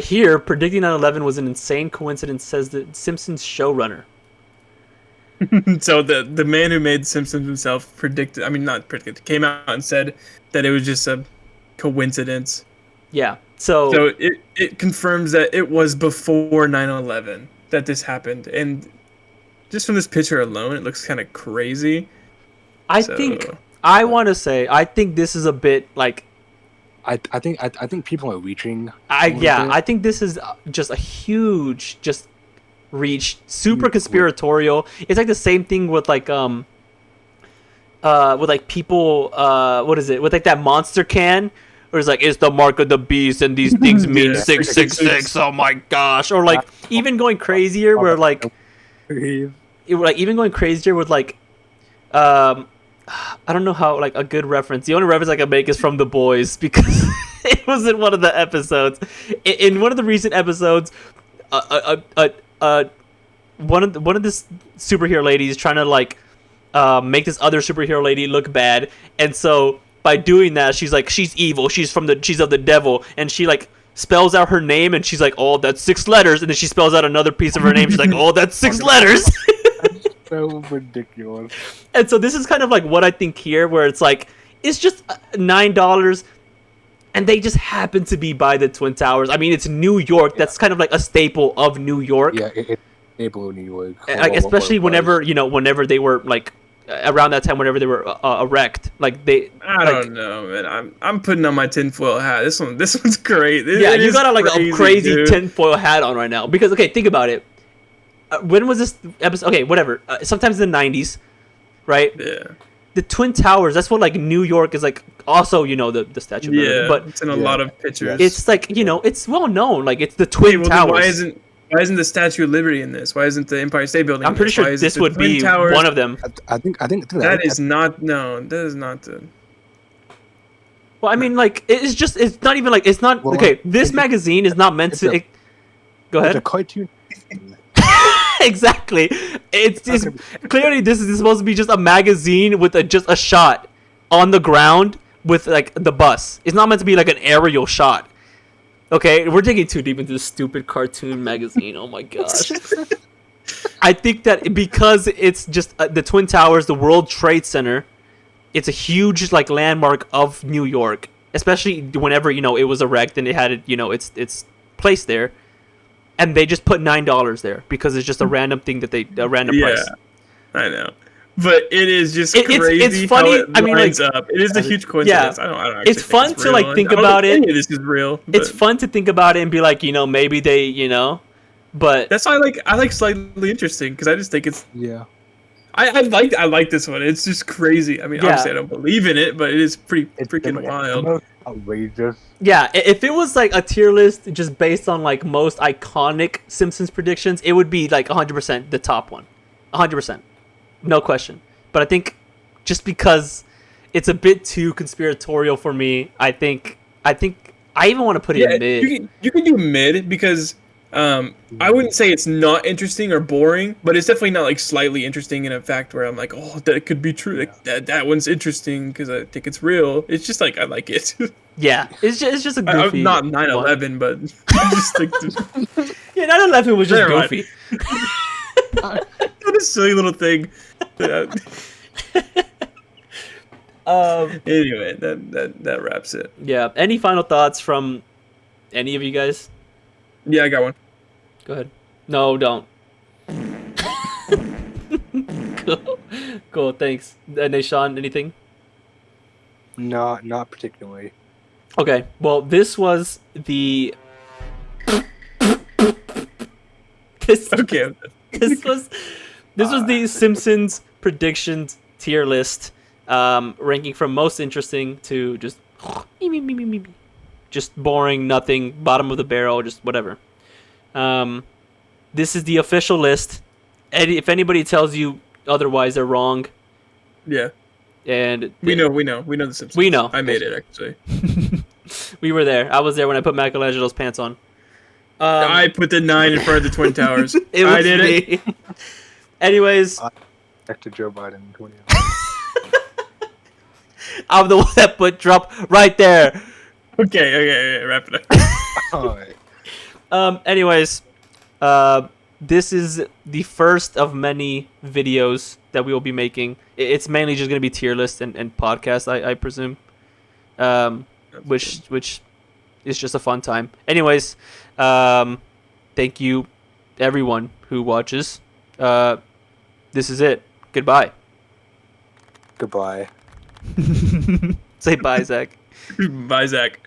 here, predicting 9/11 was an insane coincidence, says the Simpsons showrunner. So the man who made Simpsons himself came out and said that it was just a coincidence. Yeah. So it confirms that it was before 9/11 that this happened, and just from this picture alone, it looks kind of crazy. I think this is a bit like. I think people are reaching. I think this is just a huge reach, super conspiratorial. It's like the same thing with people what is it, with like that monster can where it's like, it's the mark of the beast and these things mean 666. Oh my gosh. Or like even going crazier where like even going crazier with like I don't know how, like, a good reference. The only reference I can make is from The Boys because it was in one of the episodes. In one of the recent episodes, one of this superhero ladies trying to like make this other superhero lady look bad, and so by doing that, she's like, she's evil. She's of the devil, and she like spells out her name, and she's like, oh, that's 6 letters, and then she spells out another piece of her name. She's like, oh, that's 6 letters. So ridiculous. And so this is kind of like what I think here, where it's like, it's just $9, and they just happen to be by the Twin Towers. I mean, it's New York. Yeah. That's kind of like a staple of New York. Yeah, it's staple of New York. Like, especially whenever they were like around that time, whenever they were erect. Like they. I don't know, man. I'm putting on my tinfoil hat. This one's great. You got like a crazy tinfoil hat on right now because think about it. When was this episode? Okay, whatever. Sometimes in the 90s, right? Yeah. The Twin Towers, that's what, like, New York is, like, also, the Statue of Liberty. Yeah, but it's in a lot of pictures. It's, like, it's well known. Like, it's the Twin Towers. Why isn't the Statue of Liberty in this? Why isn't the Empire State Building I'm pretty sure this would be one of them. I think that is not the... Well, I mean, like, it's not even, like, it's not... Well, okay, this magazine is not meant to... Go ahead. It's a cartoon... Exactly. It's just clearly this is supposed to be just a magazine with just a shot on the ground with like the bus. It's not meant to be like an aerial shot. Okay, we're digging too deep into this stupid cartoon magazine. Oh my gosh. I think that because it's just the Twin Towers, the World Trade Center, it's a huge like landmark of New York, especially whenever it was erect and it had its place there. And they just put $9 there because it's just a random thing that a random price. Yeah, I know, but it is just crazy. It's funny. How it lines up. It is a huge coincidence. Yeah. I don't it's fun to like think about it. This is real. It's fun to think about it and be like, maybe they, but that's why I like slightly interesting because I just think it's I like this one. It's just crazy. I mean, obviously I don't believe in it, but it is pretty freaking wild. Outrageous. Yeah, if it was like a tier list just based on like most iconic Simpsons predictions, it would be like 100% the top one. 100%. No question. But I think just because it's a bit too conspiratorial for me, I think I even want to put it in mid. You can do mid because I wouldn't say it's not interesting or boring, but it's definitely not like slightly interesting in a fact where I'm like, oh, that could be true. Like that one's interesting because I think it's real. It's just like I like it. Yeah, it's just a goofy. Not 9/11, but I just like. 9/11 was just goofy. What a silly little thing. Anyway, that wraps it. Yeah. Any final thoughts from any of you guys? Yeah, I got one. Go ahead. No, don't. Cool. Thanks. And Sean, anything? No, not particularly. Okay. Well, this was the. This was the Simpsons predictions tier list, ranking from most interesting to just boring, nothing, bottom of the barrel, just whatever. This is the official list. If anybody tells you otherwise, they're wrong. Yeah. And We know the Simpsons. We know. I made it, actually. We were there. I was there when I put Michelangelo's pants on. I put the 9 in front of the Twin Towers. It was I did it. me. Anyways, Back to Joe Biden. 20. I'm the one that put Trump right there. Okay, wrap it up. All right. Anyways, this is the first of many videos that we will be making. It's mainly just going to be tier list and podcast, I presume. Which is just a fun time. Anyways, thank you, everyone who watches. This is it. Goodbye. Goodbye. Say bye, Zach. Bye, Zach.